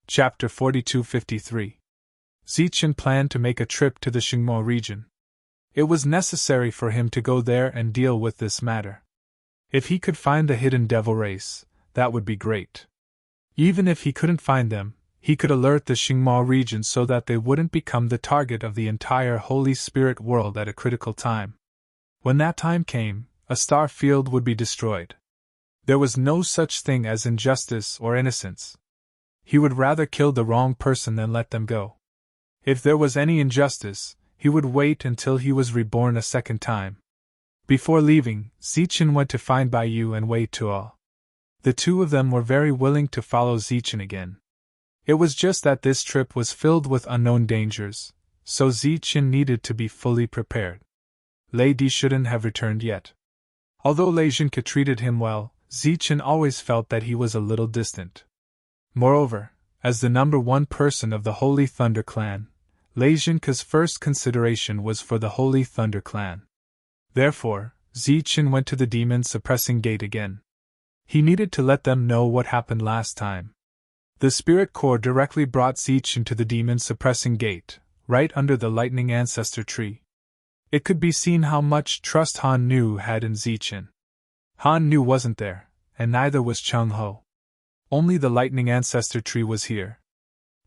Chapter 4253. Zichen planned to make a trip to the Xingmo region. It was necessary for him to go there and deal with this matter. If he could find the hidden devil race, that would be great. Even if he couldn't find them, he could alert the Xingmo region so that they wouldn't become the target of the entire Holy Spirit world at a critical time. When that time came, a star field would be destroyed. There was no such thing as injustice or innocence. He would rather kill the wrong person than let them go. If there was any injustice, he would wait until he was reborn a second time. Before leaving, Zichen went to find Bai Yu and Wei Tuo. The two of them were very willing to follow Zichen again. It was just that this trip was filled with unknown dangers, so Zichen needed to be fully prepared. Lei Di shouldn't have returned yet. Although Lei Zhenke treated him well, Zichen always felt that he was a little distant. Moreover, as the number one person of the Holy Thunder clan, Lei Zhenke's first consideration was for the Holy Thunder clan. Therefore, Zichen went to the demon-suppressing gate again. He needed to let them know what happened last time. The Spirit Core directly brought Zichen to the demon-suppressing gate, right under the lightning ancestor tree. It could be seen how much trust Han Nu had in Zichen. Han Nu wasn't there, and neither was Chung Ho. Only the lightning ancestor tree was here.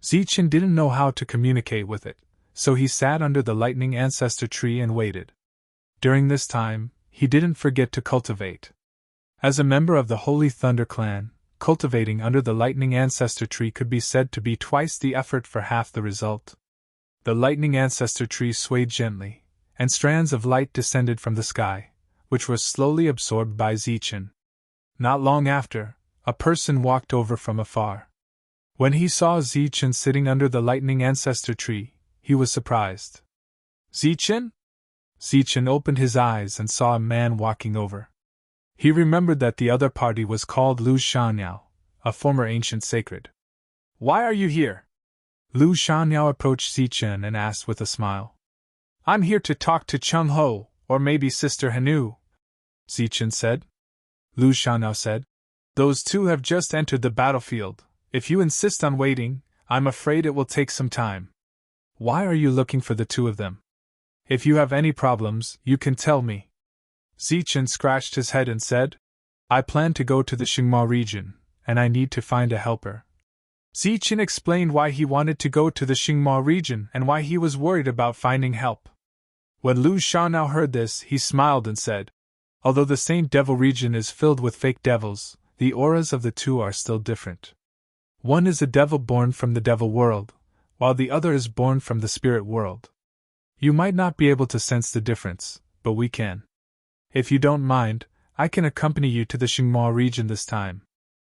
Zichen didn't know how to communicate with it, so he sat under the lightning ancestor tree and waited. During this time, he didn't forget to cultivate. As a member of the Holy Thunder clan, cultivating under the lightning ancestor tree could be said to be twice the effort for half the result. The lightning ancestor tree swayed gently, and strands of light descended from the sky, which were slowly absorbed by Zichen. Not long after, a person walked over from afar. When he saw Zichen sitting under the lightning ancestor tree, he was surprised. Zichen? Zichen opened his eyes and saw a man walking over. He remembered that the other party was called Lu Shanniao, a former ancient sacred. Why are you here? Lu Shanniao approached Zichen and asked with a smile. I'm here to talk to Chung Ho, or maybe Sister Hanu, Zichen said. Lu Shanniao said. Those two have just entered the battlefield. If you insist on waiting, I'm afraid it will take some time. Why are you looking for the two of them? If you have any problems, you can tell me. Zichen scratched his head and said, I plan to go to the Xingmo region, and I need to find a helper. Zichen explained why he wanted to go to the Xingmo region and why he was worried about finding help. When Lu Shanniao heard this, he smiled and said, although the Saint Devil region is filled with fake devils, the auras of the two are still different. One is a devil born from the devil world, while the other is born from the spirit world. You might not be able to sense the difference, but we can. If you don't mind, I can accompany you to the Xingmo region this time.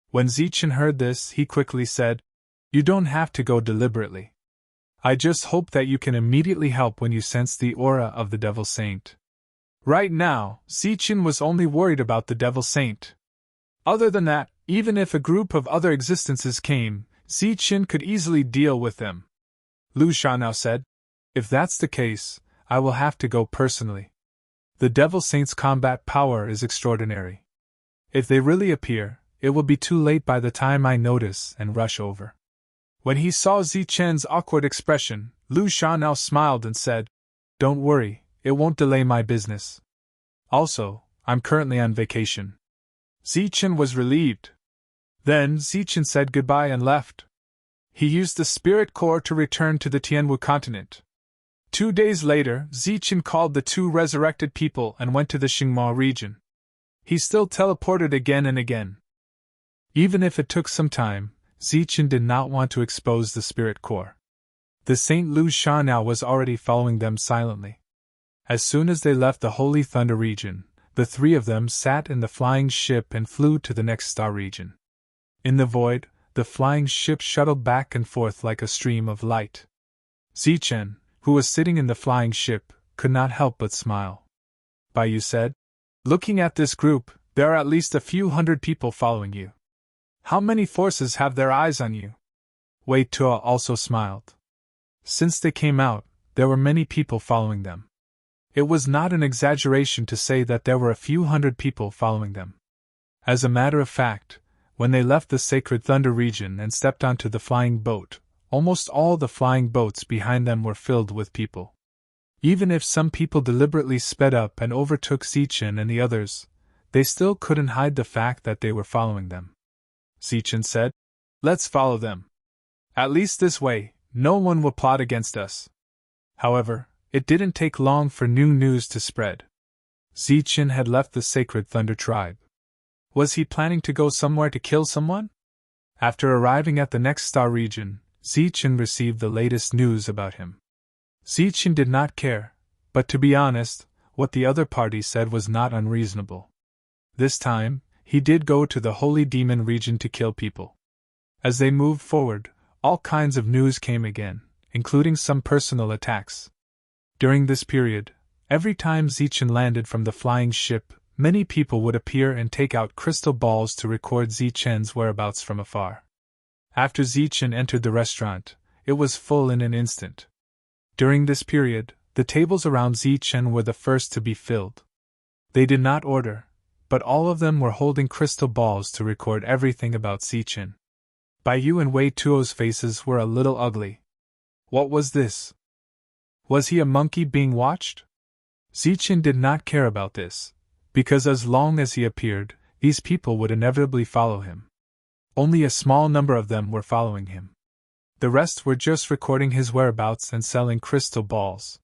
When Zichen heard this, he quickly said, You don't have to go deliberately. I just hope that you can immediately help when you sense the aura of the Devil Saint. Right now, Zichen was only worried about the Devil Saint. Other than that, even if a group of other existences came, Zichen could easily deal with them. Lu Shanniao said, If that's the case, I will have to go personally. The Devil Saint's combat power is extraordinary. If they really appear, it will be too late by the time I notice and rush over. When he saw Zichen's awkward expression, Lu Shanniao smiled and said, Don't worry, it won't delay my business. Also, I'm currently on vacation. Zichen was relieved. Then Zichen said goodbye and left. He used the Spirit Core to return to the Tianwu continent. 2 days later, Zichen called the two resurrected people and went to the Xingmo region. He still teleported again and again. Even if it took some time, Zichen did not want to expose the Spirit Core. The Saint Lu Shanniao was already following them silently. As soon as they left the Holy Thunder region, the three of them sat in the flying ship and flew to the next star region. In the void, the flying ship shuttled back and forth like a stream of light. Zichen, who was sitting in the flying ship, could not help but smile. Bai Yu said, Looking at this group, there are at least a few hundred people following you. How many forces have their eyes on you? Wei Tuo also smiled. Since they came out, there were many people following them. It was not an exaggeration to say that there were a few hundred people following them. As a matter of fact, When they left the sacred thunder region and stepped onto the flying boat, almost all the flying boats behind them were filled with people. Even if some people deliberately sped up and overtook Zichen and the others, they still couldn't hide the fact that they were following them. Zichen said, "Let's follow them. At least this way, no one will plot against us." However, it didn't take long for new news to spread. Zichen had left the sacred thunder tribe. Was he planning to go somewhere to kill someone? After arriving at the next star region, Zichen received the latest news about him. Zichen did not care, but to be honest, what the other party said was not unreasonable. This time, he did go to the Holy Demon region to kill people. As they moved forward, all kinds of news came again, including some personal attacks. During this period, every time Zichen landed from the flying ship, many people would appear and take out crystal balls to record Zichen's whereabouts from afar. After Zichen entered the restaurant, it was full in an instant. During this period, the tables around Zichen were the first to be filled. They did not order, but all of them were holding crystal balls to record everything about Zichen. Baiyu and Wei Tuo's faces were a little ugly. What was this? Was he a monkey being watched? Zichen did not care about this, because as long as he appeared, these people would inevitably follow him. Only a small number of them were following him. The rest were just recording his whereabouts and selling crystal balls.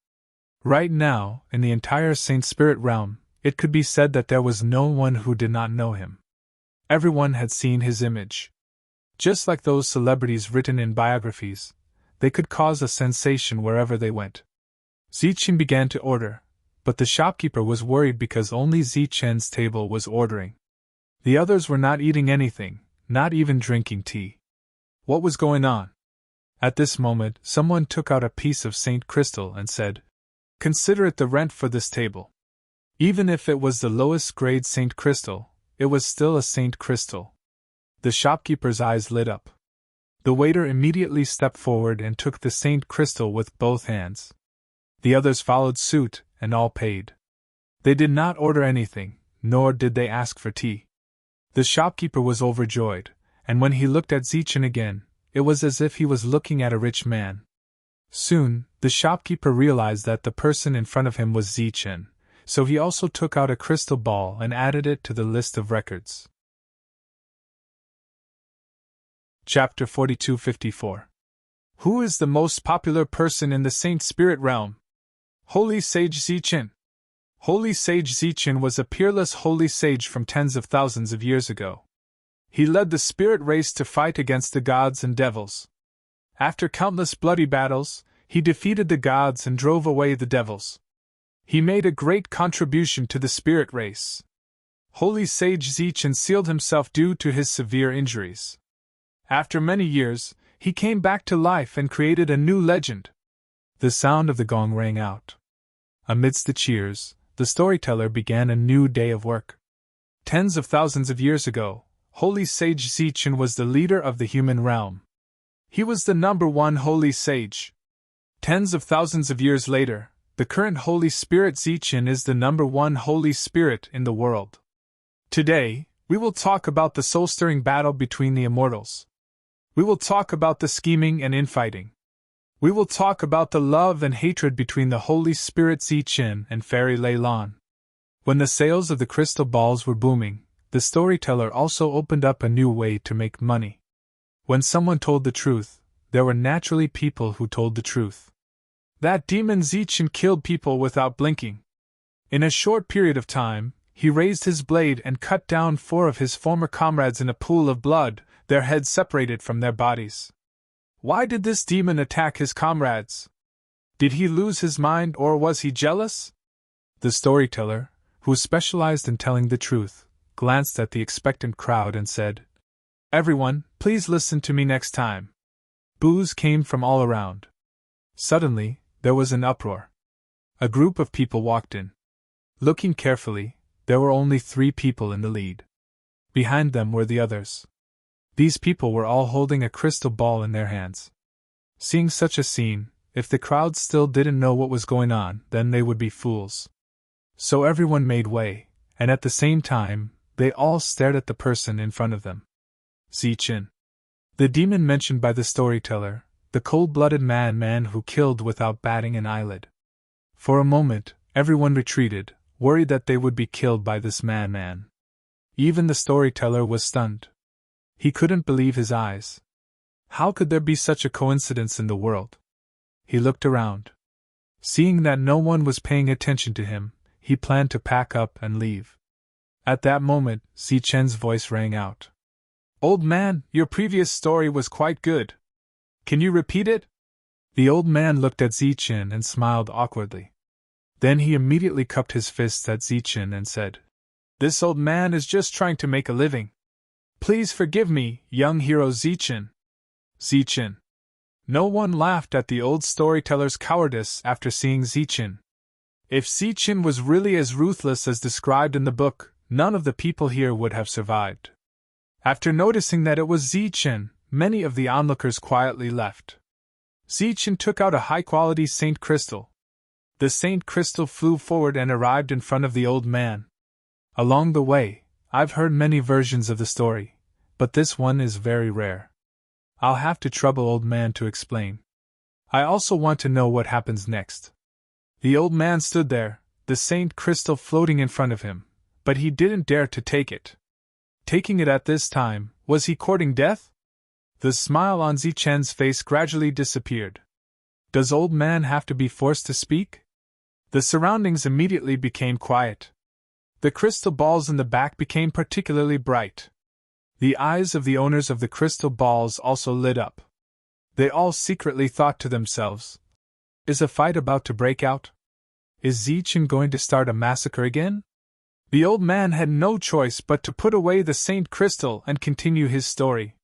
Right now, in the entire Saint Spirit realm, it could be said that there was no one who did not know him. Everyone had seen his image. Just like those celebrities written in biographies, they could cause a sensation wherever they went. Zichen began to order, but the shopkeeper was worried because only Zichen's table was ordering. The others were not eating anything, not even drinking tea. What was going on? At this moment, someone took out a piece of Saint Crystal and said, "Consider it the rent for this table." Even if it was the lowest grade Saint Crystal, it was still a Saint Crystal. The shopkeeper's eyes lit up. The waiter immediately stepped forward and took the Saint Crystal with both hands. The others followed suit, and all paid. They did not order anything, nor did they ask for tea. The shopkeeper was overjoyed, and when he looked at Zichen again, it was as if he was looking at a rich man. Soon, the shopkeeper realized that the person in front of him was Zichen, so he also took out a crystal ball and added it to the list of records. Chapter 4254. Who is the most popular person in the Saint Spirit realm? Holy Sage Zichen. Holy Sage Zichen was a peerless holy sage from tens of thousands of years ago. He led the spirit race to fight against the gods and devils. After countless bloody battles, he defeated the gods and drove away the devils. He made a great contribution to the spirit race. Holy Sage Zichen sealed himself due to his severe injuries. After many years, he came back to life and created a new legend. The sound of the gong rang out. Amidst the cheers, the storyteller began a new day of work. Tens of thousands of years ago, Holy Sage Zichen was the leader of the human realm. He was the #1 holy sage. Tens of thousands of years later, the current Holy Spirit Zichen is the #1 holy spirit in the world. Today, we will talk about the soul-stirring battle between the immortals. We will talk about the scheming and infighting. We will talk about the love and hatred between the Holy Spirit Zichen and Fairy Lei Lan. When the sales of the crystal balls were booming, the storyteller also opened up a new way to make money. When someone told the truth, there were naturally people who told the truth. That demon Zichen killed people without blinking. In a short period of time, he raised his blade and cut down 4 of his former comrades in a pool of blood, their heads separated from their bodies. Why did this demon attack his comrades? Did he lose his mind or was he jealous? The storyteller, who specialized in telling the truth, glanced at the expectant crowd and said, "Everyone, please listen to me next time." Boos came from all around. Suddenly, there was an uproar. A group of people walked in. Looking carefully, there were only 3 people in the lead. Behind them were the others. These people were all holding a crystal ball in their hands. Seeing such a scene, if the crowd still didn't know what was going on, then they would be fools. So everyone made way, and at the same time, they all stared at the person in front of them. Zichen. The demon mentioned by the storyteller, the cold-blooded man who killed without batting an eyelid. For a moment, everyone retreated, worried that they would be killed by this man. Even the storyteller was stunned. He couldn't believe his eyes. How could there be such a coincidence in the world? He looked around. Seeing that no one was paying attention to him, he planned to pack up and leave. At that moment, Zichen's voice rang out. "Old man, your previous story was quite good. Can you repeat it?" The old man looked at Zichen and smiled awkwardly. Then he immediately cupped his fists at Zichen and said, "This old man is just trying to make a living. Please forgive me, young hero Zichen." Zichen. No one laughed at the old storyteller's cowardice after seeing Zichen. If Zichen was really as ruthless as described in the book, none of the people here would have survived. After noticing that it was Zichen, many of the onlookers quietly left. Zichen took out a high-quality Saint Crystal. The Saint Crystal flew forward and arrived in front of the old man. Along the way, I've heard many versions of the story, but this one is very rare. I'll have to trouble old man to explain. I also want to know what happens next. The old man stood there, the Saint Crystal floating in front of him, but he didn't dare to take it. Taking it at this time, was he courting death? The smile on Zichen's face gradually disappeared. Does old man have to be forced to speak? The surroundings immediately became quiet. The crystal balls in the back became particularly bright. The eyes of the owners of the crystal balls also lit up. They all secretly thought to themselves, "Is a fight about to break out? Is Zichen going to start a massacre again?" The old man had no choice but to put away the Saint Crystal and continue his story.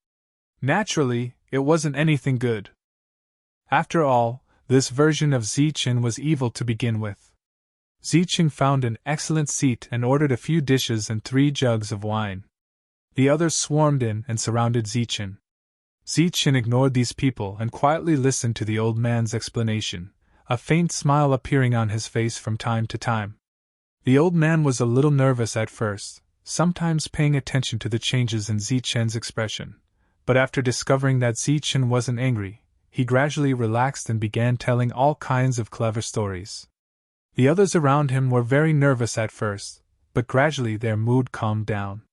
Naturally, it wasn't anything good. After all, this version of Zichen was evil to begin with. Zichen found an excellent seat and ordered a few dishes and 3 jugs of wine. The others swarmed in and surrounded Zichen. Zichen ignored these people and quietly listened to the old man's explanation, a faint smile appearing on his face from time to time. The old man was a little nervous at first, sometimes paying attention to the changes in Zichen's expression, but after discovering that Zichen wasn't angry, he gradually relaxed and began telling all kinds of clever stories. The others around him were very nervous at first, but gradually their mood calmed down.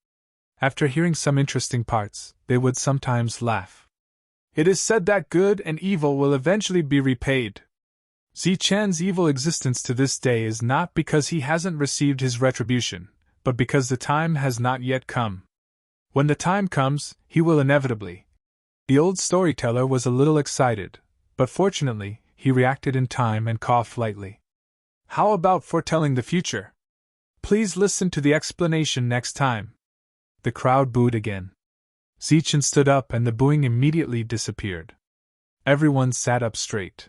After hearing some interesting parts, they would sometimes laugh. "It is said that good and evil will eventually be repaid. Zichen's evil existence to this day is not because he hasn't received his retribution, but because the time has not yet come. When the time comes, he will inevitably." The old storyteller was a little excited, but fortunately, he reacted in time and coughed lightly. "How about foretelling the future? Please listen to the explanation next time." The crowd booed again. Zichen stood up and the booing immediately disappeared. Everyone sat up straight.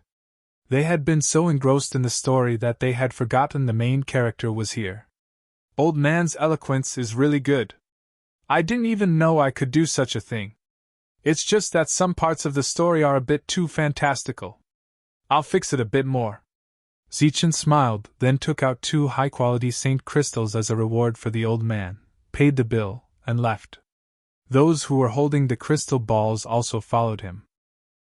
They had been so engrossed in the story that they had forgotten the main character was here. "Old man's eloquence is really good. I didn't even know I could do such a thing. It's just that some parts of the story are a bit too fantastical. I'll fix it a bit more." Zichen smiled, then took out 2 high-quality Saint Crystals as a reward for the old man, paid the bill, and left. Those who were holding the crystal balls also followed him.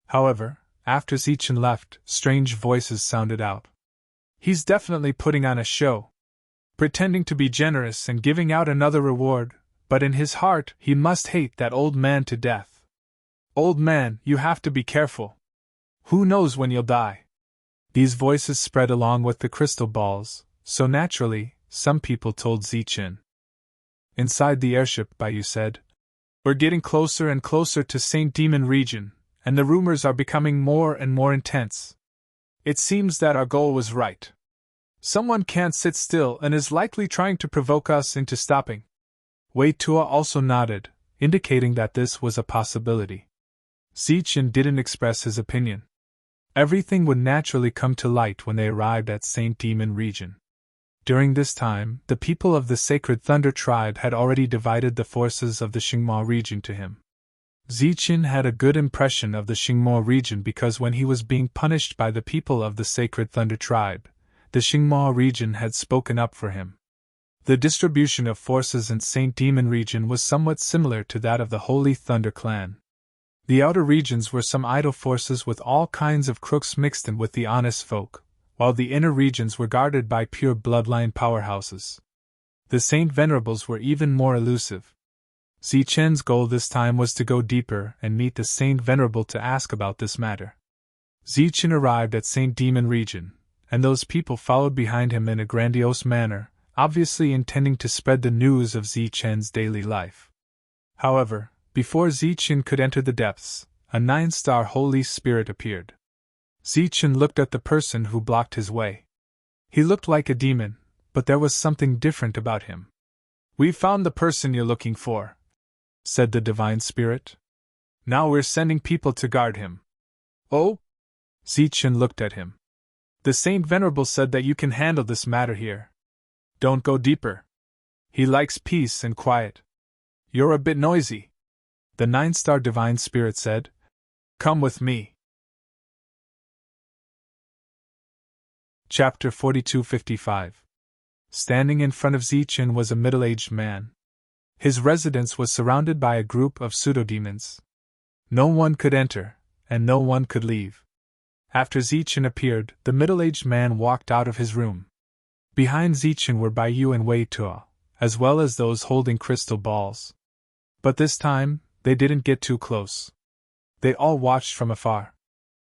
However, after Zichen left, strange voices sounded out. "He's definitely putting on a show. Pretending to be generous and giving out another reward, but in his heart he must hate that old man to death. Old man, you have to be careful. Who knows when you'll die?" These voices spread along with the crystal balls, so naturally, some people told Zichen. Inside the airship, Bayou said, "We're getting closer and closer to Saint Demon region, and the rumors are becoming more and more intense. It seems that our goal was right. Someone can't sit still and is likely trying to provoke us into stopping." Wei Tua also nodded, indicating that this was a possibility. Zichen didn't express his opinion. Everything would naturally come to light when they arrived at Saint Demon region. During this time, the people of the Sacred Thunder tribe had already divided the forces of the Xingmao region to him. Zichen had a good impression of the Xingmao region because when he was being punished by the people of the Sacred Thunder tribe, the Xingmao region had spoken up for him. The distribution of forces in Saint Demon region was somewhat similar to that of the Holy Thunder clan. The outer regions were some idle forces with all kinds of crooks mixed in with the honest folk, while the inner regions were guarded by pure bloodline powerhouses. The Saint Venerables were even more elusive. Zichen's goal this time was to go deeper and meet the Saint Venerable to ask about this matter. Zichen arrived at Saint Demon region, and those people followed behind him in a grandiose manner, obviously intending to spread the news of Zichen's daily life. However, before Zichen could enter the depths, a 9-star Holy Spirit appeared. Zichen looked at the person who blocked his way. He looked like a demon, but there was something different about him. "We've found the person you're looking for," said the Divine Spirit. "Now we're sending people to guard him." "Oh?" Zichen looked at him. "The Saint Venerable said that you can handle this matter here. Don't go deeper. He likes peace and quiet. You're a bit noisy," the 9-star Divine Spirit said. "Come with me." Chapter 4255. Standing in front of Zichen was a middle-aged man. His residence was surrounded by a group of pseudo-demons. No one could enter, and no one could leave. After Zichen appeared, the middle-aged man walked out of his room. Behind Zichen were Baiyu and Wei Tuo, as well as those holding crystal balls. But this time, they didn't get too close. They all watched from afar.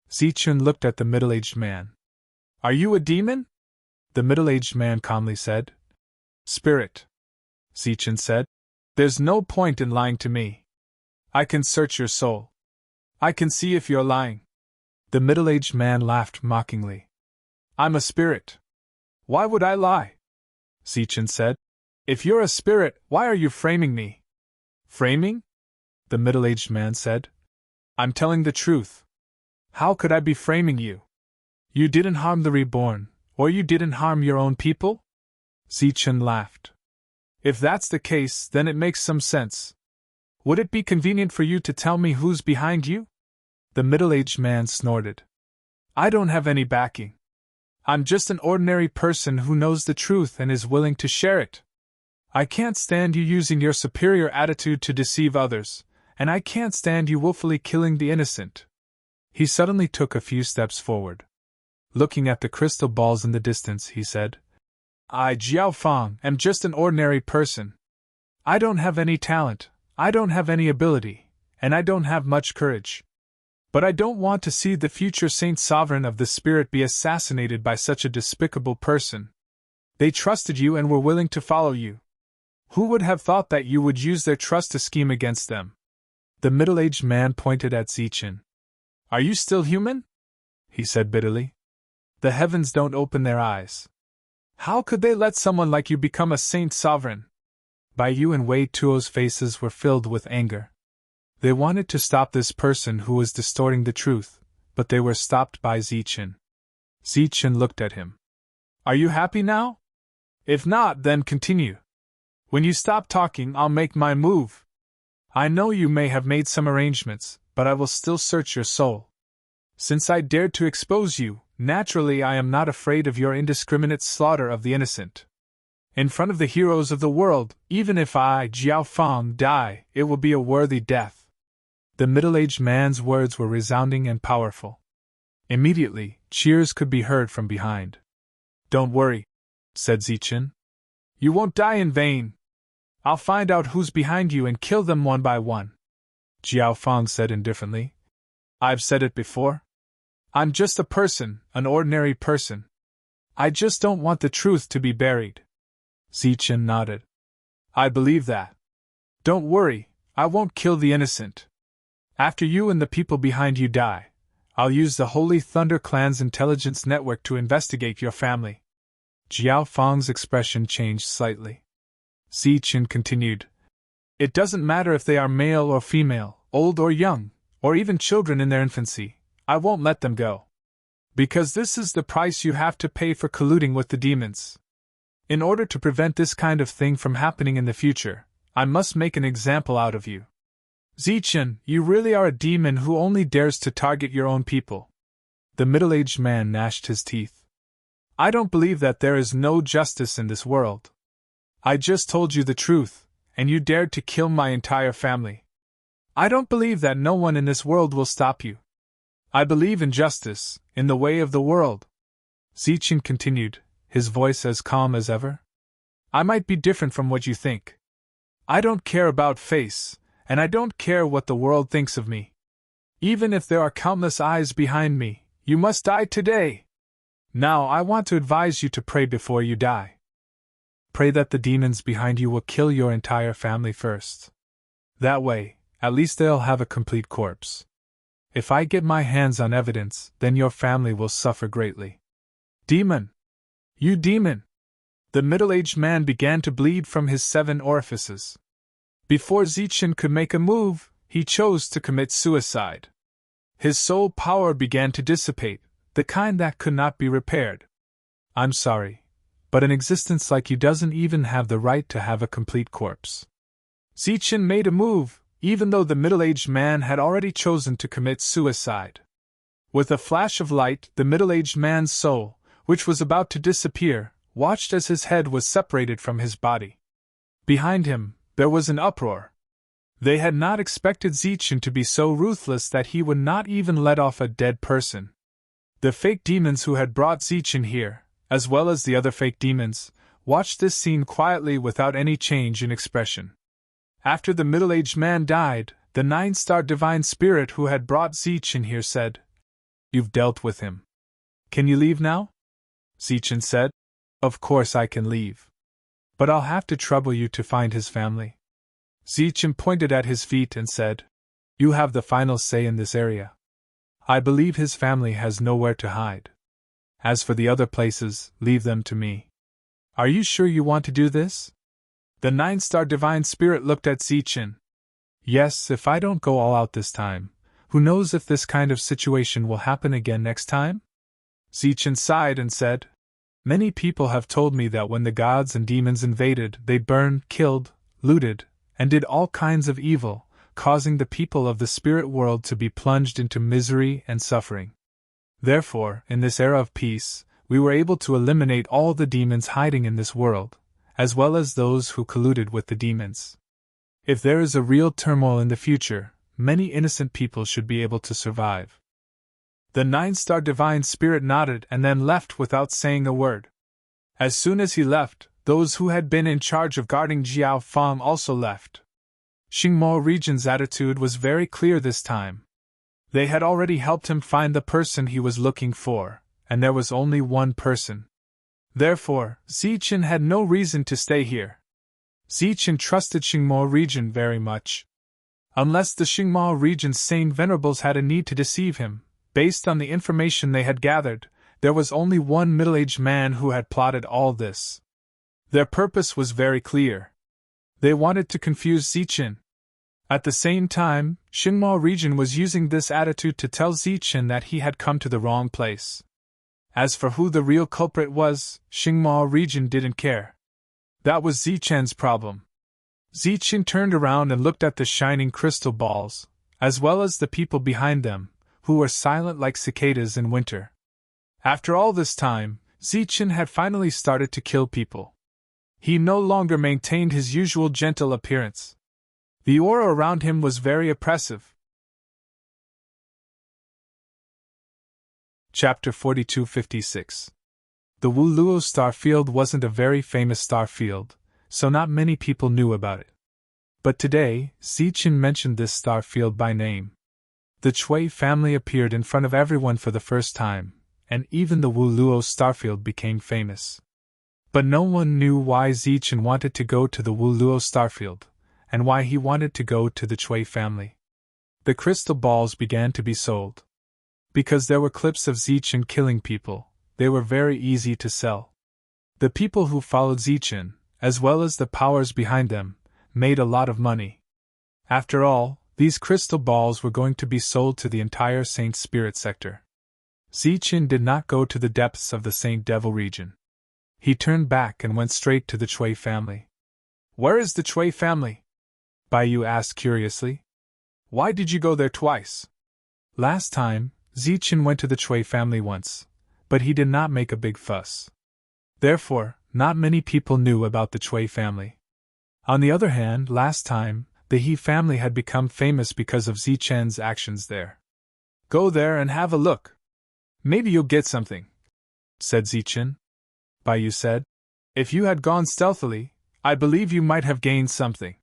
Zichen looked at the middle-aged man. "Are you a demon?" The middle-aged man calmly said. "Spirit," Zichen said. "There's no point in lying to me. I can search your soul. I can see if you're lying." The middle-aged man laughed mockingly. "I'm a spirit. Why would I lie?" Zichen said. "If you're a spirit, why are you framing me?" "Framing?" the middle-aged man said. "I'm telling the truth. How could I be framing you? You didn't harm the reborn, or you didn't harm your own people?" Zichen laughed. "If that's the case, then it makes some sense. Would it be convenient for you to tell me who's behind you?" The middle-aged man snorted. "I don't have any backing. I'm just an ordinary person who knows the truth and is willing to share it. I can't stand you using your superior attitude to deceive others, and I can't stand you willfully killing the innocent." He suddenly took a few steps forward. Looking at the crystal balls in the distance, he said, "I, Jiao Fang, am just an ordinary person. I don't have any talent, I don't have any ability, and I don't have much courage. But I don't want to see the future Saint Sovereign of the Spirit be assassinated by such a despicable person. They trusted you and were willing to follow you. Who would have thought that you would use their trust to scheme against them?" The middle-aged man pointed at Zichen. "Are you still human?" he said bitterly. "The heavens don't open their eyes. How could they let someone like you become a Saint Sovereign?" Baiyu and Wei Tuo's faces were filled with anger. They wanted to stop this person who was distorting the truth, but they were stopped by Zichen. Zichen looked at him. "Are you happy now? If not, then continue. When you stop talking, I'll make my move. I know you may have made some arrangements, but I will still search your soul. Since I dared to expose you, naturally I am not afraid of your indiscriminate slaughter of the innocent. In front of the heroes of the world, even if I, Jiao Fang, die, it will be a worthy death." The middle-aged man's words were resounding and powerful. Immediately, cheers could be heard from behind. "Don't worry," said Zichen. "You won't die in vain. I'll find out who's behind you and kill them one by one." Jiao Fang said indifferently. "I've said it before. I'm just a person, an ordinary person. I just don't want the truth to be buried." Zichen nodded. "I believe that. Don't worry, I won't kill the innocent. After you and the people behind you die, I'll use the Holy Thunder Clan's intelligence network to investigate your family." Jiao Fang's expression changed slightly. Zichen continued. "It doesn't matter if they are male or female, old or young, or even children in their infancy, I won't let them go. Because this is the price you have to pay for colluding with the demons. In order to prevent this kind of thing from happening in the future, I must make an example out of you. Zichen, you really are a demon who only dares to target your own people." The middle-aged man gnashed his teeth. "I don't believe that there is no justice in this world. I just told you the truth, and you dared to kill my entire family. I don't believe that no one in this world will stop you. I believe in justice, in the way of the world. Zichen continued, his voice as calm as ever. I might be different from what you think. I don't care about face, and I don't care what the world thinks of me. Even if there are countless eyes behind me, you must die today. Now I want to advise you to pray before you die. Pray that the demons behind you will kill your entire family first. That way, at least they'll have a complete corpse. If I get my hands on evidence, then your family will suffer greatly. Demon! You demon! The middle-aged man began to bleed from his 7 orifices. Before Zichen could make a move, he chose to commit suicide. His soul power began to dissipate, the kind that could not be repaired. I'm sorry, but an existence like you doesn't even have the right to have a complete corpse. Zichen made a move, even though the middle-aged man had already chosen to commit suicide. With a flash of light, the middle-aged man's soul, which was about to disappear, watched as his head was separated from his body. Behind him, there was an uproar. They had not expected Zichen to be so ruthless that he would not even let off a dead person. The fake demons who had brought Zichen here, as well as the other fake demons, watched this scene quietly without any change in expression. After the middle-aged man died, the 9-star divine spirit who had brought Zichen here said, "You've dealt with him. Can you leave now?" Zichen said, "Of course I can leave. But I'll have to trouble you to find his family." Zichen pointed at his feet and said, "You have the final say in this area. I believe his family has nowhere to hide. As for the other places, leave them to me. Are you sure you want to do this?" The 9-star divine spirit looked at Zichen. "Yes, if I don't go all out this time, who knows if this kind of situation will happen again next time?" Zichen sighed and said, "Many people have told me that when the gods and demons invaded, they burned, killed, looted, and did all kinds of evil, causing the people of the spirit world to be plunged into misery and suffering. Therefore, in this era of peace, we were able to eliminate all the demons hiding in this world, as well as those who colluded with the demons. If there is a real turmoil in the future, many innocent people should be able to survive." The 9-star divine spirit nodded and then left without saying a word. As soon as he left, those who had been in charge of guarding Jiao Fang also left. Xingmo region's attitude was very clear this time. They had already helped him find the person he was looking for, and there was only one person. Therefore, Zichen had no reason to stay here. Zichen trusted Xingmo region very much. Unless the Xingmo region's sane venerables had a need to deceive him, based on the information they had gathered, there was only one middle-aged man who had plotted all this. Their purpose was very clear. They wanted to confuse Zichen. At the same time, Xingmo region was using this attitude to tell Zichen that he had come to the wrong place. As for who the real culprit was, Xingmo region didn't care. That was Zichen's problem. Zichen turned around and looked at the shining crystal balls, as well as the people behind them, who were silent like cicadas in winter. After all this time, Zichen had finally started to kill people. He no longer maintained his usual gentle appearance. The aura around him was very oppressive. Chapter 4256. The Wuluo starfield wasn't a very famous starfield, so not many people knew about it. But today, Zichen mentioned this starfield by name. The Chui family appeared in front of everyone for the first time, and even the Wuluo starfield became famous. But no one knew why Zichen wanted to go to the Wuluo starfield, and why he wanted to go to the Chui family. The crystal balls began to be sold. Because there were clips of Zichen killing people, they were very easy to sell. The people who followed Zichen, as well as the powers behind them, made a lot of money. After all, these crystal balls were going to be sold to the entire Saint Spirit sector. Zichen did not go to the depths of the Saint Devil region. He turned back and went straight to the Chui family. "Where is the Chui family?" Baiyu asked curiously. "Why did you go there twice?" Last time, Zichen went to the Chui family once, but he did not make a big fuss. Therefore, not many people knew about the Chui family. On the other hand, last time, the He family had become famous because of Zichen's actions there. Go there and have a look. Maybe you'll get something, said Zichen. Bai Yu said. If you had gone stealthily, I believe you might have gained something.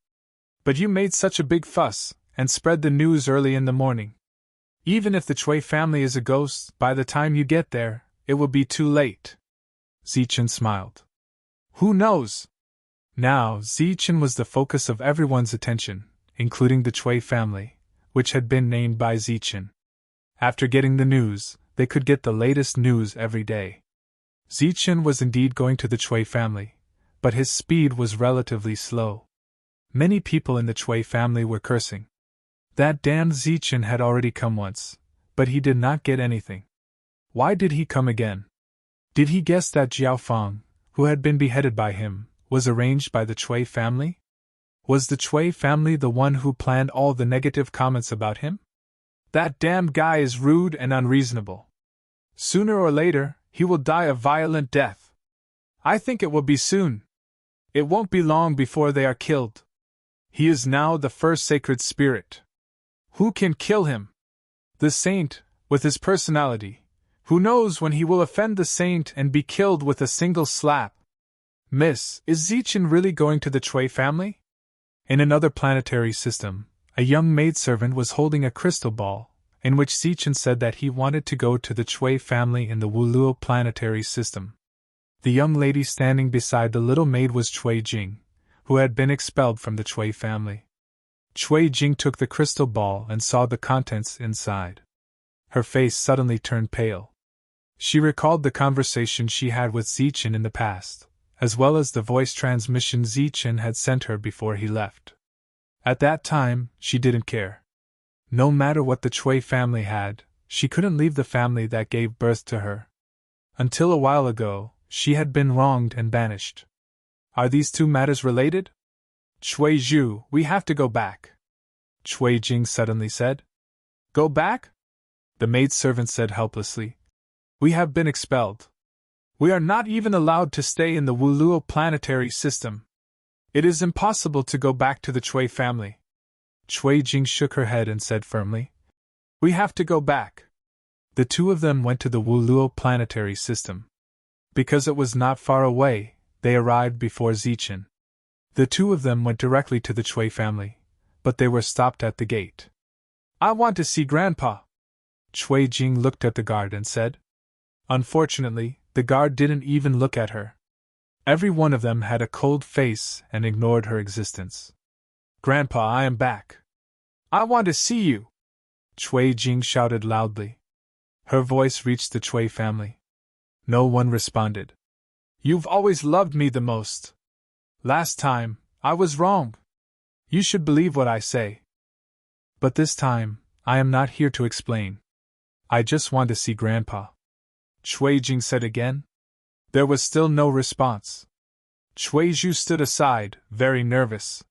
But you made such a big fuss, and spread the news early in the morning. Even if the Chui family is a ghost, by the time you get there, it will be too late. Zichen smiled. Who knows? Now, Zichen was the focus of everyone's attention, including the Chui family, which had been named by Zichen. After getting the news, they could get the latest news every day. Zichen was indeed going to the Chui family, but his speed was relatively slow. Many people in the Chui family were cursing. That damned Zichen had already come once, but he did not get anything. Why did he come again? Did he guess that Jiao Feng, who had been beheaded by him, was arranged by the Chui family? Was the Chui family the one who planned all the negative comments about him? That damned guy is rude and unreasonable. Sooner or later, he will die a violent death. I think it will be soon. It won't be long before they are killed. He is now the first sacred spirit. Who can kill him? The saint, with his personality. Who knows when he will offend the saint and be killed with a single slap? Miss, is Zichen really going to the Chui family? In another planetary system, a young maidservant was holding a crystal ball, in which Zichen said that he wanted to go to the Chui family in the Wuluo planetary system. The young lady standing beside the little maid was Chui Jing, who had been expelled from the Chui family. Chui Jing took the crystal ball and saw the contents inside. Her face suddenly turned pale. She recalled the conversation she had with Zichen in the past, as well as the voice transmission Zichen had sent her before he left. At that time, she didn't care. No matter what the Chui family had, she couldn't leave the family that gave birth to her. Until a while ago, she had been wronged and banished. Are these two matters related? Chui Zhu, we have to go back, Chui Jing suddenly said. Go back? The maidservant said helplessly. We have been expelled. We are not even allowed to stay in the Wuluo planetary system. It is impossible to go back to the Chui family. Chui Jing shook her head and said firmly, we have to go back. The two of them went to the Wuluo planetary system. Because it was not far away, they arrived before Zichen. The two of them went directly to the Chui family, but they were stopped at the gate. I want to see Grandpa. Chui Jing looked at the guard and said. Unfortunately, the guard didn't even look at her. Every one of them had a cold face and ignored her existence. Grandpa, I am back. I want to see you, Chui Jing shouted loudly. Her voice reached the Chui family. No one responded. You've always loved me the most. Last time, I was wrong. You should believe what I say. But this time, I am not here to explain. I just want to see Grandpa. Chui Jing said again. There was still no response. Chui Zhu stood aside, very nervous.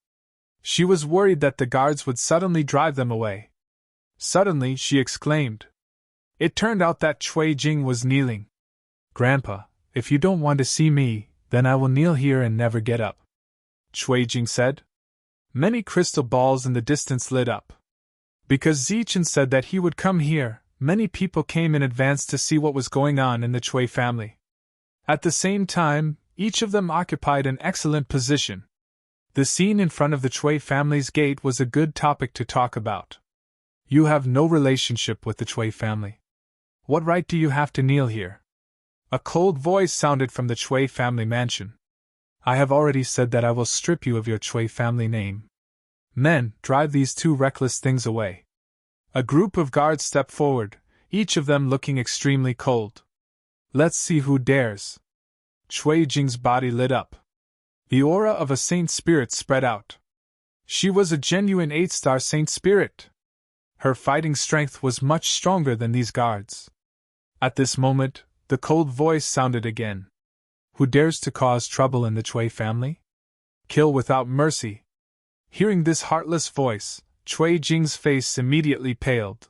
She was worried that the guards would suddenly drive them away. Suddenly, she exclaimed. It turned out that Chui Jing was kneeling. Grandpa, if you don't want to see me, then I will kneel here and never get up, Chui Jing said. Many crystal balls in the distance lit up. Because Zichen said that he would come here, many people came in advance to see what was going on in the Chui family. At the same time, each of them occupied an excellent position. The scene in front of the Chui family's gate was a good topic to talk about. You have no relationship with the Chui family. What right do you have to kneel here? A cold voice sounded from the Chui family mansion. I have already said that I will strip you of your Chui family name. Men, drive these two reckless things away. A group of guards stepped forward, each of them looking extremely cold. Let's see who dares. Chui Jing's body lit up. The aura of a saint spirit spread out. She was a genuine 8-star saint spirit. Her fighting strength was much stronger than these guards. At this moment, the cold voice sounded again. Who dares to cause trouble in the Chui family? Kill without mercy. Hearing this heartless voice, Chui Jing's face immediately paled.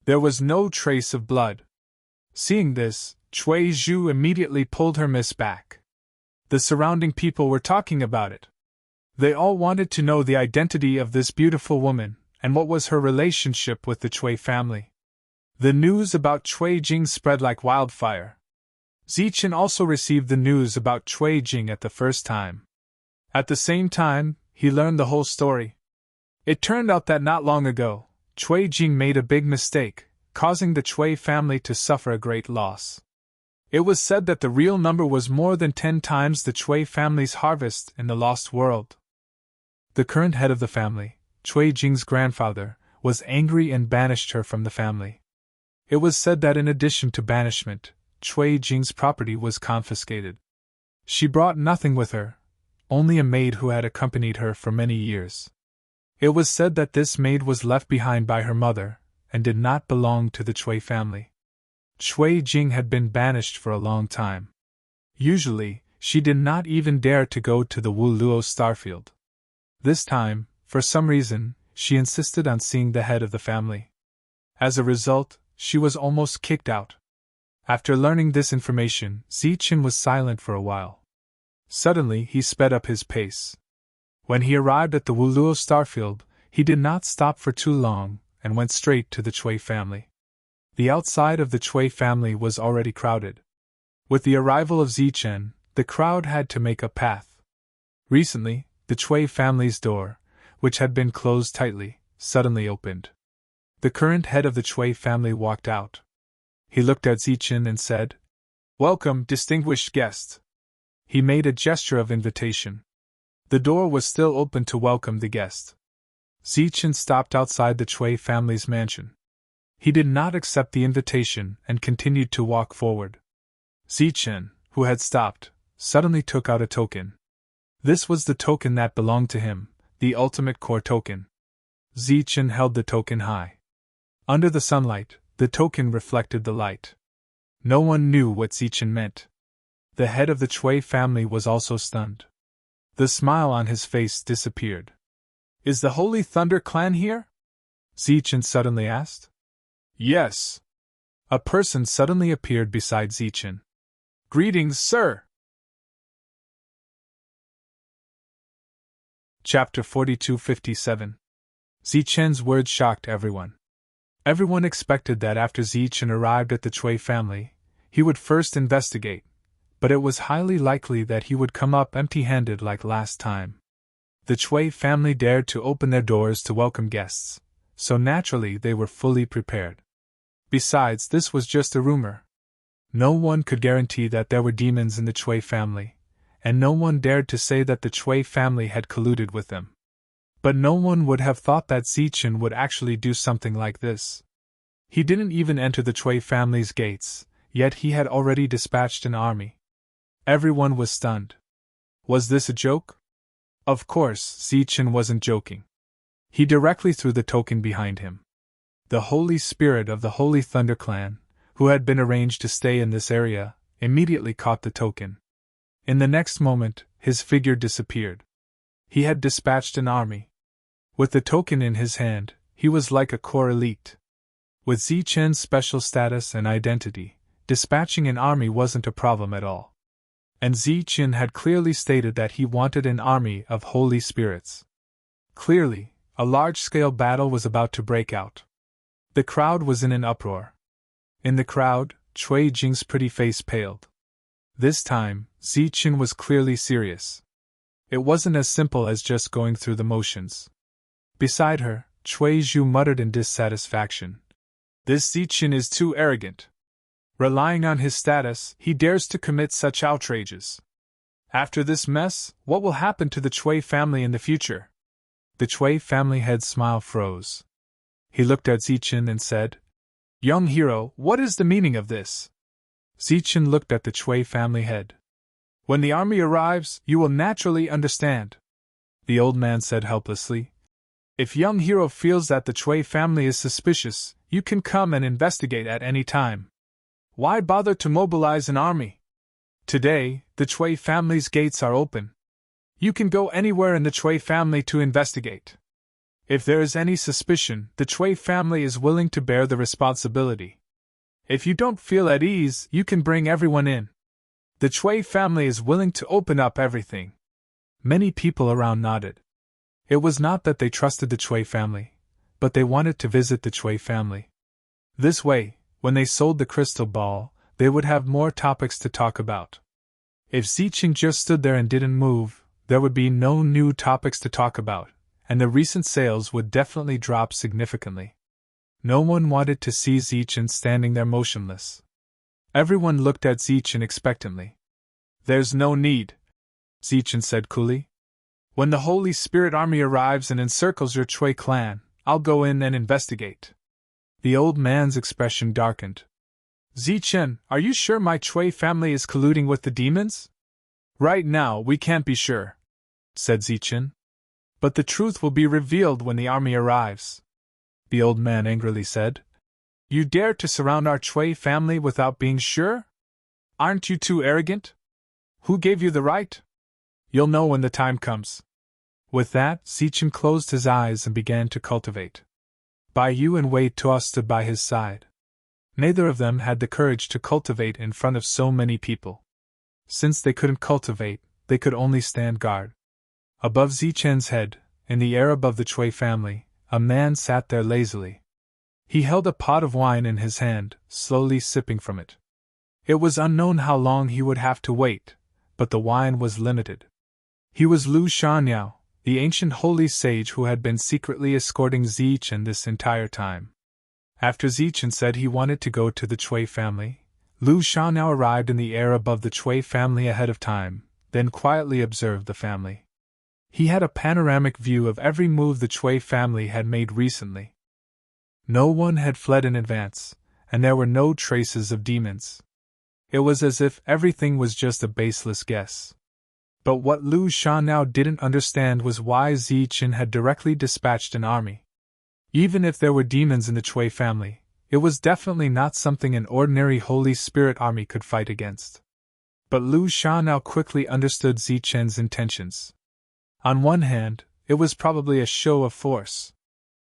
There was no trace of blood. Seeing this, Chui Zhu immediately pulled her mist back. The surrounding people were talking about it. They all wanted to know the identity of this beautiful woman and what was her relationship with the Chui family. The news about Cui Jing spread like wildfire. Zichen also received the news about Cui Jing at the first time. At the same time, he learned the whole story. It turned out that not long ago, Cui Jing made a big mistake, causing the Cui family to suffer a great loss. It was said that the real number was more than 10 times the Cui family's harvest in the Lost World. The current head of the family, Cui Jing's grandfather, was angry and banished her from the family. It was said that in addition to banishment, Cui Jing's property was confiscated. She brought nothing with her, only a maid who had accompanied her for many years. It was said that this maid was left behind by her mother, and did not belong to the Cui family. Cui Jing had been banished for a long time. Usually, she did not even dare to go to the Wu Luo starfield. This time, for some reason, she insisted on seeing the head of the family. As a result, she was almost kicked out. After learning this information, Zichen was silent for a while. Suddenly, he sped up his pace. When he arrived at the Wu Luo starfield, he did not stop for too long, and went straight to the Cui family. The outside of the Cui family was already crowded. With the arrival of Zichen, the crowd had to make a path. Recently, the Cui family's door, which had been closed tightly, suddenly opened. The current head of the Cui family walked out. He looked at Zichen and said, "Welcome, distinguished guest." He made a gesture of invitation. The door was still open to welcome the guest. Zichen stopped outside the Cui family's mansion. He did not accept the invitation and continued to walk forward. Zichen, who had stopped, suddenly took out a token. This was the token that belonged to him, the ultimate core token. Zichen held the token high. Under the sunlight, the token reflected the light. No one knew what Zichen meant. The head of the Cui family was also stunned. The smile on his face disappeared. "Is the Holy Thunder clan here?" Zichen suddenly asked. "Yes." A person suddenly appeared beside Zichen. "Greetings, sir." Chapter 4257. Zichen's words shocked everyone. Everyone expected that after Zichen arrived at the Cui family, he would first investigate, but it was highly likely that he would come up empty-handed like last time. The Cui family dared to open their doors to welcome guests, so naturally they were fully prepared. Besides, this was just a rumor. No one could guarantee that there were demons in the Cui family, and no one dared to say that the Cui family had colluded with them. But no one would have thought that Zichen would actually do something like this. He didn't even enter the Cui family's gates, yet he had already dispatched an army. Everyone was stunned. Was this a joke? Of course, Zichen wasn't joking. He directly threw the token behind him. The Holy Spirit of the Holy Thunder Clan, who had been arranged to stay in this area, immediately caught the token. In the next moment, his figure disappeared. He had dispatched an army. With the token in his hand, he was like a core elite. With Zichen's special status and identity, dispatching an army wasn't a problem at all. And Zichen had clearly stated that he wanted an army of holy spirits. Clearly, a large-scale battle was about to break out. The crowd was in an uproar. In the crowd, Cui Jing's pretty face paled. This time, Zichen was clearly serious. It wasn't as simple as just going through the motions. Beside her, Cui Zhu muttered in dissatisfaction. "This Zichen is too arrogant. Relying on his status, he dares to commit such outrages. After this mess, what will happen to the Cui family in the future?" The Cui family head's smile froze. He looked at Zichen and said, "Young hero, what is the meaning of this?" Zichen looked at the Cui family head. "When the army arrives, you will naturally understand," the old man said helplessly. "If young hero feels that the Cui family is suspicious, you can come and investigate at any time. Why bother to mobilize an army? Today, the Cui family's gates are open. You can go anywhere in the Cui family to investigate. If there is any suspicion, the Cui family is willing to bear the responsibility. If you don't feel at ease, you can bring everyone in." The Chui family is willing to open up everything. Many people around nodded. It was not that they trusted the Chui family, but they wanted to visit the Chui family. This way, when they sold the crystal ball, they would have more topics to talk about. If Ziqing just stood there and didn't move, there would be no new topics to talk about, and the recent sales would definitely drop significantly. No one wanted to see Ziqing standing there motionless. Everyone looked at Ziqing expectantly. "There's no need," Ziqing said coolly. "When the Holy Spirit army arrives and encircles your Chui clan, I'll go in and investigate." The old man's expression darkened. "Ziqing, are you sure my Chui family is colluding with the demons?" "Right now, we can't be sure," said Ziqing. "But the truth will be revealed when the army arrives," the old man angrily said. "You dare to surround our Chui family without being sure? Aren't you too arrogant? Who gave you the right? You'll know when the time comes." With that, Ziqing closed his eyes and began to cultivate. Bai Yu and Wei Tuo stood by his side. Neither of them had the courage to cultivate in front of so many people. Since they couldn't cultivate, they could only stand guard. Above Ziqing's head, in the air above the Chui family, a man sat there lazily. He held a pot of wine in his hand, slowly sipping from it. It was unknown how long he would have to wait, but the wine was limited. He was Lu Shanniao, the ancient holy sage who had been secretly escorting Ziqing this entire time. After Ziqing said he wanted to go to the Chui family, Lu Shanniao arrived in the air above the Chui family ahead of time, then quietly observed the family. He had a panoramic view of every move the Chui family had made recently. No one had fled in advance, and there were no traces of demons. It was as if everything was just a baseless guess. But what Lu Shanniao didn't understand was why Ziqing had directly dispatched an army. Even if there were demons in the Chui family, it was definitely not something an ordinary Holy Spirit army could fight against. But Lu Shanniao quickly understood Ziqing's intentions. On one hand, it was probably a show of force.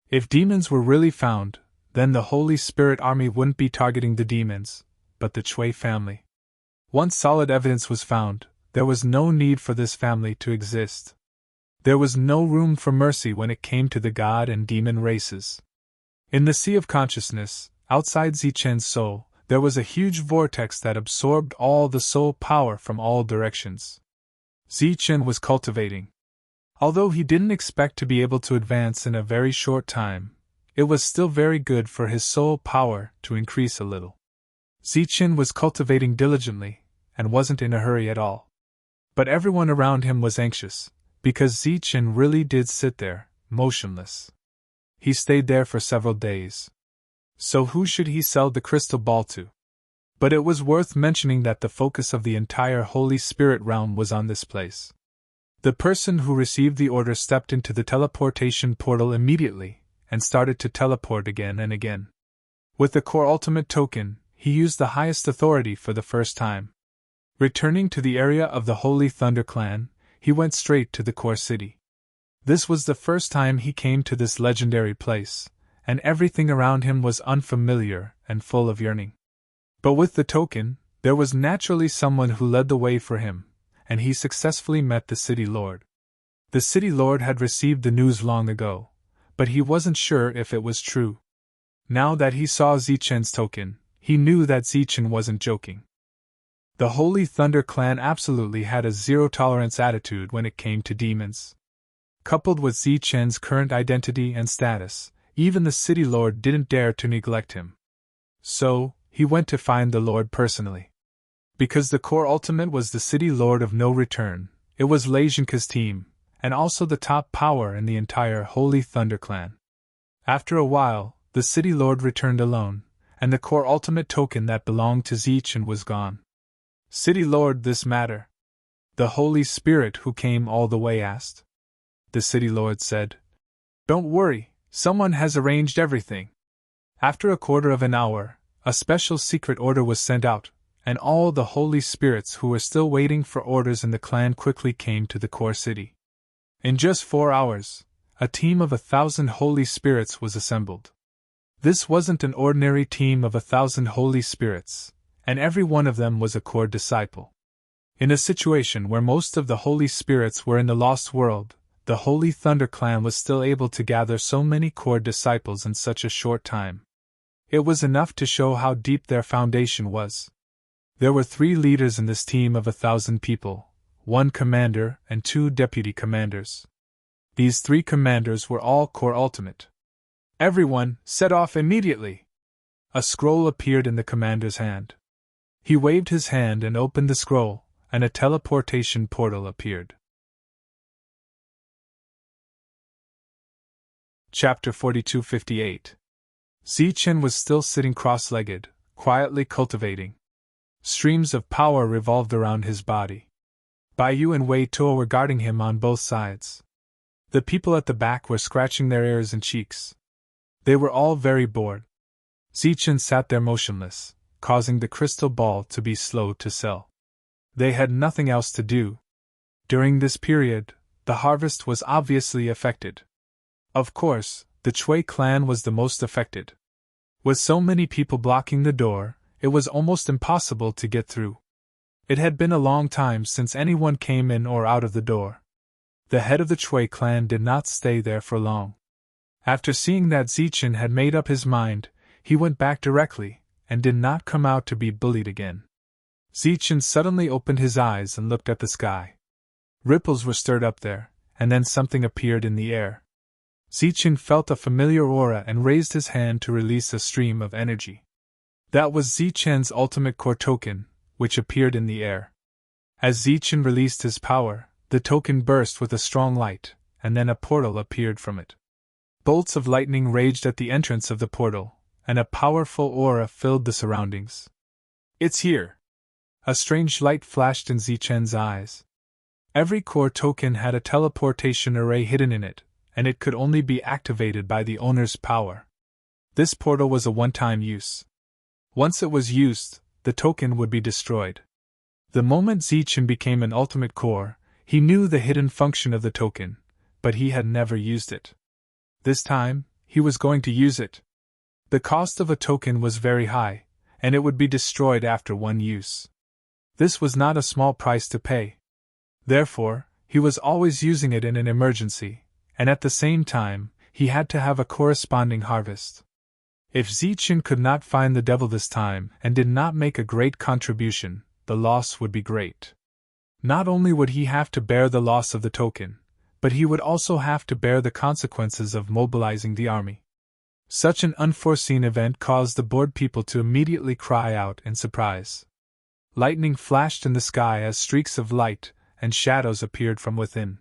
If demons were really found, then the Holy Spirit army wouldn't be targeting the demons, but the Chui family. Once solid evidence was found, there was no need for this family to exist. There was no room for mercy when it came to the god and demon races. In the sea of consciousness, outside Ziqing's soul, there was a huge vortex that absorbed all the soul power from all directions. Ziqing was cultivating. Although he didn't expect to be able to advance in a very short time, it was still very good for his soul power to increase a little. Ziqing was cultivating diligently, and wasn't in a hurry at all. But everyone around him was anxious, because Ziqing really did sit there, motionless. He stayed there for several days. So who should he sell the crystal ball to? But it was worth mentioning that the focus of the entire Holy Spirit realm was on this place. The person who received the order stepped into the teleportation portal immediately, and started to teleport again and again. With the core ultimate token, he used the highest authority for the first time. Returning to the area of the Holy Thunder Clan, he went straight to the core city. This was the first time he came to this legendary place, and everything around him was unfamiliar and full of yearning. But with the token, there was naturally someone who led the way for him, and he successfully met the city lord. The city lord had received the news long ago, but he wasn't sure if it was true. Now that he saw Ziqing's token, he knew that Ziqing wasn't joking. The Holy Thunder Clan absolutely had a zero-tolerance attitude when it came to demons. Coupled with Ziqing's current identity and status, even the city lord didn't dare to neglect him. So, he went to find the lord personally. Because the core ultimate was the city lord of no return, it was Lei Zhenke's team, and also the top power in the entire Holy Thunder Clan. After a while, the city lord returned alone, and the core ultimate token that belonged to Ziqing was gone. "City lord, this matter?" the Holy Spirit who came all the way asked. The city lord said, "Don't worry, someone has arranged everything." After a quarter of an hour, a special secret order was sent out, and all the holy spirits who were still waiting for orders in the clan quickly came to the core city. In just 4 hours, a team of 1,000 holy spirits was assembled. This wasn't an ordinary team of 1,000 holy spirits, and every one of them was a core disciple. In a situation where most of the holy spirits were in the lost world, the Holy Thunder Clan was still able to gather so many core disciples in such a short time. It was enough to show how deep their foundation was. There were 3 leaders in this team of 1,000 people, 1 commander and 2 deputy commanders. These 3 commanders were all core ultimate. Everyone, set off immediately! A scroll appeared in the commander's hand. He waved his hand and opened the scroll, and a teleportation portal appeared. Chapter 4258. Zichen was still sitting cross-legged, quietly cultivating. Streams of power revolved around his body. Bai Yu and Wei Tuo were guarding him on both sides. The people at the back were scratching their ears and cheeks. They were all very bored. Zichen sat there motionless, causing the crystal ball to be slow to sell. They had nothing else to do. During this period, the harvest was obviously affected. Of course, the Chui clan was the most affected. With so many people blocking the door, it was almost impossible to get through. It had been a long time since anyone came in or out of the door. The head of the Chui clan did not stay there for long. After seeing that Zichen had made up his mind, he went back directly, and did not come out to be bullied again. Zichen suddenly opened his eyes and looked at the sky. Ripples were stirred up there, and then something appeared in the air. Zichen felt a familiar aura and raised his hand to release a stream of energy. That was Zichen's ultimate core token, which appeared in the air. As Zichen released his power, the token burst with a strong light, and then a portal appeared from it. Bolts of lightning raged at the entrance of the portal, and a powerful aura filled the surroundings. "It's here!" A strange light flashed in Zichen's eyes. Every core token had a teleportation array hidden in it, and it could only be activated by the owner's power. This portal was a one-time use. Once it was used, the token would be destroyed. The moment Zichen became an ultimate core, he knew the hidden function of the token, but he had never used it. This time, he was going to use it. The cost of a token was very high, and it would be destroyed after one use. This was not a small price to pay. Therefore, he was always using it in an emergency, and at the same time, he had to have a corresponding harvest. If Zichen could not find the devil this time and did not make a great contribution, the loss would be great. Not only would he have to bear the loss of the token, but he would also have to bear the consequences of mobilizing the army. Such an unforeseen event caused the bored people to immediately cry out in surprise. Lightning flashed in the sky as streaks of light and shadows appeared from within.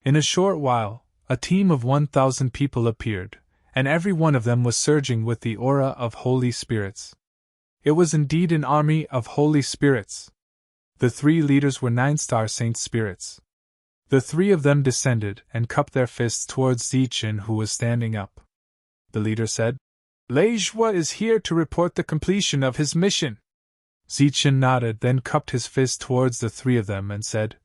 In a short while, a team of 1,000 people appeared, and every one of them was surging with the aura of holy spirits. It was indeed an army of holy spirits. The 3 leaders were 9-star saint spirits. The 3 of them descended and cupped their fists towards Zichen, who was standing up. The leader said, "Lei Zhua is here to report the completion of his mission." Zichen nodded, then cupped his fist towards the 3 of them and said,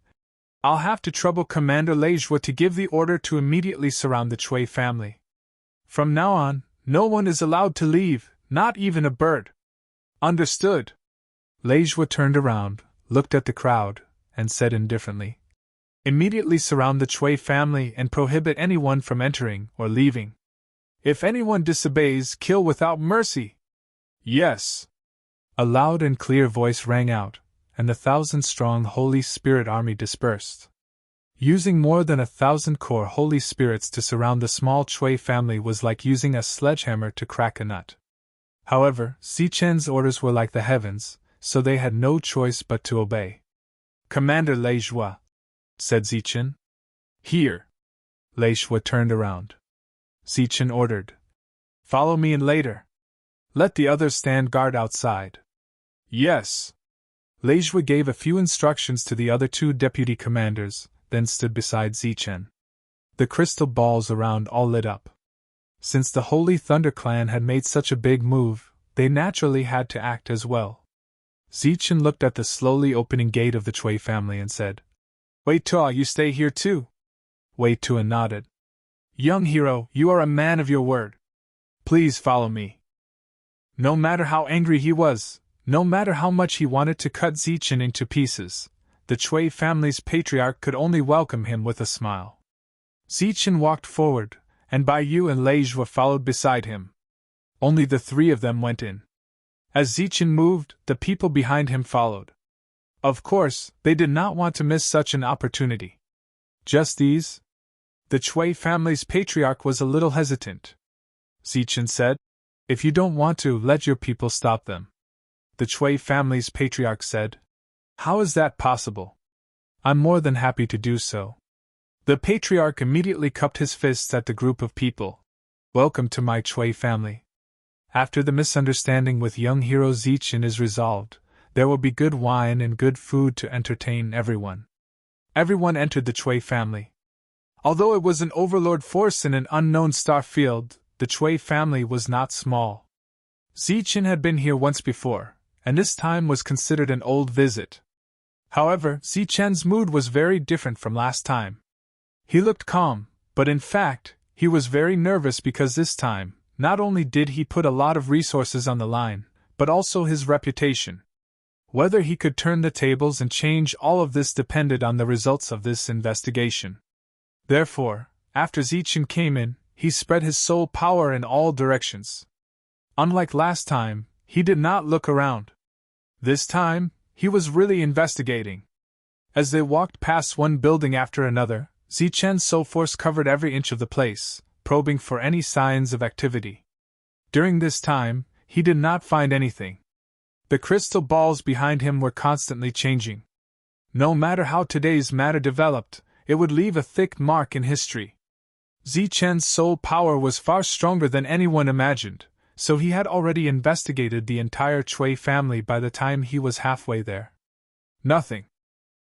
"I'll have to trouble Commander Lei Zhua to give the order to immediately surround the Chui family. From now on, no one is allowed to leave, not even a bird." "Understood." Lei Zhua turned around, looked at the crowd, and said indifferently, "Immediately surround the Chui family and prohibit anyone from entering or leaving. If anyone disobeys, kill without mercy." "Yes." A loud and clear voice rang out, and the 1,000-strong Holy Spirit army dispersed. Using more than 1,000 core Holy Spirits to surround the small Chui family was like using a sledgehammer to crack a nut. However, Zichen's orders were like the heavens, so they had no choice but to obey. "Commander Lei Zhua," said Zichen. "Here." Lei Zhua turned around. Zichen ordered, "Follow me in later. Let the others stand guard outside." "Yes." Lei Zhua gave a few instructions to the other 2 deputy commanders, then stood beside Zichen. The crystal balls around all lit up. Since the Holy Thunder Clan had made such a big move, they naturally had to act as well. Zichen looked at the slowly opening gate of the Chui family and said, "Wei Tuo, you stay here too?" Wei Tuo nodded. "Young hero, you are a man of your word. Please follow me." No matter how angry he was, no matter how much he wanted to cut Zichen into pieces, The Chui family's patriarch could only welcome him with a smile. Zichen walked forward, and Bai Yu and Lei Zhuo followed beside him. Only the three of them went in. As Zichen moved, the people behind him followed. Of course, they did not want to miss such an opportunity. Just these? The Chui family's patriarch was a little hesitant. Zichen said, "If you don't want to, let your people stop them." The Chui family's patriarch said, "How is that possible? I'm more than happy to do so." The patriarch immediately cupped his fists at the group of people. "Welcome to my Chui family. After the misunderstanding with young hero Zichen is resolved, there will be good wine and good food to entertain everyone." Everyone entered the Chui family. Although it was an overlord force in an unknown star field, the Chui family was not small. Zichen had been here once before, and this time was considered an old visit. However, Zichen's mood was very different from last time. He looked calm, but in fact, he was very nervous because this time, not only did he put a lot of resources on the line, but also his reputation. Whether he could turn the tables and change all of this depended on the results of this investigation. Therefore, after Zichen came in, he spread his soul power in all directions. Unlike last time, he did not look around. This time, he was really investigating. As they walked past one building after another, Zichen's soul force covered every inch of the place, probing for any signs of activity. During this time, he did not find anything. The crystal balls behind him were constantly changing. No matter how today's matter developed, it would leave a thick mark in history. Zichen's soul power was far stronger than anyone imagined, so he had already investigated the entire Chui family by the time he was halfway there. Nothing.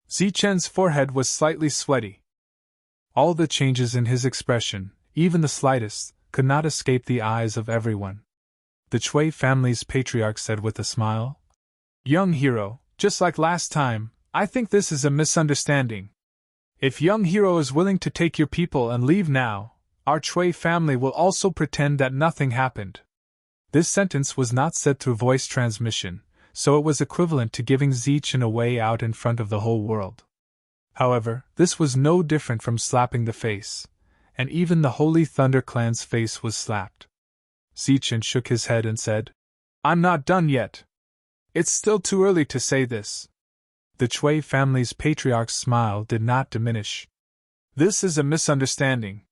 Zichen's forehead was slightly sweaty. All the changes in his expression, even the slightest, could not escape the eyes of everyone. The Chui family's patriarch said with a smile, "Young hero, just like last time, I think this is a misunderstanding. If young hero is willing to take your people and leave now, our Chui family will also pretend that nothing happened." This sentence was not said through voice transmission, so it was equivalent to giving Zichen a way out in front of the whole world. However, this was no different from slapping the face, and even the Holy Thunder clan's face was slapped. Zichen shook his head and said, "I'm not done yet. It's still too early to say this." The Chui family's patriarch's smile did not diminish. "This is a misunderstanding.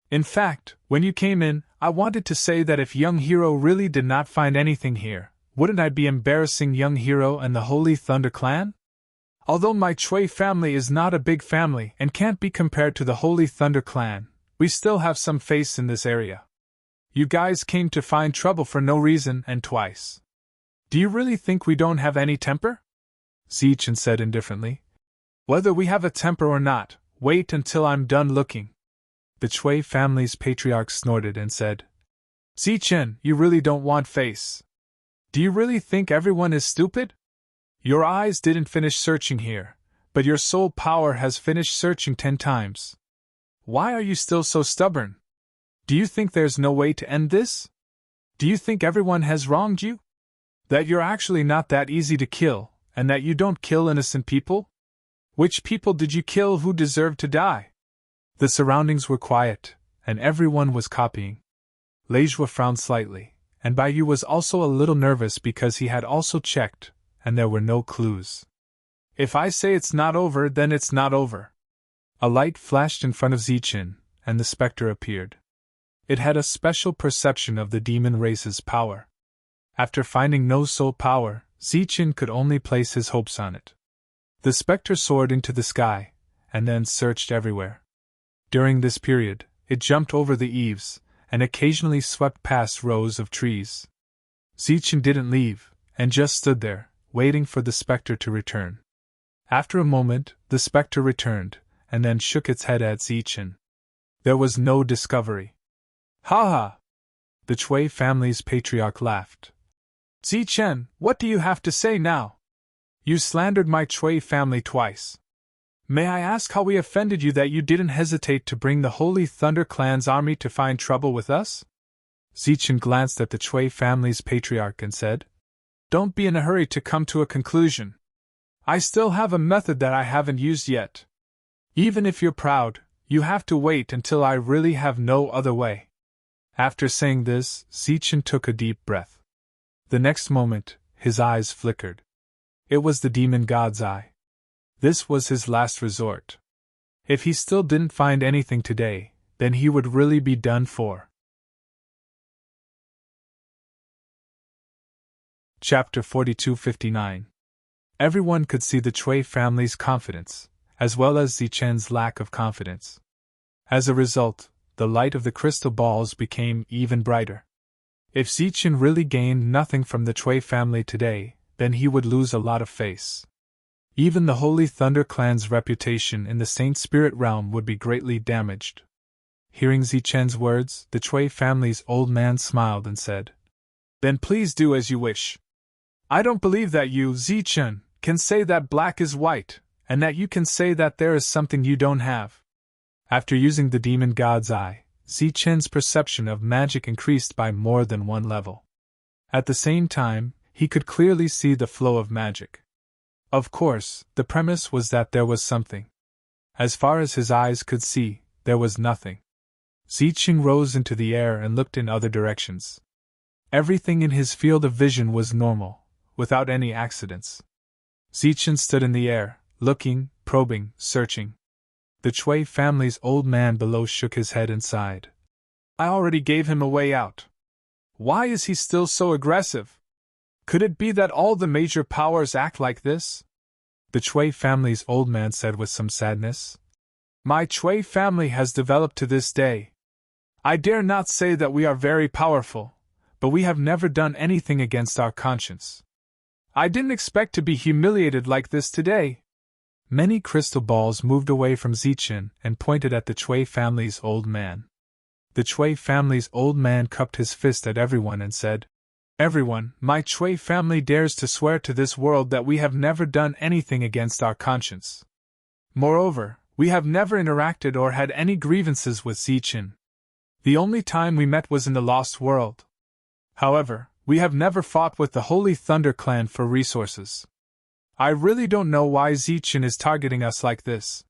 In fact, when you came in, I wanted to say that if young hero really did not find anything here, wouldn't I be embarrassing young hero and the Holy Thunder clan? Although my Chui family is not a big family and can't be compared to the Holy Thunder clan, we still have some face in this area. You guys came to find trouble for no reason and twice. Do you really think we don't have any temper?" Zichen said indifferently. "Whether we have a temper or not, wait until I'm done looking." The Chui family's patriarch snorted and said, "Zichen, you really don't want face. Do you really think everyone is stupid? Your eyes didn't finish searching here, but your soul power has finished searching 10 times. Why are you still so stubborn? Do you think there's no way to end this? Do you think everyone has wronged you? That you're actually not that easy to kill, and that you don't kill innocent people? Which people did you kill who deserved to die?" The surroundings were quiet, and everyone was copying. Lei Zhuo frowned slightly, and Bai Yu was also a little nervous because he had also checked, and there were no clues. "If I say it's not over, then it's not over." A light flashed in front of Zichen, and the specter appeared. It had a special perception of the demon race's power. After finding no soul power, Zichen could only place his hopes on it. The specter soared into the sky, and then searched everywhere. During this period, it jumped over the eaves, and occasionally swept past rows of trees. Zichen didn't leave, and just stood there, waiting for the specter to return. After a moment, the specter returned, and then shook its head at Zichen. There was no discovery. "Ha ha!" The Chui family's patriarch laughed. "Zichen, what do you have to say now? You slandered my Chui family twice. May I ask how we offended you that you didn't hesitate to bring the Holy Thunder clan's army to find trouble with us?" Zichen glanced at the Chui family's patriarch and said, "Don't be in a hurry to come to a conclusion. I still have a method that I haven't used yet. Even if you're proud, you have to wait until I really have no other way. After saying this, Zichen took a deep breath. The next moment, his eyes flickered. It was the demon god's eye. This was his last resort. If he still didn't find anything today, then he would really be done for. Chapter 4259. Everyone could see the Chui family's confidence, as well as Zichen's lack of confidence. As a result, the light of the crystal balls became even brighter. If Zichen really gained nothing from the Chui family today, then he would lose a lot of face. Even the Holy Thunder clan's reputation in the Saint Spirit realm would be greatly damaged. Hearing Zichen's words, the Chui family's old man smiled and said, "Then please do as you wish. I don't believe that you, Zichen, can say that black is white, and that you can say that there is something you don't have." After using the demon god's eye, Zichen's perception of magic increased by more than one level. At the same time, he could clearly see the flow of magic. Of course, the premise was that there was something. As far as his eyes could see, there was nothing. Zichen rose into the air and looked in other directions. Everything in his field of vision was normal, without any accidents. Zichen stood in the air, looking, probing, searching. The Chui family's old man below shook his head and sighed. "I already gave him a way out. Why is he still so aggressive? Could it be that all the major powers act like this?" The Chui family's old man said with some sadness. "My Chui family has developed to this day. I dare not say that we are very powerful, but we have never done anything against our conscience. I didn't expect to be humiliated like this today." Many crystal balls moved away from Zichen and pointed at the Chui family's old man. The Chui family's old man cupped his fist at everyone and said, "Everyone, my Chui family dares to swear to this world that we have never done anything against our conscience. Moreover, we have never interacted or had any grievances with Zichen. The only time we met was in the Lost World. However, we have never fought with the Holy Thunder clan for resources. I really don't know why Zichen is targeting us like this.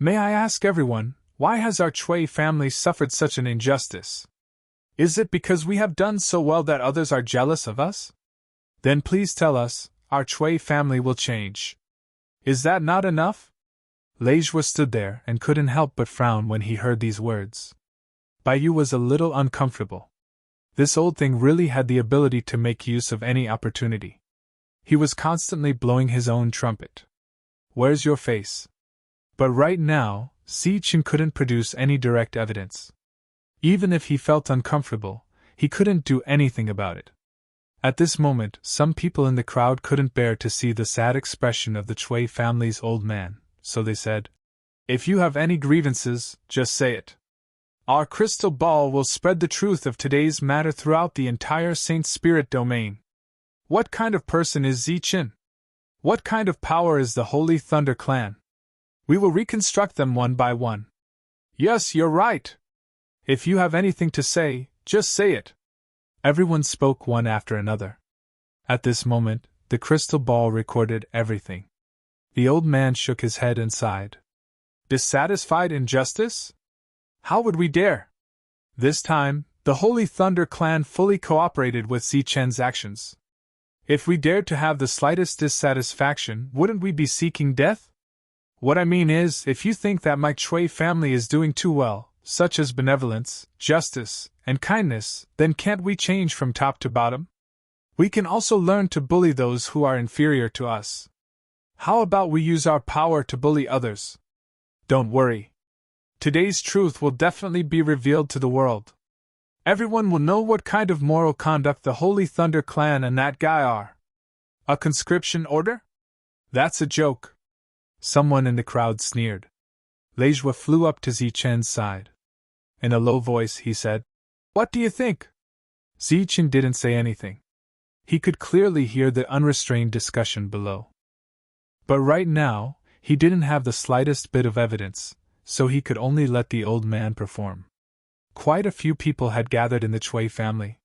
May I ask everyone, why has our Chui family suffered such an injustice? Is it because we have done so well that others are jealous of us? Then please tell us, our Chui family will change. Is that not enough?" Leijua stood there and couldn't help but frown when he heard these words. Baiyu was a little uncomfortable. This old thing really had the ability to make use of any opportunity. He was constantly blowing his own trumpet. "Where's your face?" But right now, Zichen couldn't produce any direct evidence. Even if he felt uncomfortable, he couldn't do anything about it. At this moment, some people in the crowd couldn't bear to see the sad expression of the Chui family's old man, so they said, "If you have any grievances, just say it. Our crystal ball will spread the truth of today's matter throughout the entire Saint Spirit domain. What kind of person is Zichen? What kind of power is the Holy Thunder clan? We will reconstruct them one by one. Yes, you're right. If you have anything to say, just say it." Everyone spoke one after another. At this moment, the crystal ball recorded everything. The old man shook his head and sighed. "Dissatisfied in justice? How would we dare?" This time, the Holy Thunder clan fully cooperated with Zichen's actions. "If we dared to have the slightest dissatisfaction, wouldn't we be seeking death? What I mean is, if you think that my Chui family is doing too well, such as benevolence, justice, and kindness, then can't we change from top to bottom? We can also learn to bully those who are inferior to us. How about we use our power to bully others? Don't worry. Today's truth will definitely be revealed to the world. Everyone will know what kind of moral conduct the Holy Thunder clan and that guy are. A conscription order? That's a joke." Someone in the crowd sneered. Leijua flew up to Zichen's side. In a low voice, he said, "What do you think?" Zichen didn't say anything. He could clearly hear the unrestrained discussion below. But right now, he didn't have the slightest bit of evidence, so he could only let the old man perform. Quite a few people had gathered in the Chui family.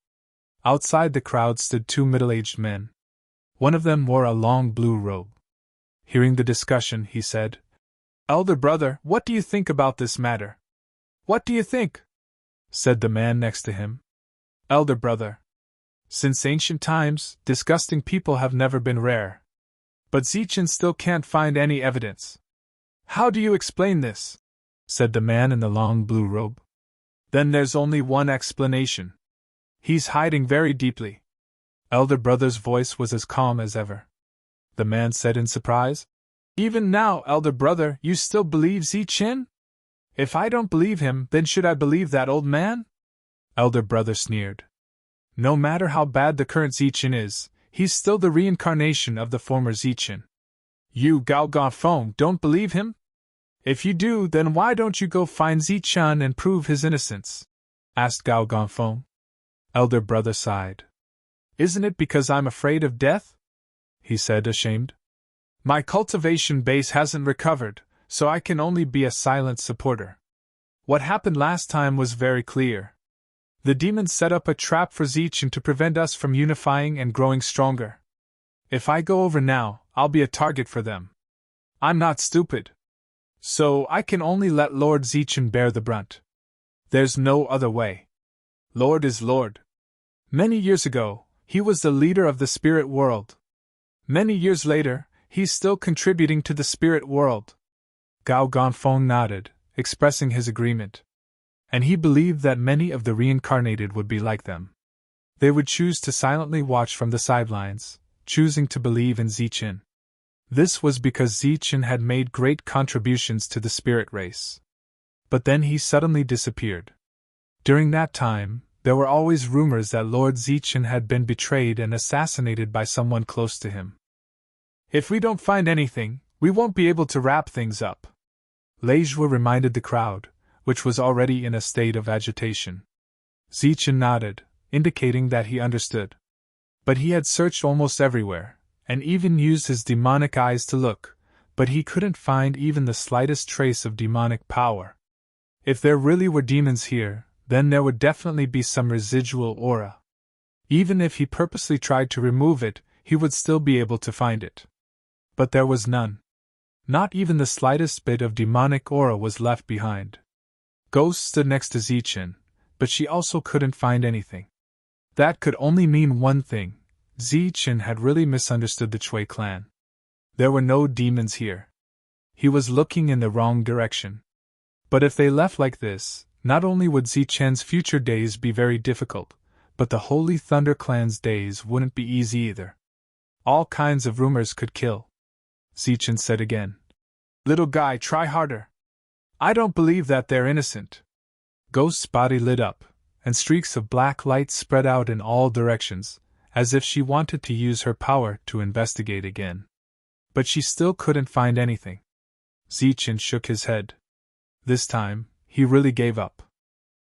Outside the crowd stood two middle-aged men. One of them wore a long blue robe. Hearing the discussion, he said, "Elder brother, what do you think about this matter?" "What do you think?" said the man next to him. "Elder brother, since ancient times, disgusting people have never been rare. But Zichen still can't find any evidence." "How do you explain this?" said the man in the long blue robe. "Then there's only one explanation. He's hiding very deeply." Elder brother's voice was as calm as ever. The man said in surprise, "Even now, elder brother, you still believe Zichen? If I don't believe him, then should I believe that old man?" Elder brother sneered. "No matter how bad the current Zichen is, he's still the reincarnation of the former Zichen. You, Gao Gonfeng, don't believe him? If you do, then why don't you go find Zichen and prove his innocence?" asked Gao Gonfeng. Elder brother sighed. "Isn't it because I'm afraid of death?" he said, ashamed. "My cultivation base hasn't recovered, so I can only be a silent supporter. What happened last time was very clear. The demons set up a trap for Zichen to prevent us from unifying and growing stronger. If I go over now, I'll be a target for them. I'm not stupid. So I can only let Lord Zichen bear the brunt. There's no other way. Lord is Lord. Many years ago, he was the leader of the spirit world. Many years later, he's still contributing to the spirit world." Gao Gonfeng nodded, expressing his agreement. And he believed that many of the reincarnated would be like them. They would choose to silently watch from the sidelines, choosing to believe in Zichen. This was because Zichen had made great contributions to the spirit race. But then he suddenly disappeared. During that time, there were always rumors that Lord Zichen had been betrayed and assassinated by someone close to him. "If we don't find anything, we won't be able to wrap things up," Leijue reminded the crowd, which was already in a state of agitation. Zichen nodded, indicating that he understood. But he had searched almost everywhere, and even used his demonic eyes to look, but he couldn't find even the slightest trace of demonic power. If there really were demons here, then there would definitely be some residual aura. Even if he purposely tried to remove it, he would still be able to find it. But there was none. Not even the slightest bit of demonic aura was left behind. Ghost stood next to Zichen, but she also couldn't find anything. That could only mean one thing: Zichen had really misunderstood the Chui clan. There were no demons here. He was looking in the wrong direction. But if they left like this, not only would Zichen's future days be very difficult, but the Holy Thunder clan's days wouldn't be easy either. All kinds of rumors could kill. Zichen said again, "Little guy, try harder. I don't believe that they're innocent." Ghost's body lit up, and streaks of black light spread out in all directions, as if she wanted to use her power to investigate again. But she still couldn't find anything. Zichen shook his head. This time, he really gave up.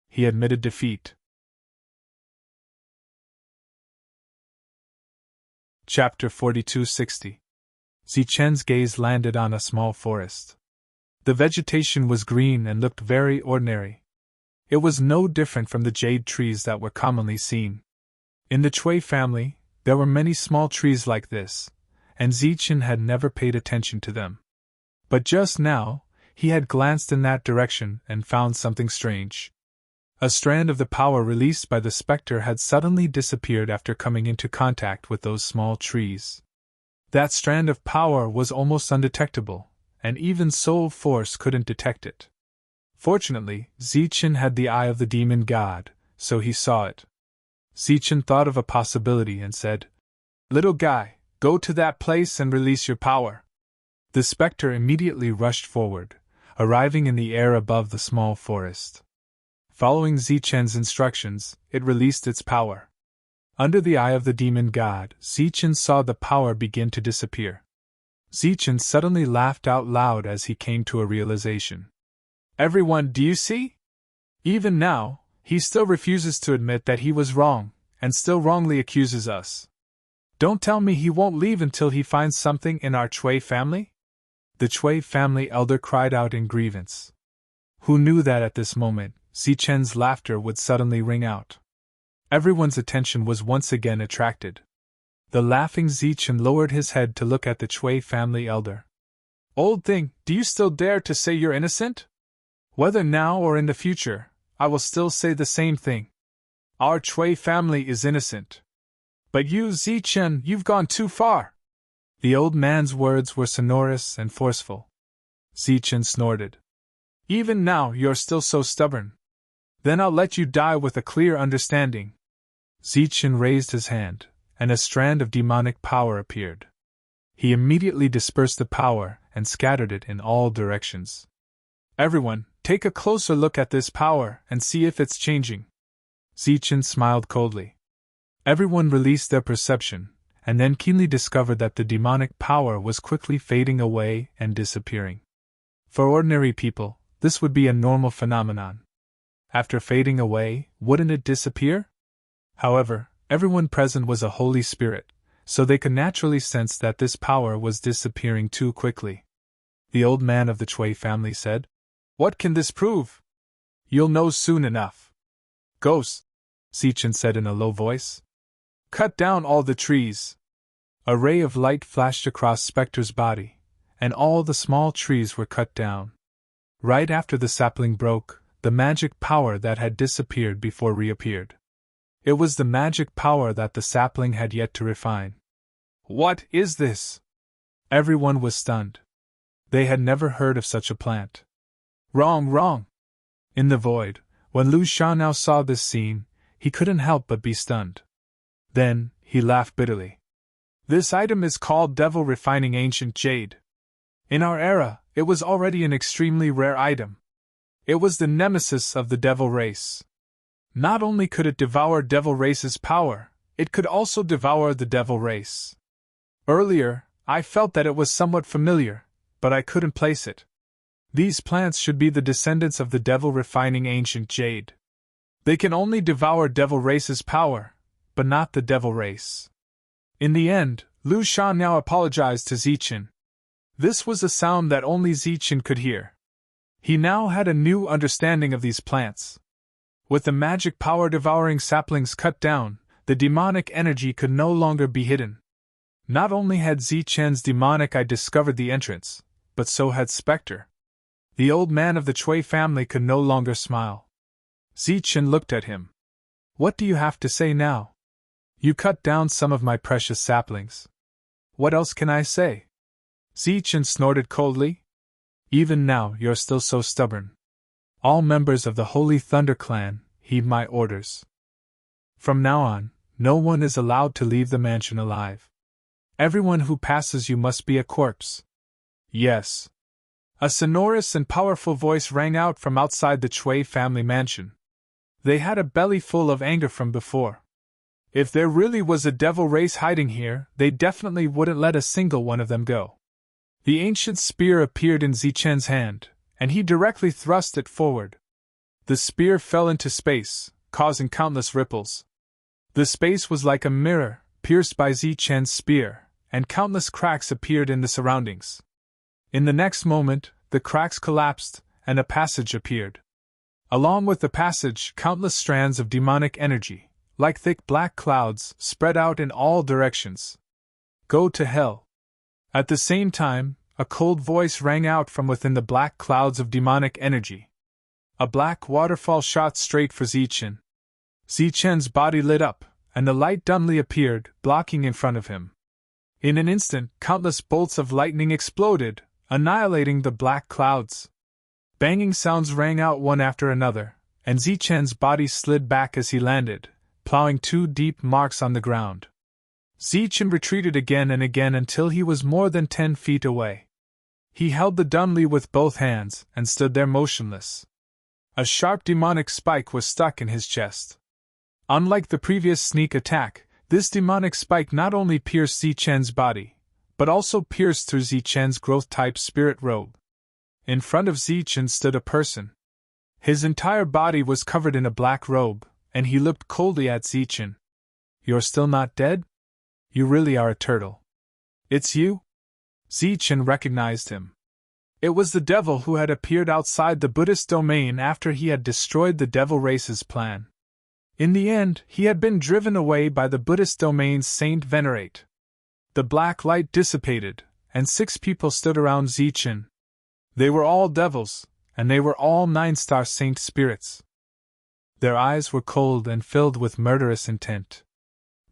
He admitted defeat. Chapter 4260. Zichen's gaze landed on a small forest. The vegetation was green and looked very ordinary. It was no different from the jade trees that were commonly seen. In the Chui family, there were many small trees like this, and Zichen had never paid attention to them. But just now, he had glanced in that direction and found something strange. A strand of the power released by the specter had suddenly disappeared after coming into contact with those small trees. That strand of power was almost undetectable, and even Soul Force couldn't detect it. Fortunately, Zichen had the eye of the demon god, so he saw it. Zichen thought of a possibility and said, "Little guy, go to that place and release your power." The specter immediately rushed forward, arriving in the air above the small forest. Following Zichen's instructions, it released its power. Under the eye of the demon god, Zichen saw the power begin to disappear. Zichen suddenly laughed out loud as he came to a realization. "Everyone, do you see? Even now, he still refuses to admit that he was wrong, and still wrongly accuses us. Don't tell me he won't leave until he finds something in our Chui family?" The Chui family elder cried out in grievance. Who knew that at this moment, Zichen's laughter would suddenly ring out? Everyone's attention was once again attracted. The laughing Zichen lowered his head to look at the Chui family elder. Old thing, do you still dare to say you're innocent? Whether now or in the future, I will still say the same thing. Our Chui family is innocent. But you, Zichen, you've gone too far. The old man's words were sonorous and forceful. Zichen snorted. Even now you're still so stubborn. Then I'll let you die with a clear understanding. Zichen raised his hand, and a strand of demonic power appeared. He immediately dispersed the power and scattered it in all directions. Everyone, take a closer look at this power and see if it's changing. Zichen smiled coldly. Everyone released their perception, and then keenly discovered that the demonic power was quickly fading away and disappearing. For ordinary people, this would be a normal phenomenon. After fading away, wouldn't it disappear? However, everyone present was a Holy Spirit, so they could naturally sense that this power was disappearing too quickly. The old man of the Chui family said, "What can this prove? You'll know soon enough." "Ghosts," Zichen said in a low voice. "Cut down all the trees." A ray of light flashed across Spectre's body, and all the small trees were cut down. Right after the sapling broke, the magic power that had disappeared before reappeared. It was the magic power that the sapling had yet to refine. "What is this?" Everyone was stunned. They had never heard of such a plant. Wrong! In the void, when Lu Xiaonao saw this scene, he couldn't help but be stunned. Then, he laughed bitterly. "This item is called Devil Refining Ancient Jade. In our era, it was already an extremely rare item. It was the nemesis of the devil race. Not only could it devour devil race's power, it could also devour the devil race. Earlier, I felt that it was somewhat familiar, but I couldn't place it. These plants should be the descendants of the devil refining ancient jade. They can only devour devil race's power, but not the devil race." In the end, Lu Shan now apologized to Zichen. This was a sound that only Zichen could hear. He now had a new understanding of these plants. With the magic power devouring saplings cut down, the demonic energy could no longer be hidden. Not only had Zichen's demonic eye discovered the entrance, but so had Spectre. The old man of the Chui family could no longer smile. Zichen looked at him. "What do you have to say now? You cut down some of my precious saplings. What else can I say?" Zichen snorted coldly. "Even now you're still so stubborn. All members of the Holy Thunder Clan, heed my orders. From now on, no one is allowed to leave the mansion alive. Everyone who passes you must be a corpse." "Yes." A sonorous and powerful voice rang out from outside the Chui family mansion. They had a belly full of anger from before. If there really was a devil race hiding here, they definitely wouldn't let a single one of them go. The ancient spear appeared in Zichen's hand, and he directly thrust it forward. The spear fell into space, causing countless ripples. The space was like a mirror, pierced by Zichen's spear, and countless cracks appeared in the surroundings. In the next moment, the cracks collapsed, and a passage appeared. Along with the passage, countless strands of demonic energy, like thick black clouds, spread out in all directions. "Go to hell." At the same time, a cold voice rang out from within the black clouds of demonic energy. A black waterfall shot straight for Zichen. Zichen's body lit up, and the light dumbly appeared, blocking in front of him. In an instant, countless bolts of lightning exploded, annihilating the black clouds. Banging sounds rang out one after another, and Zichen's body slid back as he landed, plowing 2 deep marks on the ground. Zichen retreated again and again until he was more than 10 feet away. He held the Dunley with both hands and stood there motionless. A sharp demonic spike was stuck in his chest. Unlike the previous sneak attack, this demonic spike not only pierced Zichen's body, but also pierced through Zichen's growth-type spirit robe. In front of Zichen stood a person. His entire body was covered in a black robe, and he looked coldly at Zichen. "You're still not dead? You really are a turtle." "It's you?" Zichen recognized him. It was the devil who had appeared outside the Buddhist domain after he had destroyed the devil race's plan. In the end, he had been driven away by the Buddhist domain's Saint Venerate. The black light dissipated, and 6 people stood around Zichen. They were all devils, and they were all 9-star saint spirits. Their eyes were cold and filled with murderous intent.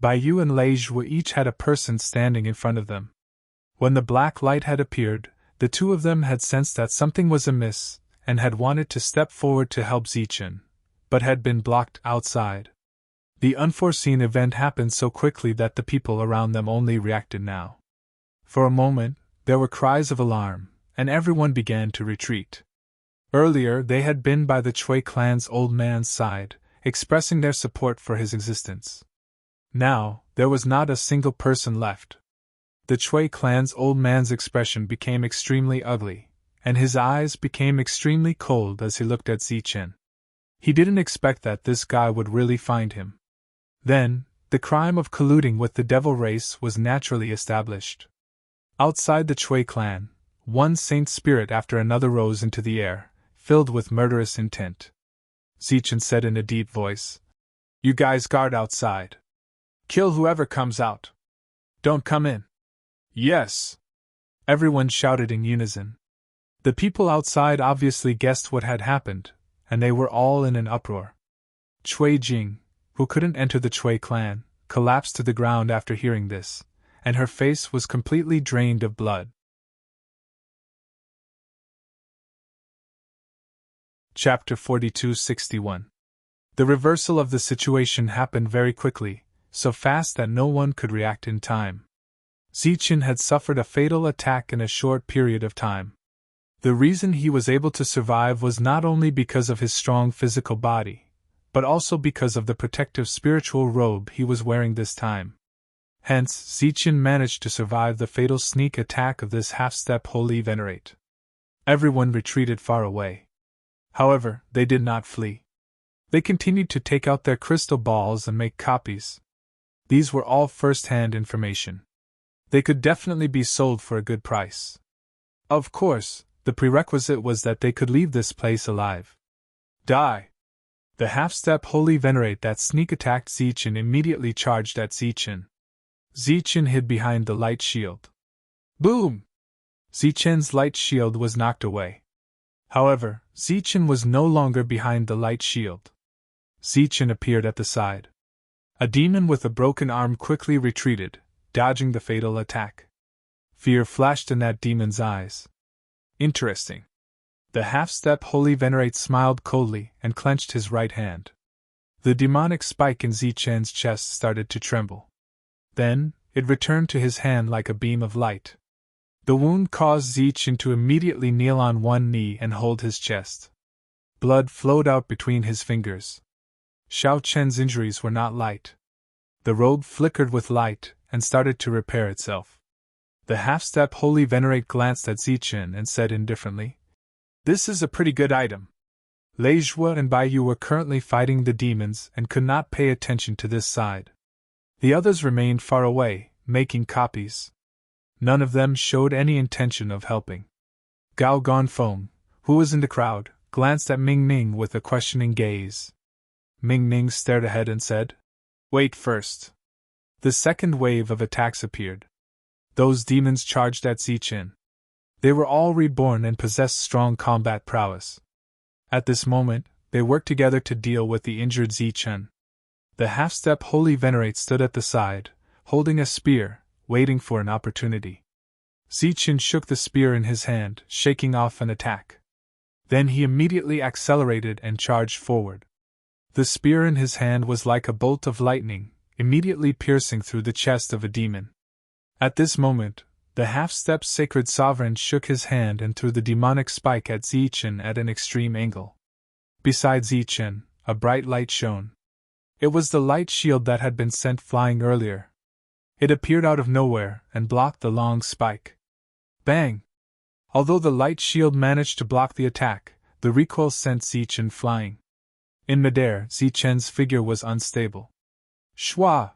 Baiyu and Lei Zhuo each had a person standing in front of them. When the black light had appeared, the two of them had sensed that something was amiss, and had wanted to step forward to help Zichen, but had been blocked outside. The unforeseen event happened so quickly that the people around them only reacted now. For a moment, there were cries of alarm, and everyone began to retreat. Earlier they had been by the Chui clan's old man's side, expressing their support for his existence. Now, there was not a single person left. The Chui clan's old man's expression became extremely ugly, and his eyes became extremely cold as he looked at Zichen. He didn't expect that this guy would really find him. Then, the crime of colluding with the devil race was naturally established. Outside the Chui clan, one saint spirit after another rose into the air, filled with murderous intent. Zichen said in a deep voice, "You guys guard outside. Kill whoever comes out. Don't come in." "Yes!" everyone shouted in unison. The people outside obviously guessed what had happened, and they were all in an uproar. Chui Jing, who couldn't enter the Chui clan, collapsed to the ground after hearing this, and her face was completely drained of blood. Chapter 42-61. The reversal of the situation happened very quickly, so fast that no one could react in time. Zichen had suffered a fatal attack in a short period of time. The reason he was able to survive was not only because of his strong physical body, but also because of the protective spiritual robe he was wearing this time. Hence, Zichen managed to survive the fatal sneak attack of this half-step holy venerate. Everyone retreated far away. However, they did not flee. They continued to take out their crystal balls and make copies. These were all first-hand information. They could definitely be sold for a good price. Of course, the prerequisite was that they could leave this place alive. Die! The half-step holy venerate that sneak-attacked Zichen immediately charged at Zichen. Zichen hid behind the light shield. Boom! Zichen's light shield was knocked away. However, Zichen was no longer behind the light shield. Zichen appeared at the side. A demon with a broken arm quickly retreated, dodging the fatal attack. Fear flashed in that demon's eyes. Interesting. The half-step holy venerate smiled coldly and clenched his right hand. The demonic spike in Zichen's chest started to tremble. Then, it returned to his hand like a beam of light. The wound caused Zichen to immediately kneel on one knee and hold his chest. Blood flowed out between his fingers. Xiao Chen's injuries were not light. The robe flickered with light and started to repair itself. The half-step holy venerate glanced at Zichen and said indifferently, "This is a pretty good item." Lei Zhuo and Baiyu were currently fighting the demons and could not pay attention to this side. The others remained far away, making copies. None of them showed any intention of helping. Gao Gonfeng, who was in the crowd, glanced at Ming Ning with a questioning gaze. Ming Ning stared ahead and said, "Wait first." The second wave of attacks appeared. Those demons charged at Zichen. They were all reborn and possessed strong combat prowess. At this moment, they worked together to deal with the injured Zichen. The half-step holy venerate stood at the side, holding a spear, waiting for an opportunity. Zichen shook the spear in his hand, shaking off an attack. Then he immediately accelerated and charged forward. The spear in his hand was like a bolt of lightning, immediately piercing through the chest of a demon. At this moment, the half-step sacred sovereign shook his hand and threw the demonic spike at Zichen at an extreme angle. Beside Zichen, a bright light shone. It was the light shield that had been sent flying earlier. It appeared out of nowhere and blocked the long spike. Bang! Although the light shield managed to block the attack, the recoil sent Zichen flying. In midair, Zichen's figure was unstable. Shua!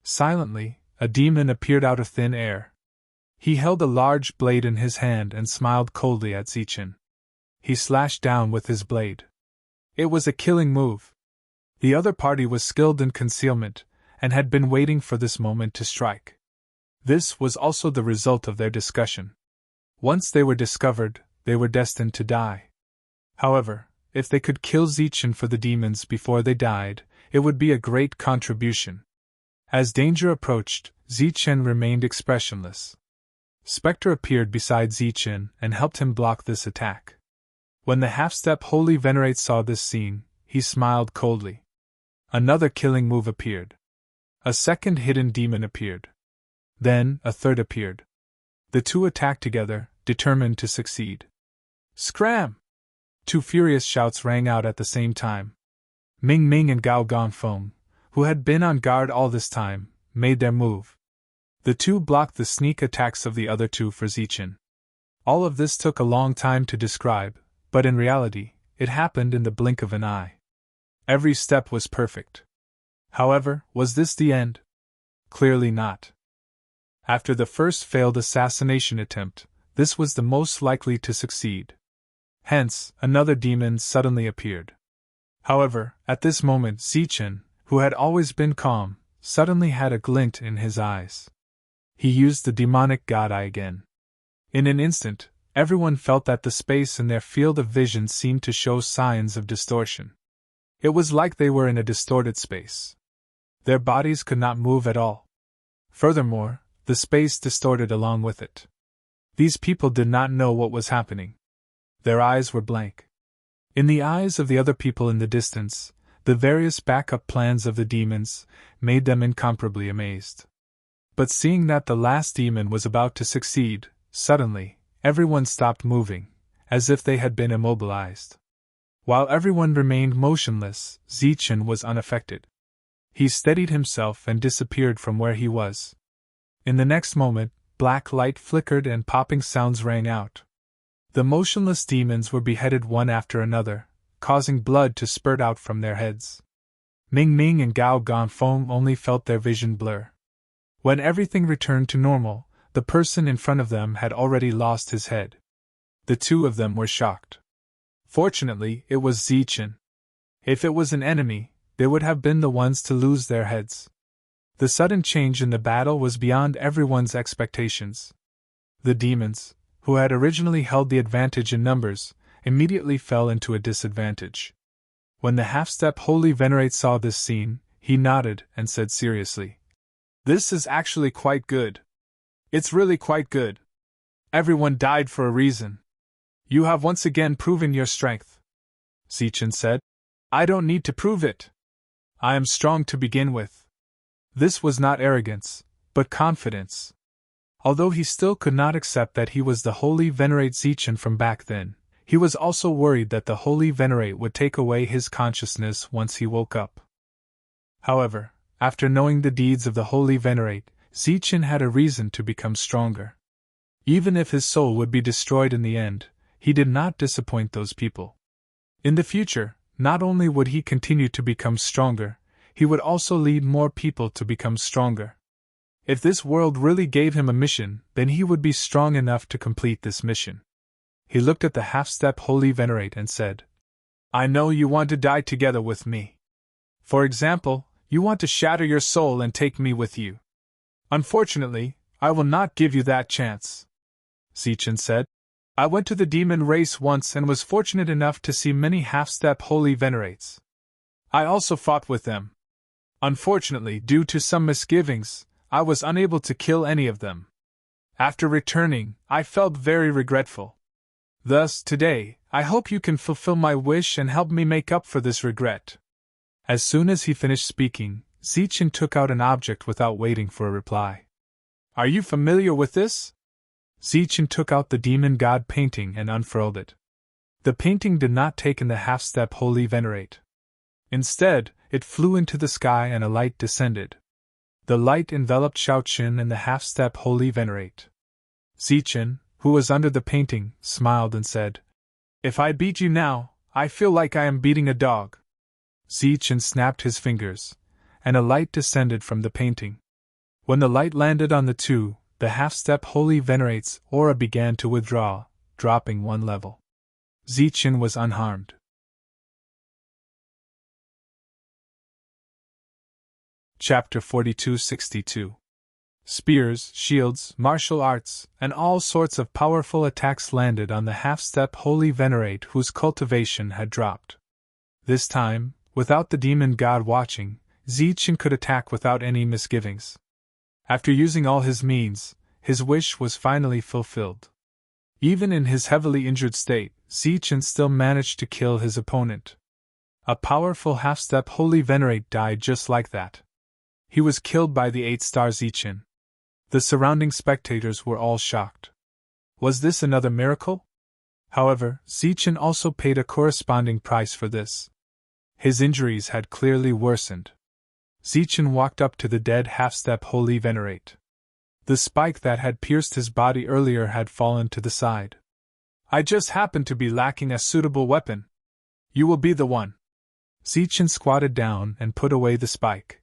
Silently, a demon appeared out of thin air. He held a large blade in his hand and smiled coldly at Zichen. He slashed down with his blade. It was a killing move. The other party was skilled in concealment, and had been waiting for this moment to strike. This was also the result of their discussion. Once they were discovered, they were destined to die. However, if they could kill Zichen for the demons before they died, it would be a great contribution. As danger approached, Zichen remained expressionless. Spectre appeared beside Zichen and helped him block this attack. When the half-step Holy Venerate saw this scene, he smiled coldly. Another killing move appeared. A second hidden demon appeared. Then, a third appeared. The two attacked together, determined to succeed. Scram! Two furious shouts rang out at the same time. Ming Ming and Gao Gongfeng, who had been on guard all this time, made their move. The two blocked the sneak attacks of the other two for Zichen. All of this took a long time to describe, but in reality, it happened in the blink of an eye. Every step was perfect. However, was this the end? Clearly not. After the first failed assassination attempt, this was the most likely to succeed. Hence, another demon suddenly appeared. However, at this moment Zichen, who had always been calm, suddenly had a glint in his eyes. He used the demonic god eye again. In an instant, everyone felt that the space in their field of vision seemed to show signs of distortion. It was like they were in a distorted space. Their bodies could not move at all. Furthermore, the space distorted along with it. These people did not know what was happening. Their eyes were blank. In the eyes of the other people in the distance, the various backup plans of the demons made them incomparably amazed. But seeing that the last demon was about to succeed, suddenly, everyone stopped moving, as if they had been immobilized. While everyone remained motionless, Zichen was unaffected. He steadied himself and disappeared from where he was. In the next moment, black light flickered and popping sounds rang out. The motionless demons were beheaded one after another, causing blood to spurt out from their heads. Ming Ming and Gao Gongfeng only felt their vision blur. When everything returned to normal, the person in front of them had already lost his head. The two of them were shocked. Fortunately, it was Zichen. If it was an enemy, they would have been the ones to lose their heads. The sudden change in the battle was beyond everyone's expectations. The demons, who had originally held the advantage in numbers, immediately fell into a disadvantage. When the half-step Holy Venerate saw this scene, he nodded and said seriously, "This is actually quite good. It's really quite good. Everyone died for a reason. You have once again proven your strength." Zichen said, "I don't need to prove it. I am strong to begin with." This was not arrogance, but confidence. Although he still could not accept that he was the Holy Venerate Zichen from back then, he was also worried that the Holy Venerate would take away his consciousness once he woke up. However, after knowing the deeds of the Holy Venerate, Zichen had a reason to become stronger. Even if his soul would be destroyed in the end, he did not disappoint those people. In the future, not only would he continue to become stronger, he would also lead more people to become stronger. If this world really gave him a mission, then he would be strong enough to complete this mission. He looked at the half-step Holy Venerate and said, "I know you want to die together with me. For example, you want to shatter your soul and take me with you. Unfortunately, I will not give you that chance." Zichen said, "I went to the demon race once and was fortunate enough to see many half-step Holy Venerates. I also fought with them. Unfortunately, due to some misgivings, I was unable to kill any of them. After returning, I felt very regretful. Thus, today, I hope you can fulfill my wish and help me make up for this regret." As soon as he finished speaking, Zichen took out an object without waiting for a reply. "Are you familiar with this?" Zichen took out the demon god painting and unfurled it. The painting did not take in the half-step Holy Venerate. Instead, it flew into the sky and a light descended. The light enveloped Shaoqin and the half-step Holy Venerate. Zichen, who was under the painting, smiled and said, "If I beat you now, I feel like I am beating a dog." Zichen snapped his fingers, and a light descended from the painting. When the light landed on the two, the half-step Holy Venerate's aura began to withdraw, dropping one level. Zichen was unharmed. Chapter 4262. Spears, shields, martial arts, and all sorts of powerful attacks landed on the half-step holy venerate whose cultivation had dropped. This time, without the demon god watching, Zichen could attack without any misgivings. After using all his means, his wish was finally fulfilled. Even in his heavily injured state, Zichen still managed to kill his opponent. A powerful half-step holy venerate died just like that. He was killed by the 8-star Zichen. The surrounding spectators were all shocked. Was this another miracle? However, Zichen also paid a corresponding price for this. His injuries had clearly worsened. Zichen walked up to the dead half-step holy venerate. The spike that had pierced his body earlier had fallen to the side. I just happen to be lacking a suitable weapon. You will be the one. Zichen squatted down and put away the spike.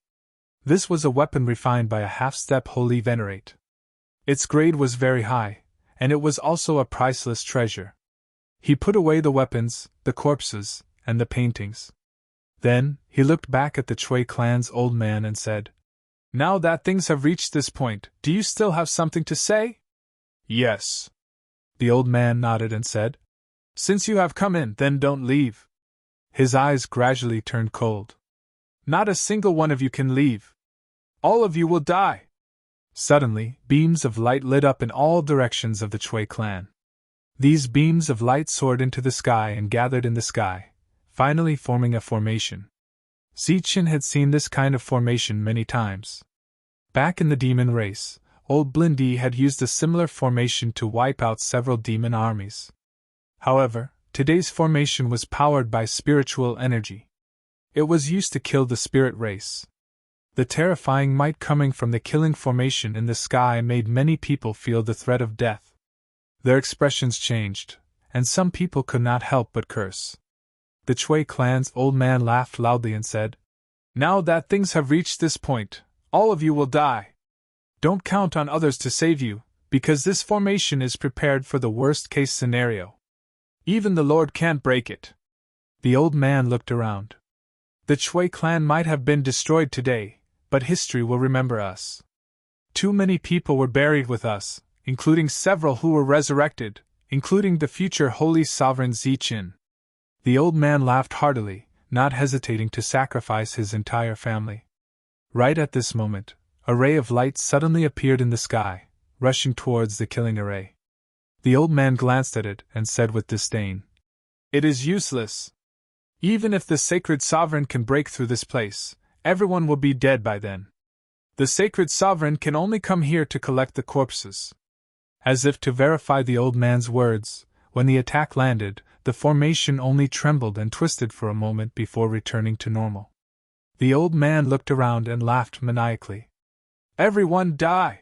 This was a weapon refined by a half-step holy venerate. Its grade was very high, and it was also a priceless treasure. He put away the weapons, the corpses, and the paintings. Then, he looked back at the Chui clan's old man and said, Now that things have reached this point, do you still have something to say? Yes. The old man nodded and said, Since you have come in, then don't leave. His eyes gradually turned cold. Not a single one of you can leave. All of you will die. Suddenly, beams of light lit up in all directions of the Chui clan. These beams of light soared into the sky and gathered in the sky, finally forming a formation. Zichen had seen this kind of formation many times. Back in the demon race, old Blindy had used a similar formation to wipe out several demon armies. However, today's formation was powered by spiritual energy. It was used to kill the spirit race. The terrifying might coming from the killing formation in the sky made many people feel the threat of death. Their expressions changed, and some people could not help but curse. The Chui clan's old man laughed loudly and said, Now that things have reached this point, all of you will die. Don't count on others to save you, because this formation is prepared for the worst-case scenario. Even the Lord can't break it. The old man looked around. The Chui clan might have been destroyed today, but history will remember us. Too many people were buried with us, including several who were resurrected, including the future Holy Sovereign Zichen. The old man laughed heartily, not hesitating to sacrifice his entire family. Right at this moment, a ray of light suddenly appeared in the sky, rushing towards the killing array. The old man glanced at it and said with disdain, It is useless. Even if the sacred sovereign can break through this place, everyone will be dead by then. The sacred sovereign can only come here to collect the corpses. As if to verify the old man's words, when the attack landed, the formation only trembled and twisted for a moment before returning to normal. The old man looked around and laughed maniacally. Everyone die!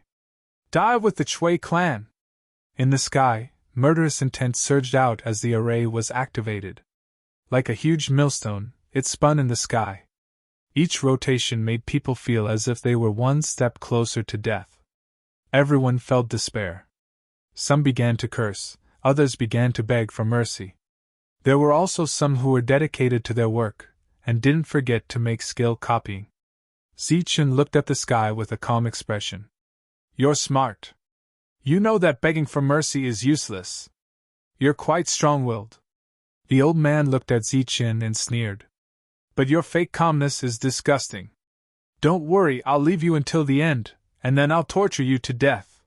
Die with the Chui clan! In the sky, murderous intent surged out as the array was activated. Like a huge millstone, it spun in the sky. Each rotation made people feel as if they were one step closer to death. Everyone felt despair. Some began to curse, others began to beg for mercy. There were also some who were dedicated to their work, and didn't forget to make skill copying. Zichen looked at the sky with a calm expression. You're smart. You know that begging for mercy is useless. You're quite strong-willed. The old man looked at Zichen and sneered. But your fake calmness is disgusting. Don't worry, I'll leave you until the end, and then I'll torture you to death.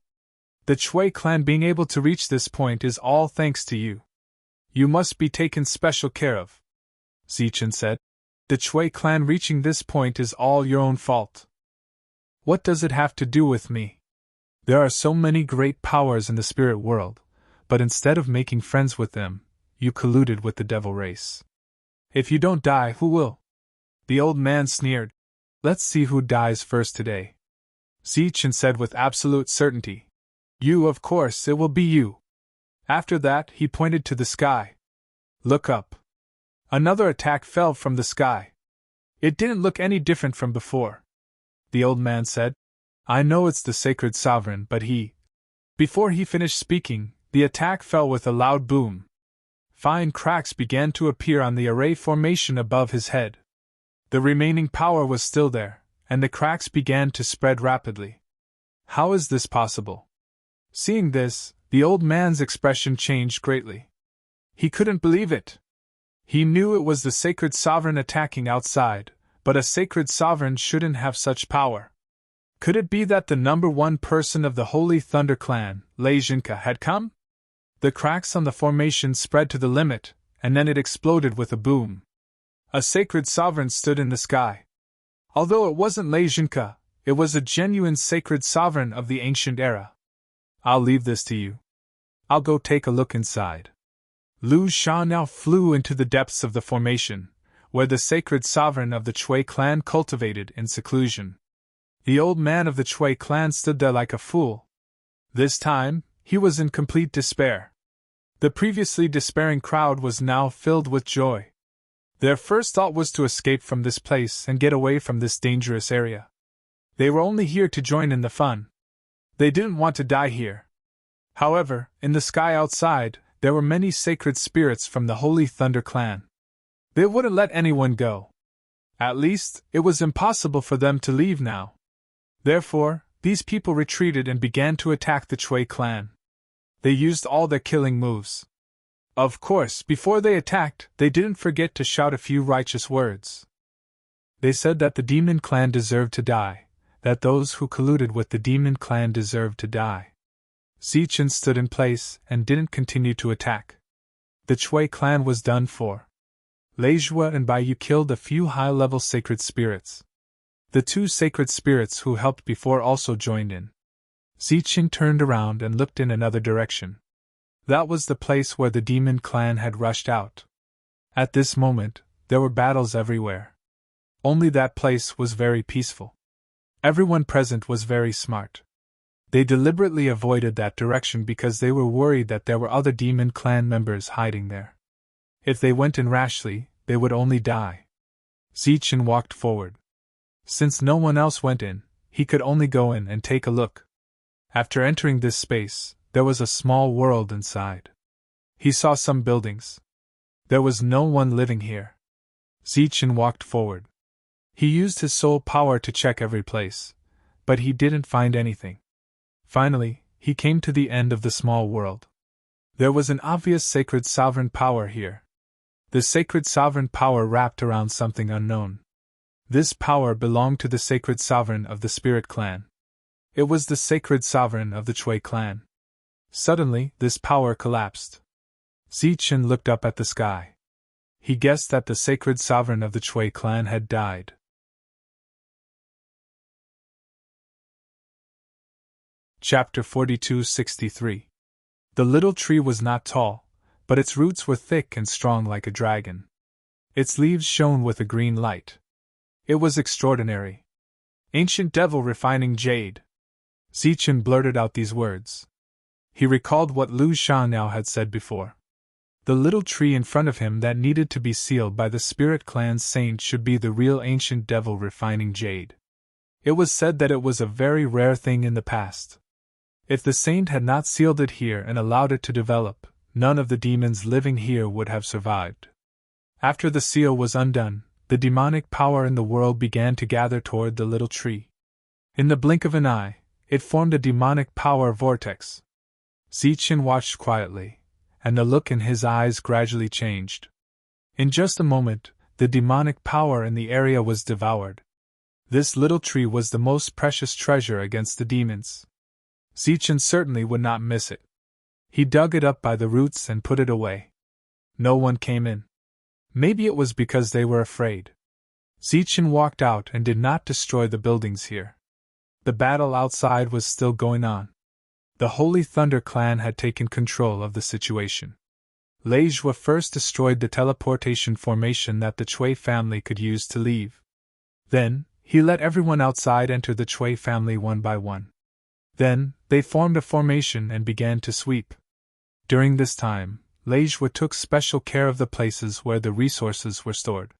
The Chui clan being able to reach this point is all thanks to you. You must be taken special care of. Zichen said. The Chui clan reaching this point is all your own fault. What does it have to do with me? There are so many great powers in the spirit world, but instead of making friends with them, you colluded with the devil race. If you don't die, who will? The old man sneered. Let's see who dies first today. Zichen said with absolute certainty. You, of course, it will be you. After that, he pointed to the sky. Look up. Another attack fell from the sky. It didn't look any different from before. The old man said, I know it's the sacred sovereign, but he... Before he finished speaking, the attack fell with a loud boom. Fine cracks began to appear on the array formation above his head. The remaining power was still there, and the cracks began to spread rapidly. How is this possible? Seeing this, the old man's expression changed greatly. He couldn't believe it. He knew it was the sacred sovereign attacking outside, but a sacred sovereign shouldn't have such power. Could it be that the number one person of the Holy Thunder Clan, Lei Jinka, had come? The cracks on the formation spread to the limit, and then it exploded with a boom. A sacred sovereign stood in the sky. Although it wasn't Lei Jinka, it was a genuine sacred sovereign of the ancient era. I'll leave this to you. I'll go take a look inside. Lu Sha now flew into the depths of the formation, where the sacred sovereign of the Chui clan cultivated in seclusion. The old man of the Chui clan stood there like a fool. This time, he was in complete despair. The previously despairing crowd was now filled with joy. Their first thought was to escape from this place and get away from this dangerous area. They were only here to join in the fun. They didn't want to die here. However, in the sky outside, there were many sacred spirits from the Holy Thunder Clan. They wouldn't let anyone go. At least, it was impossible for them to leave now. Therefore, these people retreated and began to attack the Chui clan. They used all their killing moves. Of course, before they attacked, they didn't forget to shout a few righteous words. They said that the demon clan deserved to die, that those who colluded with the demon clan deserved to die. Zichen stood in place and didn't continue to attack. The Chui clan was done for. Leijua and Bai Yu killed a few high-level sacred spirits. The two sacred spirits who helped before also joined in. Zichen turned around and looked in another direction. That was the place where the demon clan had rushed out. At this moment, there were battles everywhere. Only that place was very peaceful. Everyone present was very smart. They deliberately avoided that direction because they were worried that there were other demon clan members hiding there. If they went in rashly, they would only die. Zichen walked forward. Since no one else went in, he could only go in and take a look. After entering this space, there was a small world inside. He saw some buildings. There was no one living here. Zichen walked forward. He used his soul power to check every place, but he didn't find anything. Finally, he came to the end of the small world. There was an obvious sacred sovereign power here. The sacred sovereign power wrapped around something unknown. This power belonged to the sacred sovereign of the Spirit Clan. It was the sacred sovereign of the Chui Clan. Suddenly, this power collapsed. Zichen looked up at the sky. He guessed that the sacred sovereign of the Chui Clan had died. Chapter 42-63. The little tree was not tall, but its roots were thick and strong like a dragon. Its leaves shone with a green light. It was extraordinary. Ancient devil refining jade. Zichen blurted out these words. He recalled what Lu Xiaoniao had said before. The little tree in front of him that needed to be sealed by the Spirit Clan's saint should be the real ancient devil refining jade. It was said that it was a very rare thing in the past. If the saint had not sealed it here and allowed it to develop, none of the demons living here would have survived. After the seal was undone, the demonic power in the world began to gather toward the little tree. In the blink of an eye, it formed a demonic power vortex. Zichen watched quietly, and the look in his eyes gradually changed. In just a moment, the demonic power in the area was devoured. This little tree was the most precious treasure against the demons. Zichen certainly would not miss it. He dug it up by the roots and put it away. No one came in. Maybe it was because they were afraid. Zichen walked out and did not destroy the buildings here. The battle outside was still going on. The Holy Thunder Clan had taken control of the situation. Leijua first destroyed the teleportation formation that the Chui family could use to leave. Then, he let everyone outside enter the Chui family one by one. Then, they formed a formation and began to sweep. During this time, Leijua took special care of the places where the resources were stored.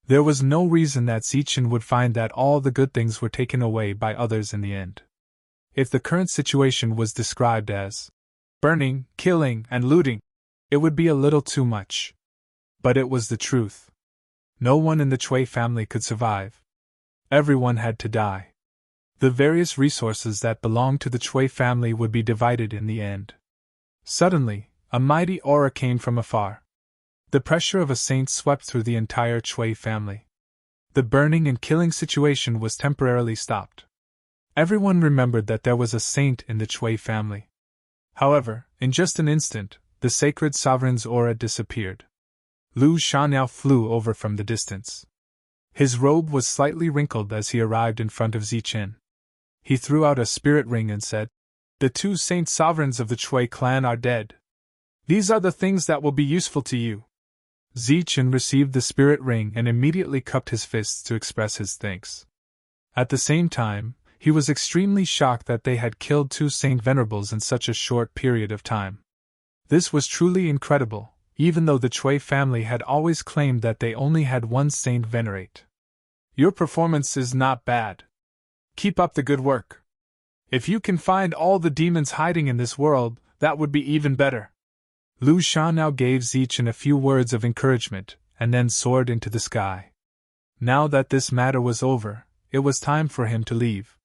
There was no reason that Zichen would find that all the good things were taken away by others in the end. If the current situation was described as burning, killing, and looting, it would be a little too much. But it was the truth. No one in the Chui family could survive. Everyone had to die. The various resources that belonged to the Chui family would be divided in the end. Suddenly, a mighty aura came from afar. The pressure of a saint swept through the entire Chui family. The burning and killing situation was temporarily stopped. Everyone remembered that there was a saint in the Chui family. However, in just an instant, the sacred sovereign's aura disappeared. Lu Shanao flew over from the distance. His robe was slightly wrinkled as he arrived in front of Zichen. He threw out a spirit ring and said, "The two saint sovereigns of the Chui clan are dead. These are the things that will be useful to you." Zichen received the spirit ring and immediately cupped his fists to express his thanks. At the same time, he was extremely shocked that they had killed two saint venerables in such a short period of time. This was truly incredible, even though the Chui family had always claimed that they only had one saint venerate. "Your performance is not bad. Keep up the good work. If you can find all the demons hiding in this world, that would be even better." Lu Shan now gave Zichen a few words of encouragement, and then soared into the sky. Now that this matter was over, it was time for him to leave.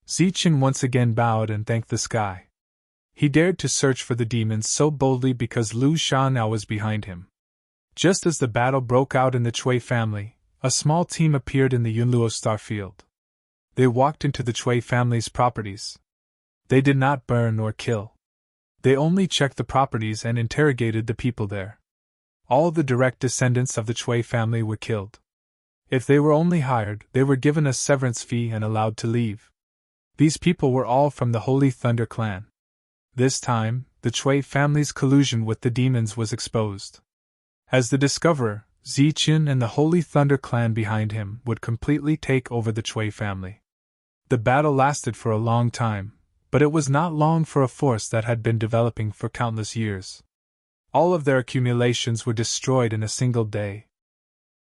Zichen once again bowed and thanked the sky. He dared to search for the demons so boldly because Lu Shan now was behind him. Just as the battle broke out in the Chui family, a small team appeared in the Yunluo star field. They walked into the Chui family's properties. They did not burn or kill. They only checked the properties and interrogated the people there. All the direct descendants of the Chui family were killed. If they were only hired, they were given a severance fee and allowed to leave. These people were all from the Holy Thunder clan. This time, the Chui family's collusion with the demons was exposed. As the discoverer, Zichen and the Holy Thunder clan behind him would completely take over the Chui family. The battle lasted for a long time, but it was not long for a force that had been developing for countless years. All of their accumulations were destroyed in a single day.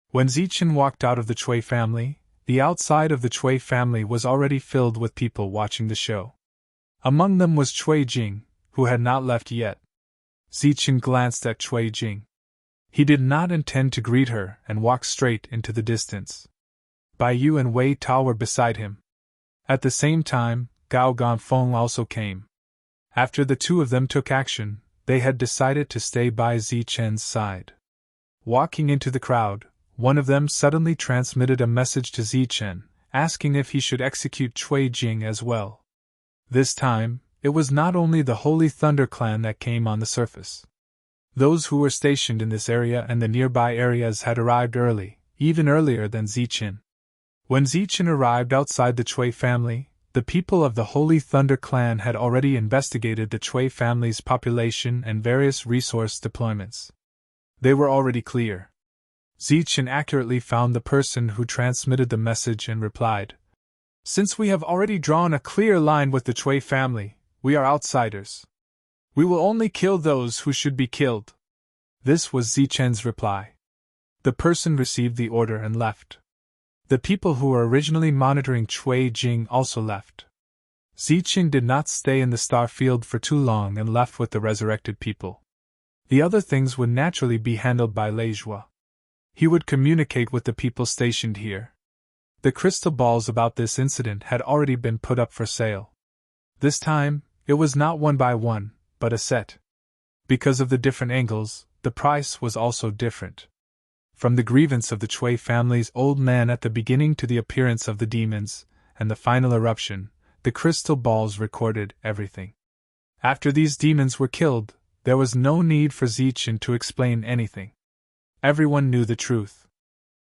When Zichen walked out of the Chui family, the outside of the Chui family was already filled with people watching the show. Among them was Chui Jing, who had not left yet. Zichen glanced at Chui Jing. He did not intend to greet her and walked straight into the distance. Bai Yu and Wei Tao were beside him. At the same time, Gao Ganfeng also came. After the two of them took action, they had decided to stay by Zichen's side. Walking into the crowd, one of them suddenly transmitted a message to Zichen, asking if he should execute Chui Jing as well. This time, it was not only the Holy Thunder clan that came on the surface. Those who were stationed in this area and the nearby areas had arrived early, even earlier than Zichen. When Zichen arrived outside the Chui family, the people of the Holy Thunder clan had already investigated the Chui family's population and various resource deployments. They were already clear. Zichen accurately found the person who transmitted the message and replied, "Since we have already drawn a clear line with the Chui family, we are outsiders. We will only kill those who should be killed." This was Zichen's reply. The person received the order and left. The people who were originally monitoring Chui Jing also left. Zichen did not stay in the star field for too long and left with the resurrected people. The other things would naturally be handled by Lei Zhua. He would communicate with the people stationed here. The crystal balls about this incident had already been put up for sale. This time, it was not one by one, but a set. Because of the different angles, the price was also different. From the grievance of the Chui family's old man at the beginning to the appearance of the demons, and the final eruption, the crystal balls recorded everything. After these demons were killed, there was no need for Zichen to explain anything. Everyone knew the truth.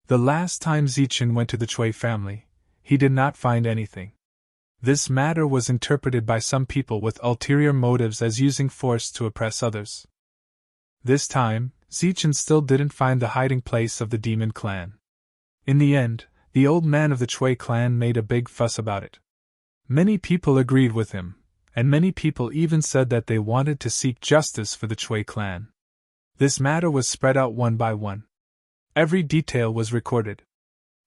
The last time Zichen went to the Chui family, he did not find anything. This matter was interpreted by some people with ulterior motives as using force to oppress others. This time, Zichen still didn't find the hiding place of the demon clan. In the end, the old man of the Chui clan made a big fuss about it. Many people agreed with him, and many people even said that they wanted to seek justice for the Chui clan. This matter was spread out one by one. Every detail was recorded.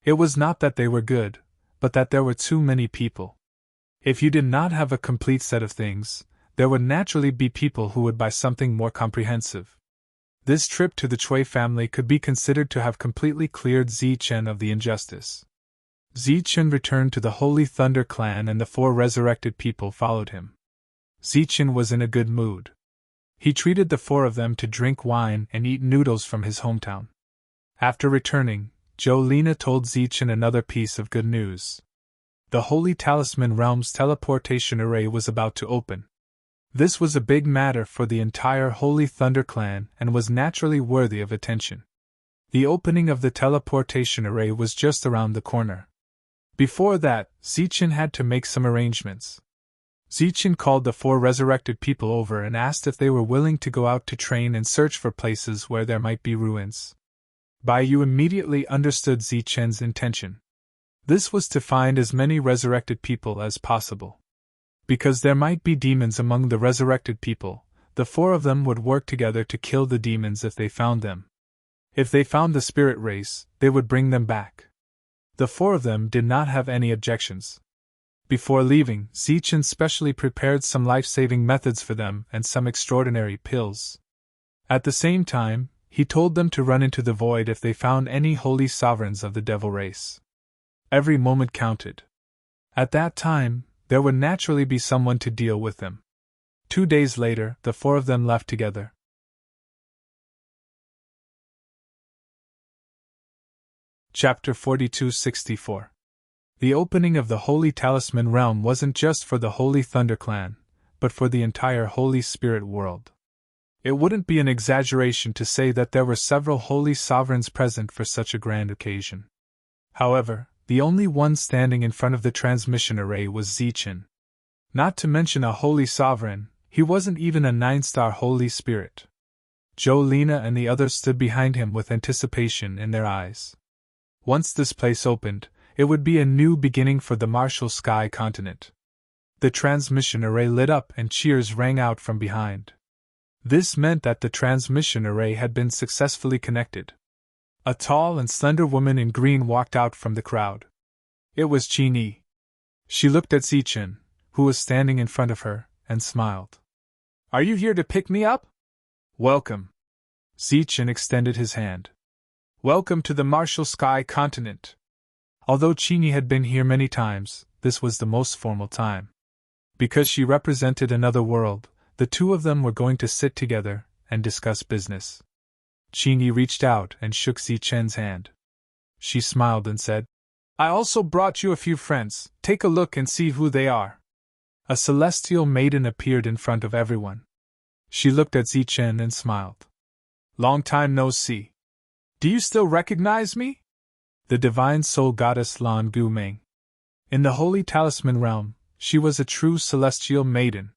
It was not that they were good, but that there were too many people. If you did not have a complete set of things, there would naturally be people who would buy something more comprehensive. This trip to the Chui family could be considered to have completely cleared Zichen of the injustice. Zichen returned to the Holy Thunder clan and the 4 resurrected people followed him. Zichen was in a good mood. He treated the 4 of them to drink wine and eat noodles from his hometown. After returning, Jolena told Zichen another piece of good news. The Holy Talisman Realm's teleportation array was about to open. This was a big matter for the entire Holy Thunder clan and was naturally worthy of attention. The opening of the teleportation array was just around the corner. Before that, Zichen had to make some arrangements. Zichen called the 4 resurrected people over and asked if they were willing to go out to train and search for places where there might be ruins. Bai Yu immediately understood Zichen's intention. This was to find as many resurrected people as possible. Because there might be demons among the resurrected people, the 4 of them would work together to kill the demons if they found them. If they found the spirit race, they would bring them back. The 4 of them did not have any objections. Before leaving, Zichen specially prepared some life-saving methods for them and some extraordinary pills. At the same time, he told them to run into the void if they found any holy sovereigns of the devil race. Every moment counted. At that time, there would naturally be someone to deal with them. 2 days later, the 4 of them left together. Chapter 42-64. The opening of the Holy Talisman Realm wasn't just for the Holy Thunder Clan, but for the entire Holy Spirit world. It wouldn't be an exaggeration to say that there were several holy sovereigns present for such a grand occasion. However, the only one standing in front of the transmission array was Zichen. Not to mention a holy sovereign, he wasn't even a 9-star Holy Spirit. Jolena and the others stood behind him with anticipation in their eyes. Once this place opened, it would be a new beginning for the Martial Sky continent. The transmission array lit up and cheers rang out from behind. This meant that the transmission array had been successfully connected. A tall and slender woman in green walked out from the crowd. It was Qin. She looked at Zichen, who was standing in front of her, and smiled. "Are you here to pick me up?" "Welcome." Zichen extended his hand. "Welcome to the Martial Sky continent." Although Qin had been here many times, this was the most formal time. Because she represented another world, the 2 of them were going to sit together and discuss business. Qin reached out and shook Zichen's hand. She smiled and said, "I also brought you a few friends, take a look and see who they are." A celestial maiden appeared in front of everyone. She looked at Zichen and smiled. "Long time no see. Do you still recognize me?" The divine soul goddess Lan Gumeng. In the Holy Talisman Realm, she was a true celestial maiden.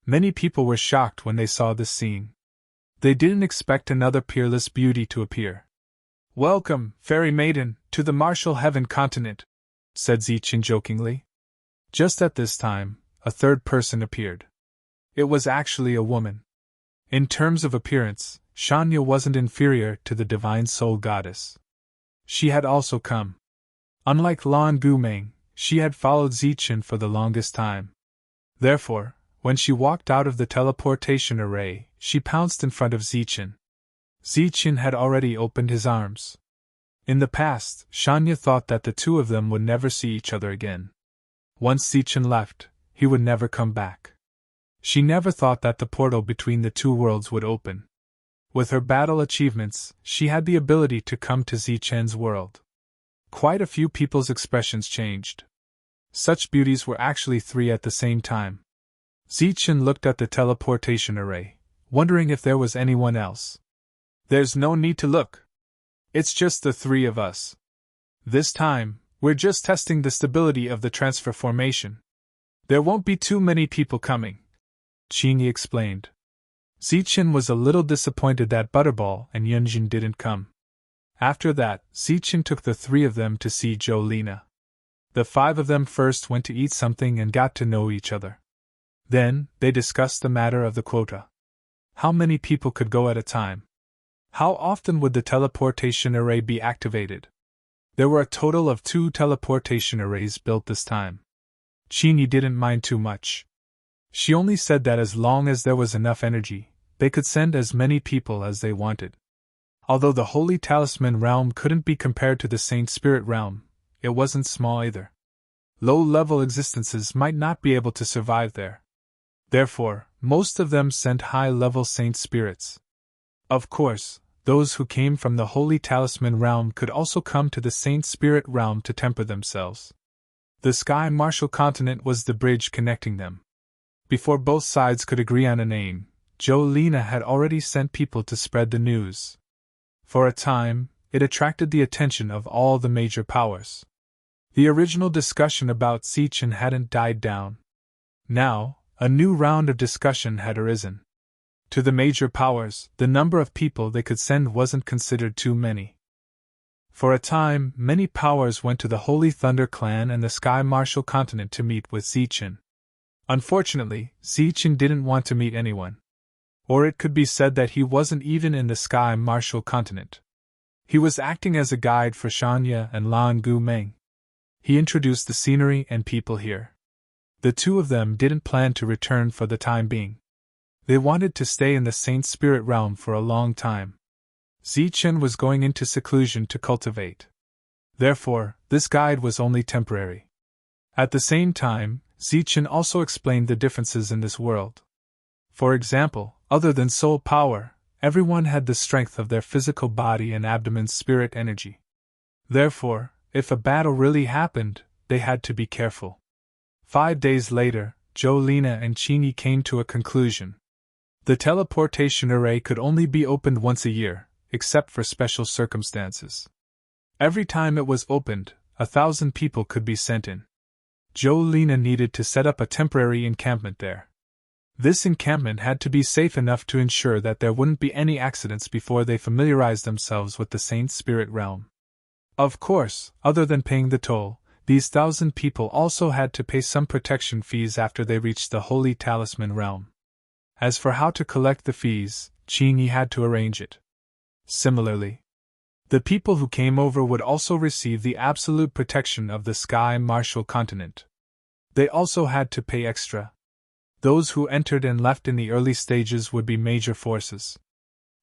Many people were shocked when they saw this scene. They didn't expect another peerless beauty to appear. "Welcome, fairy maiden, to the Martial Heaven continent," said Zichen jokingly. Just at this time, a 3rd person appeared. It was actually a woman. In terms of appearance, Shanya wasn't inferior to the divine soul goddess. She had also come. Unlike Lan Gumeng, she had followed Zichen for the longest time. Therefore, when she walked out of the teleportation array, she pounced in front of Zichen. Zichen had already opened his arms. In the past, Shanya thought that the 2 of them would never see each other again. Once Zichen left, he would never come back. She never thought that the portal between the 2 worlds would open. With her battle achievements, she had the ability to come to Zichen's world. Quite a few people's expressions changed. Such beauties were actually 3 at the same time. Zichen looked at the teleportation array, wondering if there was anyone else. "There's no need to look. It's just the 3 of us. This time, we're just testing the stability of the transfer formation. There won't be too many people coming," Qin explained. Zichen was a little disappointed that Butterball and Yunjin didn't come. After that, Zichen took the 3 of them to see Jolena. The 5 of them first went to eat something and got to know each other. Then, they discussed the matter of the quota. How many people could go at a time? How often would the teleportation array be activated? There were a total of 2 teleportation arrays built this time. Qin didn't mind too much. She only said that as long as there was enough energy, they could send as many people as they wanted. Although the Holy Talisman Realm couldn't be compared to the Saint Spirit Realm, it wasn't small either. Low-level existences might not be able to survive there. Therefore, most of them sent high-level saint spirits. Of course, those who came from the Holy Talisman realm could also come to the Saint Spirit realm to temper themselves. The Sky Martial Continent was the bridge connecting them. Before both sides could agree on a name, Jolene had already sent people to spread the news. For a time, it attracted the attention of all the major powers. The original discussion about Zichen hadn't died down. Now, a new round of discussion had arisen. To the major powers, the number of people they could send wasn't considered too many. For a time, many powers went to the Holy Thunder Clan and the Sky Martial Continent to meet with Zichen. Unfortunately, Zichen didn't want to meet anyone. Or it could be said that he wasn't even in the Sky Martial Continent. He was acting as a guide for Shanya and Lan Gu Meng. He introduced the scenery and people here. The two of them didn't plan to return for the time being. They wanted to stay in the Saint Spirit realm for a long time. Zichen was going into seclusion to cultivate. Therefore, this guide was only temporary. At the same time, Zichen also explained the differences in this world. For example, other than soul power, everyone had the strength of their physical body and abdomen's spirit energy. Therefore, if a battle really happened, they had to be careful. 5 days later, Jolena and Qingyi came to a conclusion. The teleportation array could only be opened once a year, except for special circumstances. Every time it was opened, 1,000 people could be sent in. Jolena needed to set up a temporary encampment there. This encampment had to be safe enough to ensure that there wouldn't be any accidents before they familiarized themselves with the Saint Spirit realm. Of course, other than paying the toll, these 1,000 people also had to pay some protection fees after they reached the Holy Talisman realm. As for how to collect the fees, Qingyi had to arrange it. Similarly, the people who came over would also receive the absolute protection of the Sky Martial Continent. They also had to pay extra. Those who entered and left in the early stages would be major forces.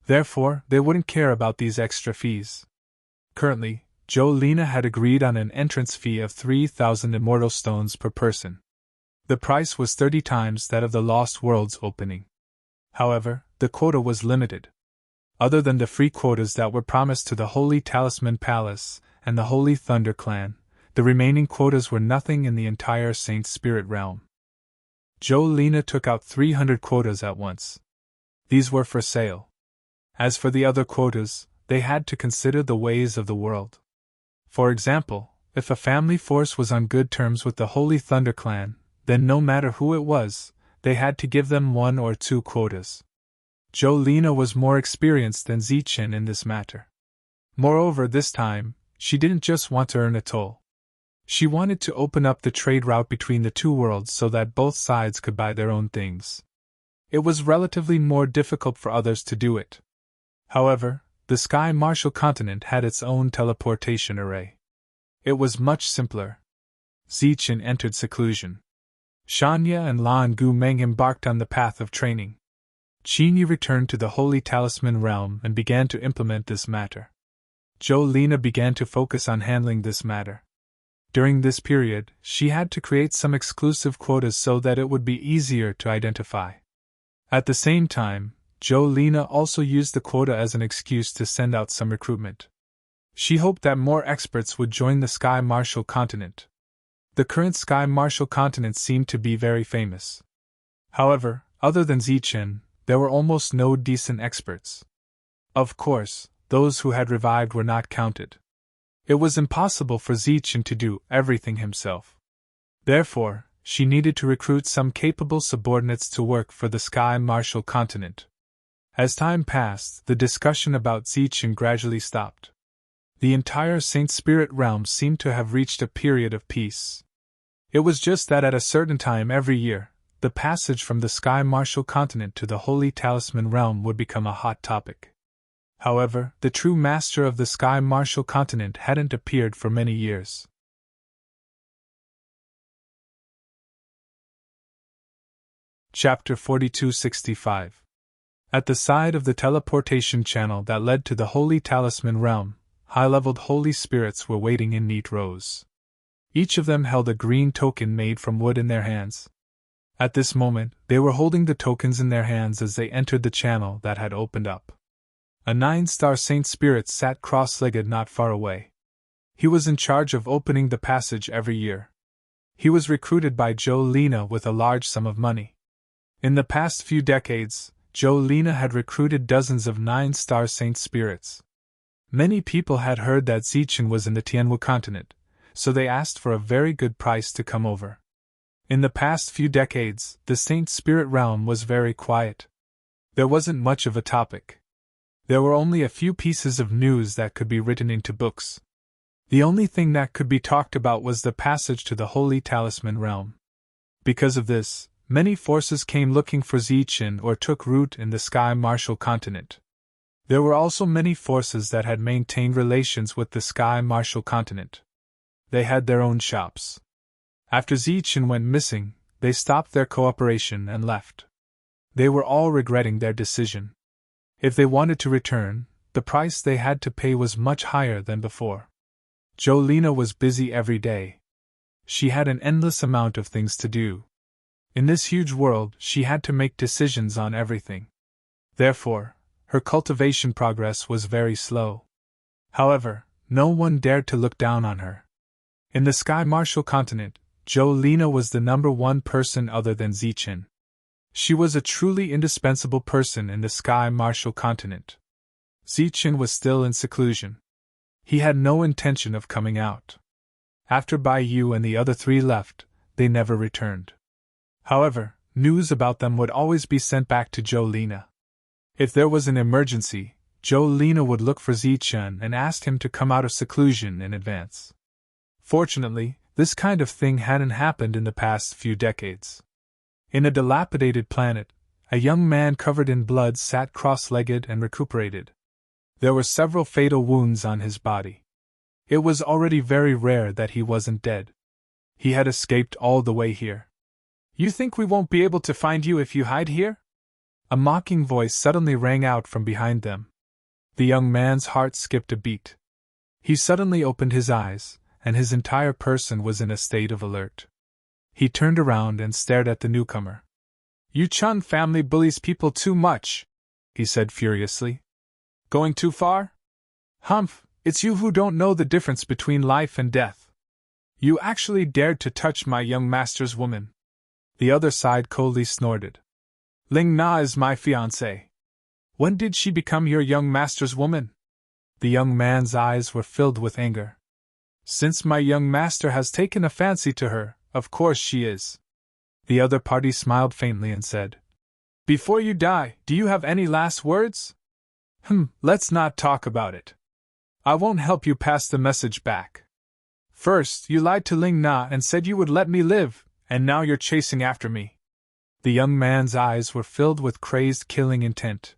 Therefore, they wouldn't care about these extra fees. Currently, Jolena had agreed on an entrance fee of 3,000 immortal stones per person. The price was 30 times that of the Lost World's opening. However, the quota was limited. Other than the free quotas that were promised to the Holy Talisman Palace and the Holy Thunder Clan, the remaining quotas were nothing in the entire Saint Spirit realm. Jolena took out 300 quotas at once. These were for sale. As for the other quotas, they had to consider the ways of the world. For example, if a family force was on good terms with the Holy Thunder Clan, then no matter who it was, they had to give them 1 or 2 quotas. Jolena was more experienced than Zichen in this matter. Moreover, this time, she didn't just want to earn a toll. She wanted to open up the trade route between the two worlds so that both sides could buy their own things. It was relatively more difficult for others to do it. However, the Sky Martial Continent had its own teleportation array. It was much simpler. Zichen entered seclusion. Shanya and Lan Gu Meng embarked on the path of training. Qingyi returned to the Holy Talisman realm and began to implement this matter. Jolena began to focus on handling this matter. During this period, she had to create some exclusive quotas so that it would be easier to identify. At the same time, Jolena also used the quota as an excuse to send out some recruitment. She hoped that more experts would join the Sky Martial Continent. The current Sky Martial Continent seemed to be very famous. However, other than Zichen, there were almost no decent experts. Of course, those who had revived were not counted. It was impossible for Zichen to do everything himself. Therefore, she needed to recruit some capable subordinates to work for the Sky Martial Continent. As time passed, the discussion about Zichen gradually stopped. The entire Saint Spirit realm seemed to have reached a period of peace. It was just that at a certain time every year, the passage from the Sky Martial Continent to the Holy Talisman realm would become a hot topic. However, the true master of the Sky Martial Continent hadn't appeared for many years. Chapter 4265. At the side of the teleportation channel that led to the Holy Talisman realm, high-leveled holy spirits were waiting in neat rows. Each of them held a green token made from wood in their hands. At this moment, they were holding the tokens in their hands as they entered the channel that had opened up. A 9-star Saint Spirit sat cross-legged not far away. He was in charge of opening the passage every year. He was recruited by Jolene with a large sum of money. In the past few decades, Jolene had recruited dozens of 9-star Saint Spirits. Many people had heard that Zichen was in the Tianwu continent, so they asked for a very good price to come over. In the past few decades, the Saint Spirit realm was very quiet. There wasn't much of a topic. There were only a few pieces of news that could be written into books. The only thing that could be talked about was the passage to the Holy Talisman realm. Because of this, many forces came looking for Zichen or took root in the Sky Martial continent. There were also many forces that had maintained relations with the Sky Martial continent. They had their own shops. After Zichen went missing, they stopped their cooperation and left. They were all regretting their decision. If they wanted to return, the price they had to pay was much higher than before. Jolene was busy every day. She had an endless amount of things to do. In this huge world, she had to make decisions on everything. Therefore, her cultivation progress was very slow. However, no one dared to look down on her. In the Sky Martial continent, Jolene was the #1 person other than Zichen. She was a truly indispensable person in the Sky Martial continent. Zichen was still in seclusion. He had no intention of coming out. After Bai Yu and the other 3 left, they never returned. However, news about them would always be sent back to Jolene. If there was an emergency, Jolene would look for Zichen and ask him to come out of seclusion in advance. Fortunately, this kind of thing hadn't happened in the past few decades. In a dilapidated planet, a young man covered in blood sat cross-legged and recuperated. There were several fatal wounds on his body. It was already very rare that he wasn't dead. He had escaped all the way here. "You think we won't be able to find you if you hide here?" A mocking voice suddenly rang out from behind them. The young man's heart skipped a beat. He suddenly opened his eyes, and his entire person was in a state of alert. He turned around and stared at the newcomer. "You Chun family bullies people too much," he said furiously. "Going too far? Humph, it's you who don't know the difference between life and death. You actually dared to touch my young master's woman." The other side coldly snorted. "Ling Na is my fiancée. When did she become your young master's woman?" The young man's eyes were filled with anger. "Since my young master has taken a fancy to her, of course she is." The other party smiled faintly and said, "Before you die, do you have any last words?" Let's not talk about it. I won't help you pass the message back. First, you lied to Ling Na and said you would let me live, and now you're chasing after me." The young man's eyes were filled with crazed killing intent.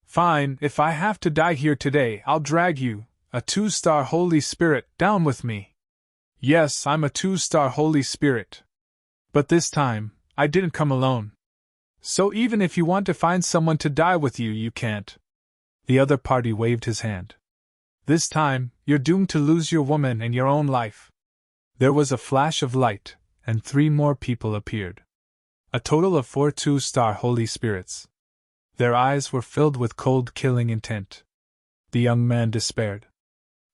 "Fine, if I have to die here today, I'll drag you, a 2-star Holy Spirit, down with me. Yes, I'm a 2-star Holy Spirit. But this time, I didn't come alone. So even if you want to find someone to die with you, you can't." The other party waved his hand. "This time, you're doomed to lose your woman and your own life." There was a flash of light, and 3 more people appeared. A total of 4 2-star Holy Spirits. Their eyes were filled with cold killing intent. The young man despaired.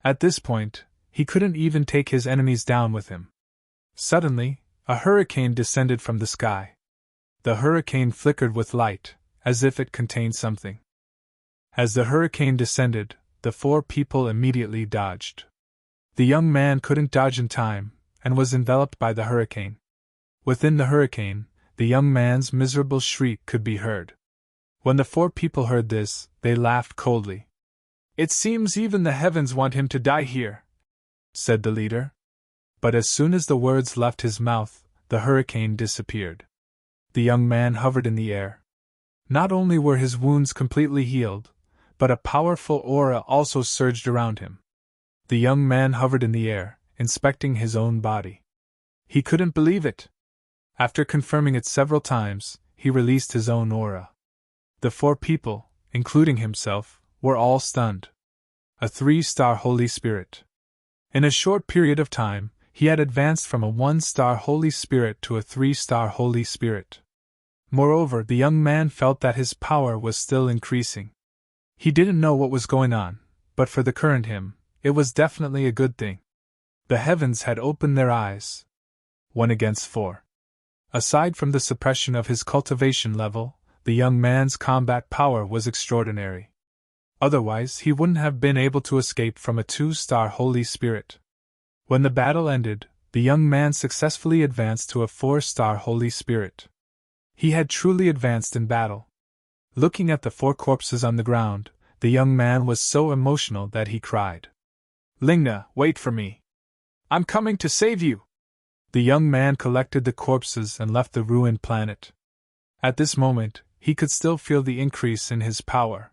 At this point, he couldn't even take his enemies down with him. Suddenly, a hurricane descended from the sky. The hurricane flickered with light, as if it contained something. As the hurricane descended, the 4 people immediately dodged. The young man couldn't dodge in time, and was enveloped by the hurricane. Within the hurricane, the young man's miserable shriek could be heard. When the 4 people heard this, they laughed coldly. "It seems even the heavens want him to die here," said the leader. But as soon as the words left his mouth, the hurricane disappeared. The young man hovered in the air. Not only were his wounds completely healed, but a powerful aura also surged around him. The young man hovered in the air, inspecting his own body. He couldn't believe it. After confirming it several times, he released his own aura. The 4 people, including himself, were all stunned. A 3-star Holy Spirit. In a short period of time, he had advanced from a 1-star Holy Spirit to a 3-star Holy Spirit. Moreover, the young man felt that his power was still increasing. He didn't know what was going on, but for the current him, it was definitely a good thing. The heavens had opened their eyes. 1 against 4. Aside from the suppression of his cultivation level, the young man's combat power was extraordinary. Otherwise, he wouldn't have been able to escape from a 2-star Holy Spirit. When the battle ended, the young man successfully advanced to a 4-star Holy Spirit. He had truly advanced in battle. Looking at the 4 corpses on the ground, the young man was so emotional that he cried. "Lingna, wait for me. I'm coming to save you!" The young man collected the corpses and left the ruined planet. At this moment, he could still feel the increase in his power.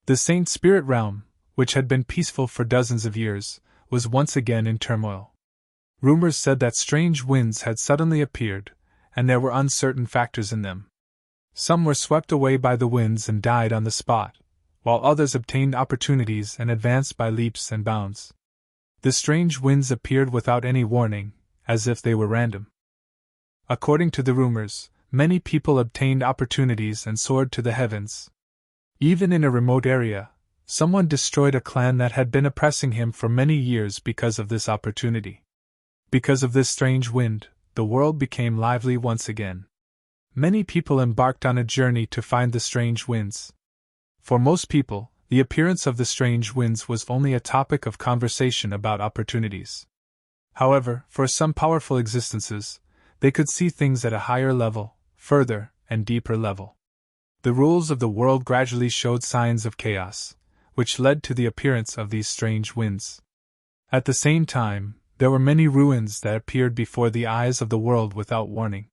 The Saint Spirit realm, which had been peaceful for dozens of years, was once again in turmoil. Rumors said that strange winds had suddenly appeared, and there were uncertain factors in them. Some were swept away by the winds and died on the spot, while others obtained opportunities and advanced by leaps and bounds. The strange winds appeared without any warning, as if they were random. According to the rumors, many people obtained opportunities and soared to the heavens. Even in a remote area, someone destroyed a clan that had been oppressing him for many years because of this opportunity. Because of this strange wind, the world became lively once again. Many people embarked on a journey to find the strange winds. For most people, the appearance of the strange winds was only a topic of conversation about opportunities. However, for some powerful existences, they could see things at a higher level, further, and deeper level. The rules of the world gradually showed signs of chaos, which led to the appearance of these strange winds. At the same time, there were many ruins that appeared before the eyes of the world without warning.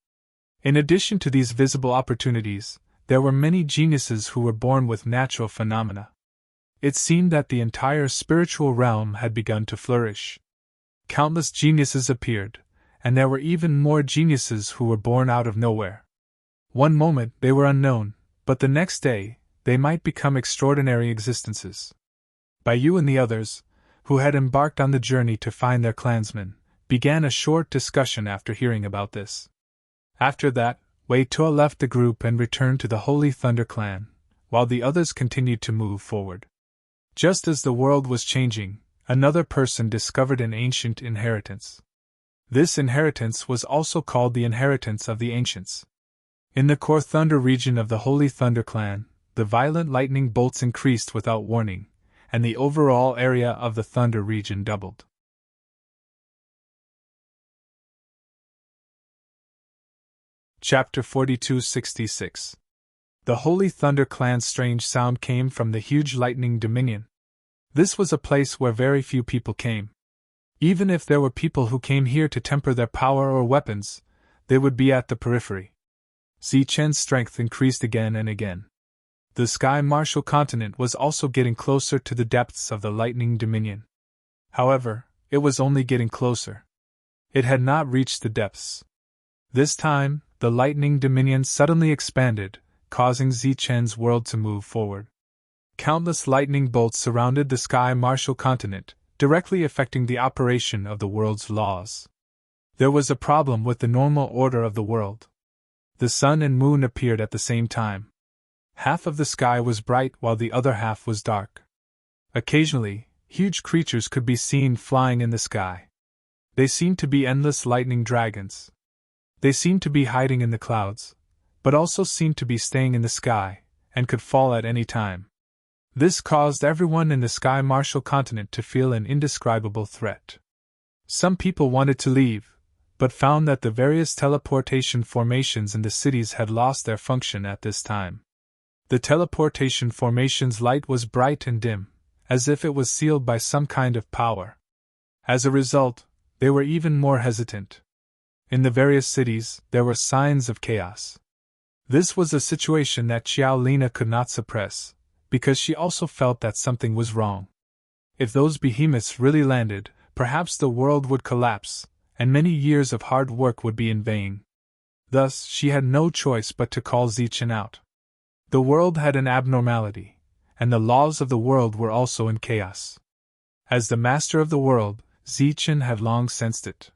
In addition to these visible opportunities, there were many geniuses who were born with natural phenomena. It seemed that the entire spiritual realm had begun to flourish. Countless geniuses appeared, and there were even more geniuses who were born out of nowhere. One moment they were unknown, but the next day, they might become extraordinary existences. Bai and the others, who had embarked on the journey to find their clansmen, began a short discussion after hearing about this. After that, Wei Tuo left the group and returned to the Holy Thunder clan, while the others continued to move forward. Just as the world was changing, another person discovered an ancient inheritance. This inheritance was also called the inheritance of the ancients. In the core Thunder region of the Holy Thunder clan, the violent lightning bolts increased without warning, and the overall area of the Thunder region doubled. Chapter 4266. The Holy Thunder clan's strange sound came from the huge lightning dominion. This was a place where very few people came. Even if there were people who came here to temper their power or weapons, they would be at the periphery. Zichen's strength increased again and again. The Sky Martial continent was also getting closer to the depths of the lightning dominion. However, it was only getting closer. It had not reached the depths. This time, the lightning dominion suddenly expanded, causing Zichen's world to move forward. Countless lightning bolts surrounded the Sky Martial continent, directly affecting the operation of the world's laws. There was a problem with the normal order of the world. The sun and moon appeared at the same time. Half of the sky was bright while the other half was dark. Occasionally, huge creatures could be seen flying in the sky. They seemed to be endless lightning dragons. They seemed to be hiding in the clouds, but also seemed to be staying in the sky, and could fall at any time. This caused everyone in the Sky Martial continent to feel an indescribable threat. Some people wanted to leave, but found that the various teleportation formations in the cities had lost their function at this time. The teleportation formation's light was bright and dim, as if it was sealed by some kind of power. As a result, they were even more hesitant. In the various cities, there were signs of chaos. This was a situation that Xiao Lina could not suppress, because she also felt that something was wrong. If those behemoths really landed, perhaps the world would collapse, and many years of hard work would be in vain. Thus, she had no choice but to call Zichen out. The world had an abnormality, and the laws of the world were also in chaos. As the master of the world, Zichen had long sensed it.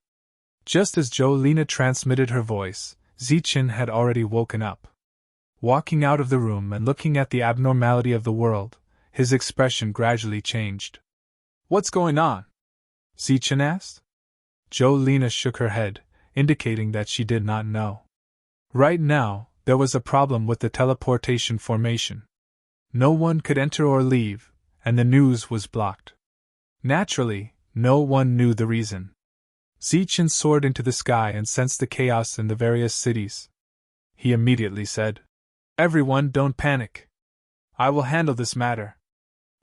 Just as Jolene transmitted her voice, Zichen had already woken up. Walking out of the room and looking at the abnormality of the world, his expression gradually changed. "What's going on?" Zichen asked. Jolene shook her head, indicating that she did not know. Right now, there was a problem with the teleportation formation. No one could enter or leave, and the news was blocked. Naturally, no one knew the reason. Zichen soared into the sky and sensed the chaos in the various cities. He immediately said, "Everyone, don't panic. I will handle this matter."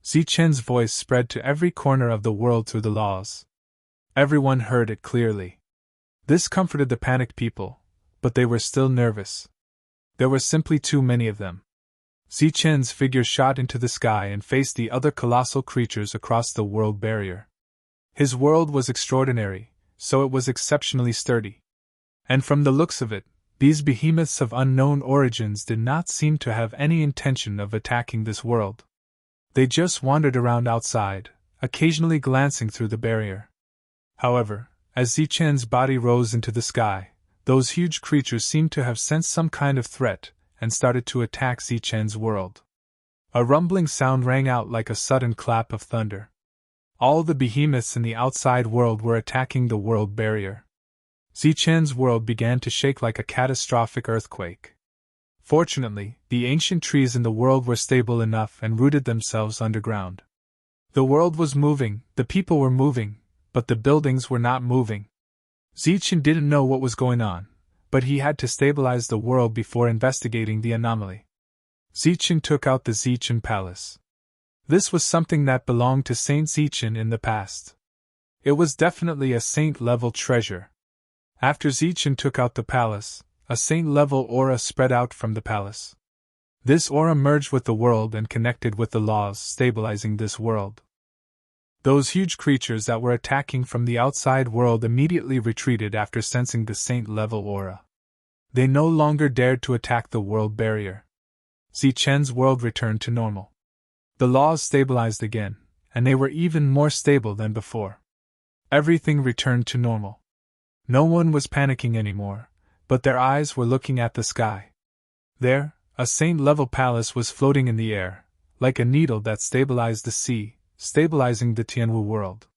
Zichen's voice spread to every corner of the world through the laws. Everyone heard it clearly. This comforted the panicked people, but they were still nervous. There were simply too many of them. Zichen's figure shot into the sky and faced the other colossal creatures across the world barrier. His world was extraordinary, so it was exceptionally sturdy. And from the looks of it, these behemoths of unknown origins did not seem to have any intention of attacking this world. They just wandered around outside, occasionally glancing through the barrier. However, as Zichen's body rose into the sky, those huge creatures seemed to have sensed some kind of threat and started to attack Zichen's world. A rumbling sound rang out like a sudden clap of thunder. All the behemoths in the outside world were attacking the world barrier. Zichen's world began to shake like a catastrophic earthquake. Fortunately, the ancient trees in the world were stable enough and rooted themselves underground. The world was moving, the people were moving, but the buildings were not moving. Zichen didn't know what was going on, but he had to stabilize the world before investigating the anomaly. Zichen took out the Zichen Palace. This was something that belonged to Saint Zichen in the past. It was definitely a saint-level treasure. After Zichen took out the palace, a saint-level aura spread out from the palace. This aura merged with the world and connected with the laws stabilizing this world. Those huge creatures that were attacking from the outside world immediately retreated after sensing the saint-level aura. They no longer dared to attack the world barrier. Zichen's world returned to normal. The laws stabilized again, and they were even more stable than before. Everything returned to normal. No one was panicking anymore, but their eyes were looking at the sky. There, a saint-level palace was floating in the air, like a needle that stabilized the sea, stabilizing the Tianwu world.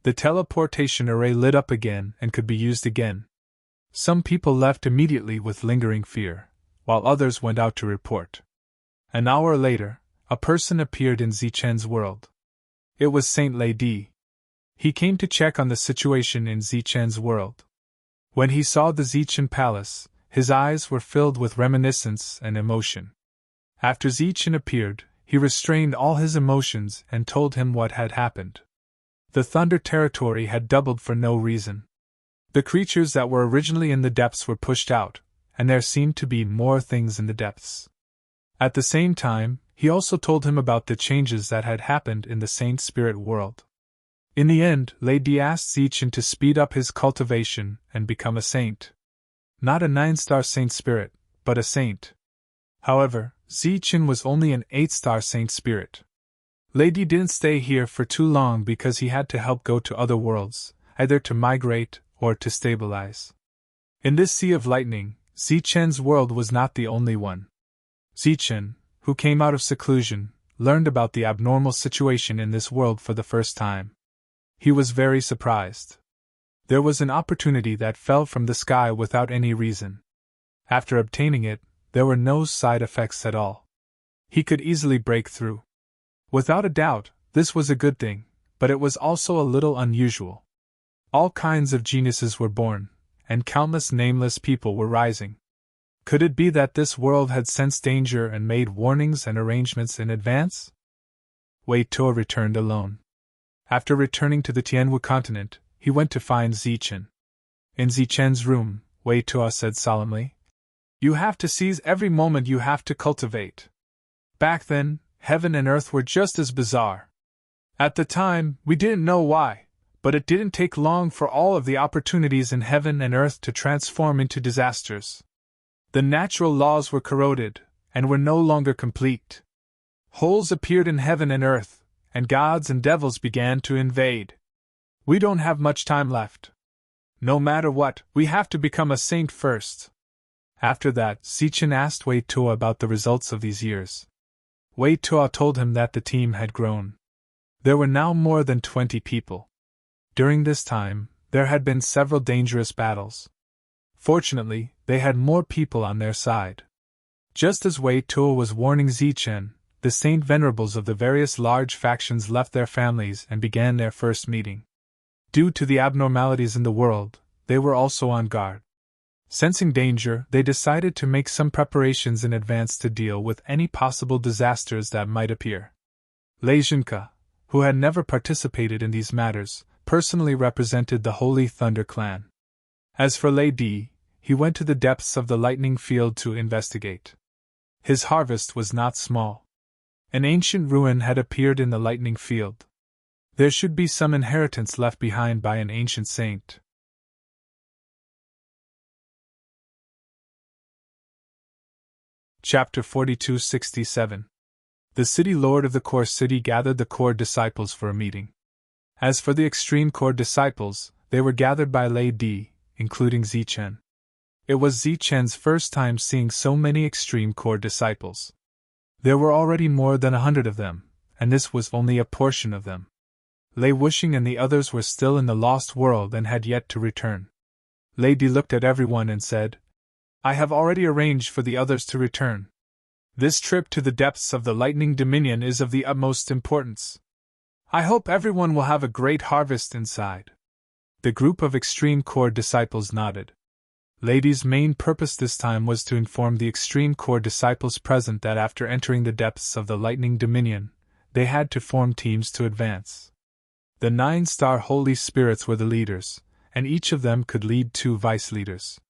The teleportation array lit up again and could be used again. Some people left immediately with lingering fear, while others went out to report. An hour later, a person appeared in Zichen's world. It was Saint Lady. He came to check on the situation in Zichen's world. When he saw the Zichen Palace, his eyes were filled with reminiscence and emotion. After Zichen appeared, he restrained all his emotions and told him what had happened. The Thunder territory had doubled for no reason. The creatures that were originally in the depths were pushed out, and there seemed to be more things in the depths. At the same time, he also told him about the changes that had happened in the Saint Spirit world. In the end, Lady asked Zichen to speed up his cultivation and become a saint. Not a 9-star Saint Spirit, but a saint. However, Zichen was only an 8-star Saint Spirit. Lady didn't stay here for too long because he had to help go to other worlds, either to migrate or to stabilize. In this sea of lightning, Zichen's world was not the only one. Zichen, who came out of seclusion, learned about the abnormal situation in this world for the first time. He was very surprised. There was an opportunity that fell from the sky without any reason. After obtaining it, there were no side effects at all. He could easily break through. Without a doubt, this was a good thing, but it was also a little unusual. All kinds of geniuses were born, and countless nameless people were rising. Could it be that this world had sensed danger and made warnings and arrangements in advance? Wei Tuo returned alone. After returning to the Tianwu continent, he went to find Zichen. In Zichen's room, Wei Tuo said solemnly, "You have to seize every moment you have to cultivate. Back then, heaven and earth were just as bizarre. At the time, we didn't know why, but it didn't take long for all of the opportunities in heaven and earth to transform into disasters. The natural laws were corroded, and were no longer complete. Holes appeared in heaven and earth, and gods and devils began to invade. We don't have much time left. No matter what, we have to become a saint first. After that, Zichen asked Wei Tuo about the results of these years. Wei Tuo told him that the team had grown. There were now more than 20 people. During this time, there had been several dangerous battles. Fortunately, they had more people on their side. Just as Wei Tuo was warning Zichen, the saint venerables of the various large factions left their families and began their first meeting. Due to the abnormalities in the world, they were also on guard. Sensing danger, they decided to make some preparations in advance to deal with any possible disasters that might appear. Lei Jinke, who had never participated in these matters, personally represented the Holy Thunder clan. As for Lei Di, he went to the depths of the lightning field to investigate. His harvest was not small. An ancient ruin had appeared in the lightning field. There should be some inheritance left behind by an ancient saint. Chapter 4267. The city lord of the core city gathered the core disciples for a meeting. As for the extreme core disciples, they were gathered by Lei Di, including Zichen. It was Zichen's first time seeing so many extreme core disciples. There were already more than 100 of them, and this was only a portion of them. Lei Wuxing and the others were still in the lost world and had yet to return. Lei Di looked at everyone and said, "I have already arranged for the others to return. This trip to the depths of the Lightning Dominion is of the utmost importance. I hope everyone will have a great harvest inside." The group of extreme core disciples nodded. Lei Di's main purpose this time was to inform the extreme core disciples present that after entering the depths of the Lightning Dominion, they had to form teams to advance. The 9-star Holy Spirits were the leaders, and each of them could lead 2 vice leaders.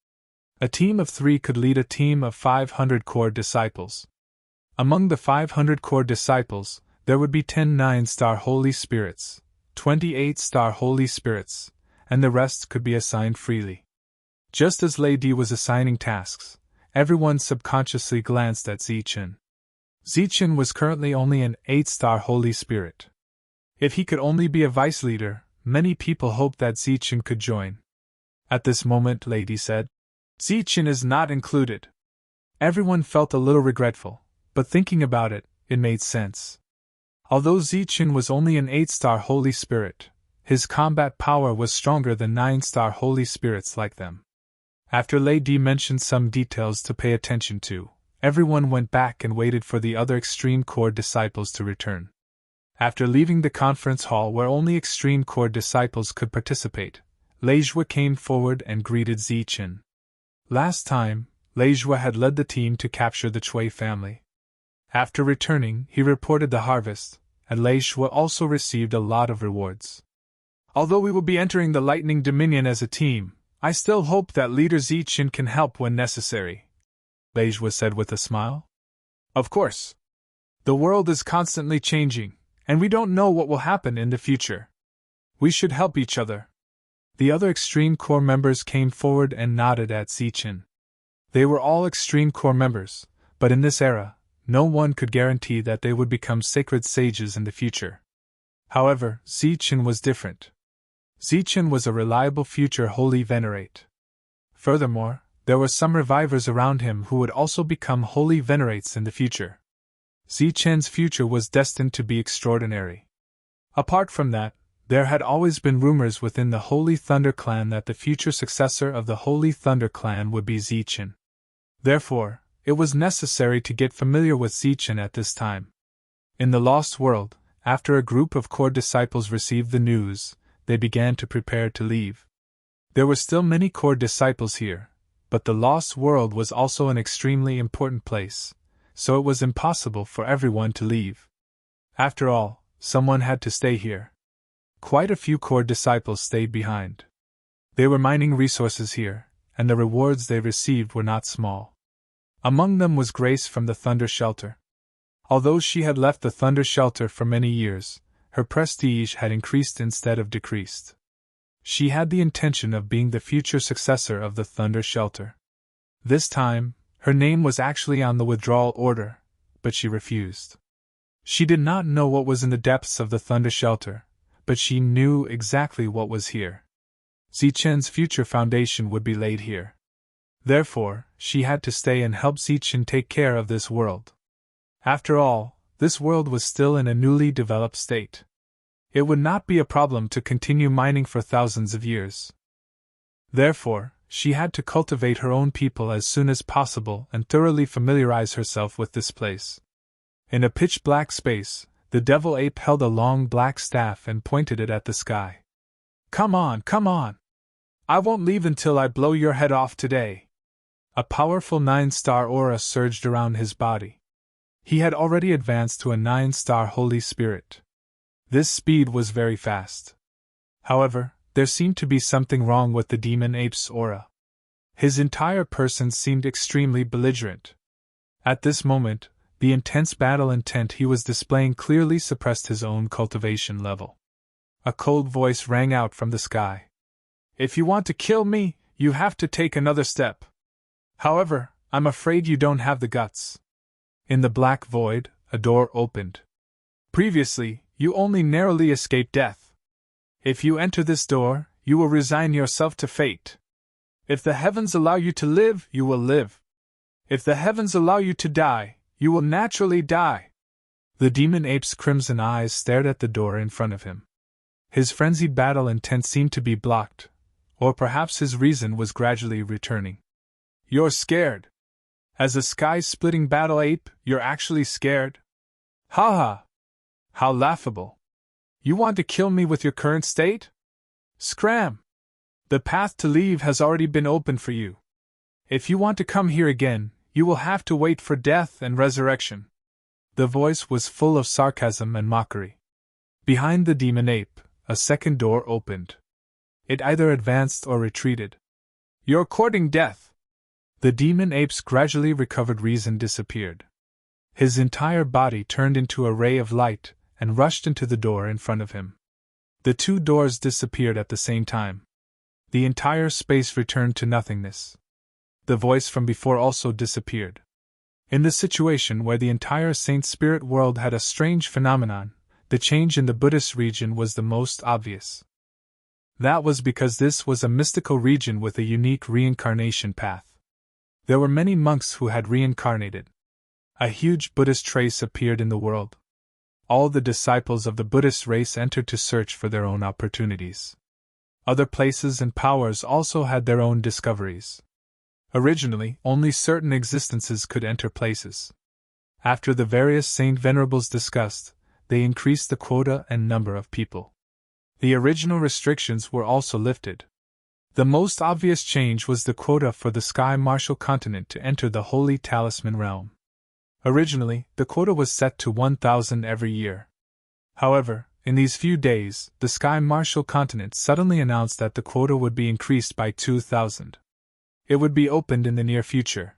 A team of 3 could lead a team of 500 core disciples. Among the 500 core disciples, there would be 10 9-star Holy Spirits, 28 star Holy Spirits, and the rest could be assigned freely. Just as Lei Di was assigning tasks, everyone subconsciously glanced at Zichen. Zichen was currently only an 8-star Holy Spirit. If he could only be a vice leader, many people hoped that Zichen could join. At this moment, Lei Di said, "Zichen is not included." Everyone felt a little regretful, but thinking about it, it made sense. Although Zichen was only an 8-star Holy Spirit, his combat power was stronger than 9-star Holy Spirits like them. After Lei Di mentioned some details to pay attention to, everyone went back and waited for the other extreme core disciples to return. After leaving the conference hall where only extreme core disciples could participate, Lei Jue came forward and greeted Zichen. Last time, Lei Jue had led the team to capture the Chui family. After returning, he reported the harvest, and Lei Jue also received a lot of rewards. "Although we will be entering the Lightning Dominion as a team, I still hope that Leader Zichen can help when necessary," Lei Jue said with a smile. "Of course. The world is constantly changing, and we don't know what will happen in the future. We should help each other." The other Extreme Core members came forward and nodded at Zichen. They were all Extreme Core members, but in this era, no one could guarantee that they would become sacred sages in the future. However, Zichen was different. Zichen was a reliable future holy venerate. Furthermore, there were some revivers around him who would also become holy venerates in the future. Zichen's future was destined to be extraordinary. Apart from that, there had always been rumors within the Holy Thunder clan that the future successor of the Holy Thunder clan would be Zichen. Therefore, it was necessary to get familiar with Zichen at this time. In the Lost World, after a group of core disciples received the news, they began to prepare to leave. There were still many core disciples here, but the Lost World was also an extremely important place, so it was impossible for everyone to leave. After all, someone had to stay here. Quite a few core disciples stayed behind. They were mining resources here, and the rewards they received were not small. Among them was Grace from the Thunder Shelter. Although she had left the Thunder Shelter for many years, her prestige had increased instead of decreased. She had the intention of being the future successor of the Thunder Shelter. This time, her name was actually on the withdrawal order, but she refused. She did not know what was in the depths of the Thunder Shelter, but she knew exactly what was here. Zichen's future foundation would be laid here. Therefore, she had to stay and help Zichen take care of this world. After all, this world was still in a newly developed state. It would not be a problem to continue mining for thousands of years. Therefore, she had to cultivate her own people as soon as possible and thoroughly familiarize herself with this place. In a pitch-black space, the devil ape held a long black staff and pointed it at the sky. Come on, come on! I won't leave until I blow your head off today. A powerful 9-star aura surged around his body. He had already advanced to a 9-star Holy Spirit. This speed was very fast. However, there seemed to be something wrong with the demon ape's aura. His entire person seemed extremely belligerent. At this moment, the intense battle intent he was displaying clearly suppressed his own cultivation level. A cold voice rang out from the sky. If you want to kill me, you have to take another step. However, I'm afraid you don't have the guts. In the black void, a door opened. Previously, you only narrowly escaped death. If you enter this door, you will resign yourself to fate. If the heavens allow you to live, you will live. If the heavens allow you to die, you will naturally die. The demon ape's crimson eyes stared at the door in front of him. His frenzied battle intent seemed to be blocked, or perhaps his reason was gradually returning. You're scared. As a sky-splitting battle ape, you're actually scared? Ha ha! How laughable. You want to kill me with your current state? Scram! The path to leave has already been opened for you. If you want to come here again, you will have to wait for death and resurrection. The voice was full of sarcasm and mockery. Behind the demon ape, a second door opened. It either advanced or retreated. You're courting death. The demon ape's gradually recovered reason disappeared. His entire body turned into a ray of light and rushed into the door in front of him. The two doors disappeared at the same time. The entire space returned to nothingness. The voice from before also disappeared. In the situation where the entire Saint Spirit world had a strange phenomenon, the change in the Buddhist region was the most obvious. That was because this was a mystical region with a unique reincarnation path. There were many monks who had reincarnated. A huge Buddhist trace appeared in the world. All the disciples of the Buddhist race entered to search for their own opportunities. Other places and powers also had their own discoveries. Originally, only certain existences could enter places. After the various Saint Venerables discussed, they increased the quota and number of people. The original restrictions were also lifted. The most obvious change was the quota for the Sky Martial continent to enter the Holy Talisman realm. Originally, the quota was set to 1,000 every year. However, in these few days, the Sky Martial continent suddenly announced that the quota would be increased by 2,000. It would be opened in the near future.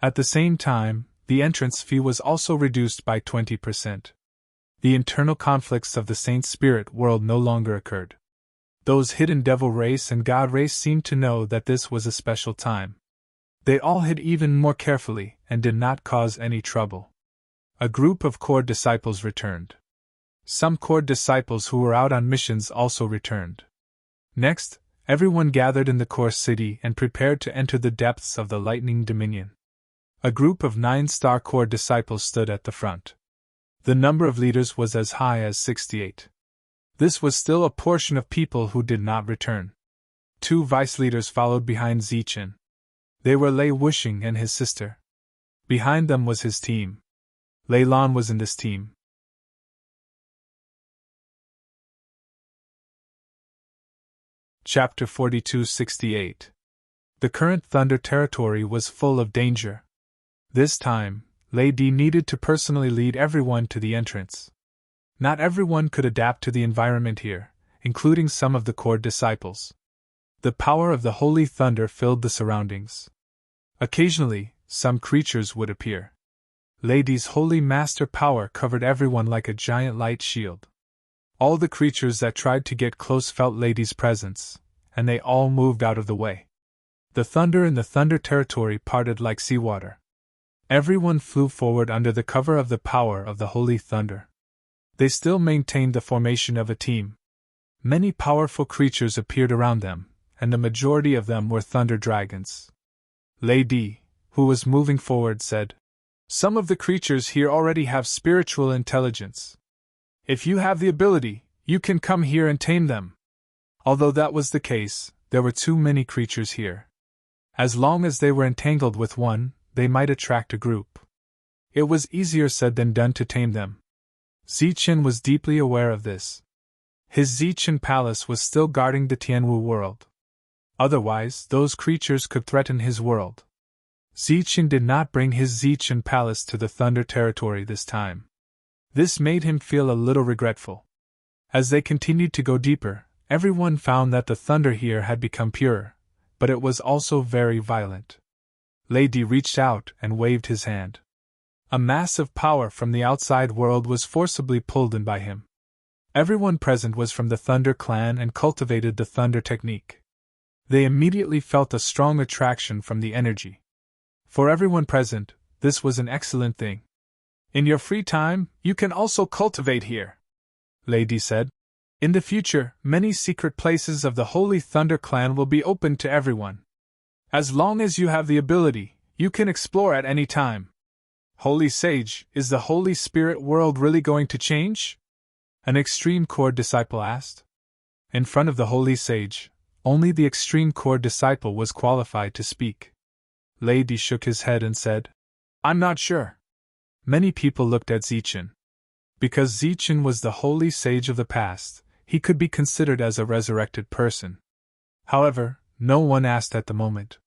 At the same time, the entrance fee was also reduced by 20%. The internal conflicts of the Saint Spirit world no longer occurred. Those hidden devil race and god race seemed to know that this was a special time. They all hid even more carefully and did not cause any trouble. A group of core disciples returned. Some core disciples who were out on missions also returned. Next, everyone gathered in the core city and prepared to enter the depths of the Lightning Dominion. A group of 9-star core disciples stood at the front. The number of leaders was as high as 68. This was still a portion of people who did not return. 2 vice leaders followed behind Zichen. They were Lei Wuxing and his sister. Behind them was his team. Lei Lan was in this team. Chapter 4268. The current Thunder territory was full of danger. This time, Lei Di needed to personally lead everyone to the entrance. Not everyone could adapt to the environment here, including some of the core disciples. The power of the Holy Thunder filled the surroundings. Occasionally, some creatures would appear. Lei Di's Holy Master power covered everyone like a giant light shield. All the creatures that tried to get close felt Lei Di's presence, and they all moved out of the way. The thunder in the Thunder territory parted like seawater. Everyone flew forward under the cover of the power of the Holy Thunder. They still maintained the formation of a team. Many powerful creatures appeared around them, and the majority of them were thunder dragons. Lady, who was moving forward, said, "Some of the creatures here already have spiritual intelligence. If you have the ability, you can come here and tame them." Although that was the case, there were too many creatures here. As long as they were entangled with one, they might attract a group. It was easier said than done to tame them. Zichen was deeply aware of this. His Zichen palace was still guarding the Tianwu world. Otherwise, those creatures could threaten his world. Zichen did not bring his Zichen palace to the Thunder territory this time. This made him feel a little regretful. As they continued to go deeper, everyone found that the thunder here had become purer, but it was also very violent. Lady reached out and waved his hand. A mass of power from the outside world was forcibly pulled in by him. Everyone present was from the Thunder clan and cultivated the Thunder technique. They immediately felt a strong attraction from the energy. For everyone present, this was an excellent thing. "In your free time, you can also cultivate here," Lady said. "In the future, many secret places of the Holy Thunder clan will be open to everyone. As long as you have the ability, you can explore at any time." "Holy Sage, is the Holy Spirit world really going to change?" an Extreme Core disciple asked. In front of the Holy Sage, only the Extreme Core disciple was qualified to speak. Lady shook his head and said, "I'm not sure." Many people looked at Zichen. Because Zichen was the Holy Sage of the past, he could be considered as a resurrected person. However, no one asked at the moment.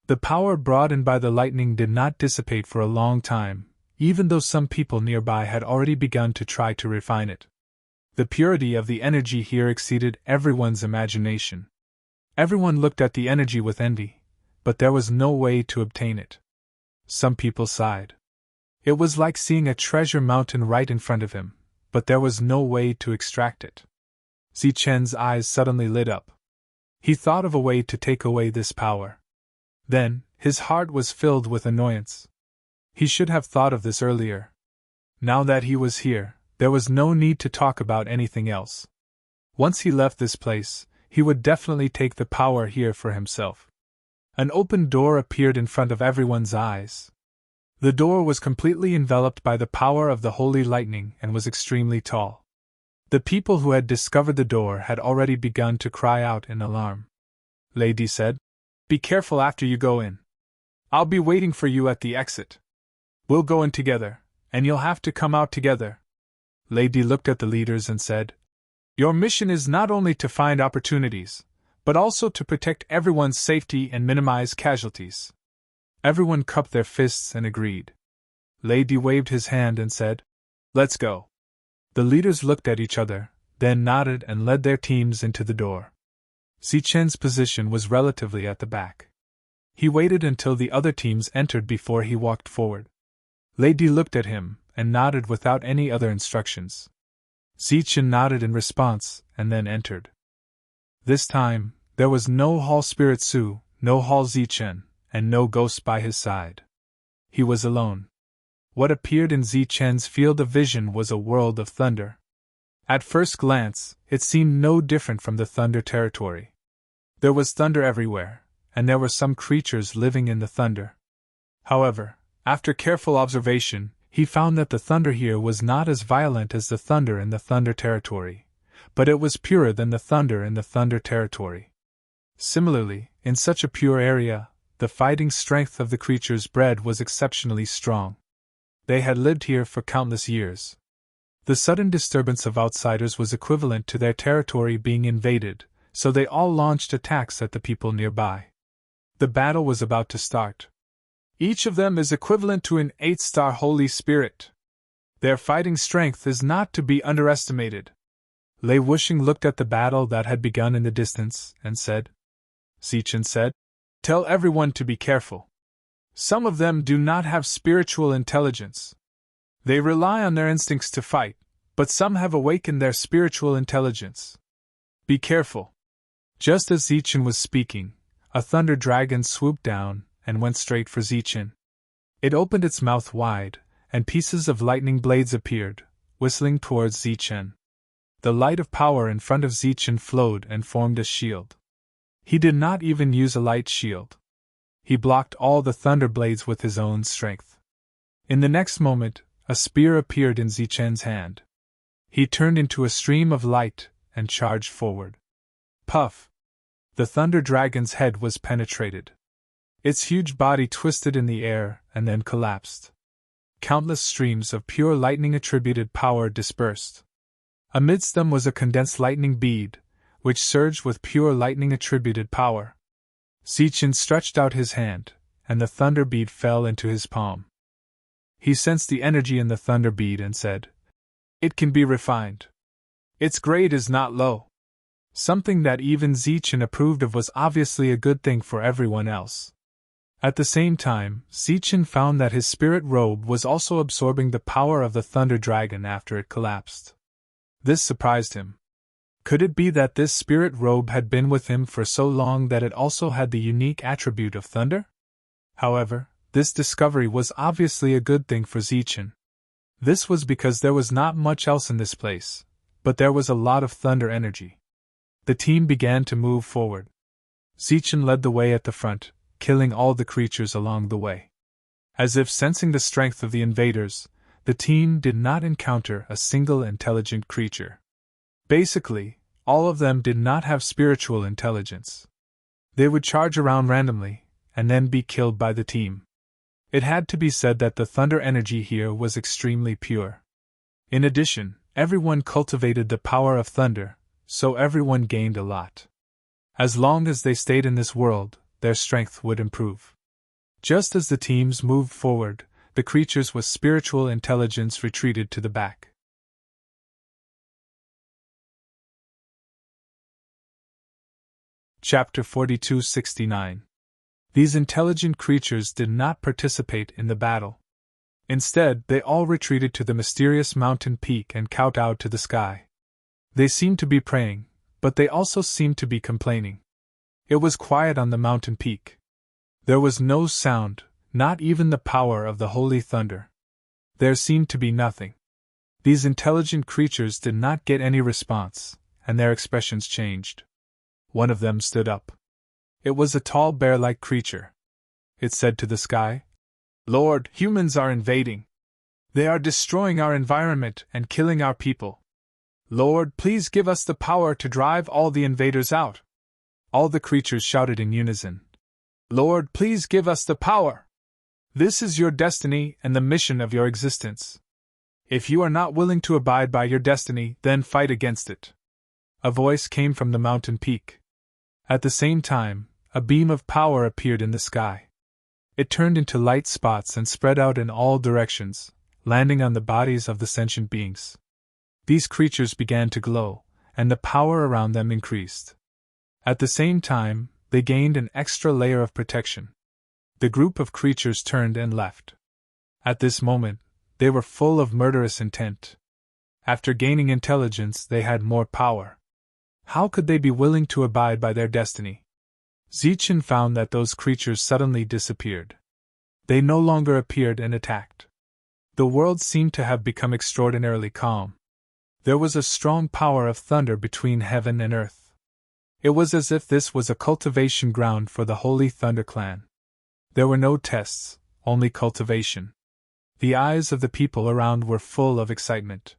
The power brought in by the lightning did not dissipate for a long time, even though some people nearby had already begun to try to refine it. The purity of the energy here exceeded everyone's imagination. Everyone looked at the energy with envy, but there was no way to obtain it. Some people sighed. It was like seeing a treasure mountain right in front of him, but there was no way to extract it. Zichen's eyes suddenly lit up. He thought of a way to take away this power. Then, his heart was filled with annoyance. He should have thought of this earlier. Now that he was here, there was no need to talk about anything else. Once he left this place, he would definitely take the power here for himself. An open door appeared in front of everyone's eyes. The door was completely enveloped by the power of the holy lightning and was extremely tall. The people who had discovered the door had already begun to cry out in alarm. Lady said, "Be careful after you go in. I'll be waiting for you at the exit. We'll go in together, and you'll have to come out together." Lady looked at the leaders and said, "Your mission is not only to find opportunities, but also to protect everyone's safety and minimize casualties." Everyone cupped their fists and agreed. Lady waved his hand and said, "Let's go." The leaders looked at each other, then nodded and led their teams into the door. Zichen's position was relatively at the back. He waited until the other teams entered before he walked forward. Lady looked at him and nodded without any other instructions. Zichen nodded in response and then entered. This time, there was no Hall Spirit Su, no Hall Zichen, and no ghost by his side. He was alone. What appeared in Zichen's field of vision was a world of thunder. At first glance, it seemed no different from the Thunder territory. There was thunder everywhere, and there were some creatures living in the thunder. However, after careful observation, he found that the thunder here was not as violent as the thunder in the Thunder territory, but it was purer than the thunder in the Thunder territory. Similarly, in such a pure area, the fighting strength of the creatures bred was exceptionally strong. They had lived here for countless years. The sudden disturbance of outsiders was equivalent to their territory being invaded, so they all launched attacks at the people nearby. The battle was about to start. Each of them is equivalent to an 8-star Holy Spirit. Their fighting strength is not to be underestimated. Lei Wuxing looked at the battle that had begun in the distance and said, Zichen said, "Tell everyone to be careful. Some of them do not have spiritual intelligence. They rely on their instincts to fight, but some have awakened their spiritual intelligence. Be careful." Just as Zichen was speaking, a thunder dragon swooped down and went straight for Zichen. It opened its mouth wide, and pieces of lightning blades appeared, whistling towards Zichen. The light of power in front of Zichen flowed and formed a shield. He did not even use a light shield. He blocked all the thunder blades with his own strength. In the next moment, a spear appeared in Zichen's hand. He turned into a stream of light and charged forward. Puff! The thunder dragon's head was penetrated. Its huge body twisted in the air and then collapsed. Countless streams of pure lightning-attributed power dispersed. Amidst them was a condensed lightning bead, which surged with pure lightning-attributed power. Zichen stretched out his hand, and the thunder bead fell into his palm. He sensed the energy in the thunder bead and said, "It can be refined. Its grade is not low." Something that even Zichen approved of was obviously a good thing for everyone else. At the same time, Zichen found that his spirit robe was also absorbing the power of the thunder dragon after it collapsed. This surprised him. Could it be that this spirit robe had been with him for so long that it also had the unique attribute of thunder? However, this discovery was obviously a good thing for Zichen. This was because there was not much else in this place, but there was a lot of thunder energy. The team began to move forward. Zichen led the way at the front, killing all the creatures along the way. As if sensing the strength of the invaders, the team did not encounter a single intelligent creature. Basically, all of them did not have spiritual intelligence. They would charge around randomly, and then be killed by the team. It had to be said that the thunder energy here was extremely pure. In addition, everyone cultivated the power of thunder, so everyone gained a lot. As long as they stayed in this world, their strength would improve. Just as the teams moved forward, the creatures with spiritual intelligence retreated to the back. Chapter 42-69. These intelligent creatures did not participate in the battle. Instead, they all retreated to the mysterious mountain peak and kowtowed to the sky. They seemed to be praying, but they also seemed to be complaining. It was quiet on the mountain peak. There was no sound, not even the power of the holy thunder. There seemed to be nothing. These intelligent creatures did not get any response, and their expressions changed. One of them stood up. It was a tall bear-like creature. It said to the sky, "Lord, humans are invading. They are destroying our environment and killing our people. Lord, please give us the power to drive all the invaders out." All the creatures shouted in unison, "Lord, please give us the power. This is your destiny and the mission of your existence. If you are not willing to abide by your destiny, then fight against it." A voice came from the mountain peak. At the same time, a beam of power appeared in the sky. It turned into light spots and spread out in all directions, landing on the bodies of the sentient beings. These creatures began to glow, and the power around them increased. At the same time, they gained an extra layer of protection. The group of creatures turned and left. At this moment, they were full of murderous intent. After gaining intelligence, they had more power. How could they be willing to abide by their destiny? Zichen found that those creatures suddenly disappeared. They no longer appeared and attacked. The world seemed to have become extraordinarily calm. There was a strong power of thunder between heaven and earth. It was as if this was a cultivation ground for the Holy Thunder Clan. There were no tests, only cultivation. The eyes of the people around were full of excitement.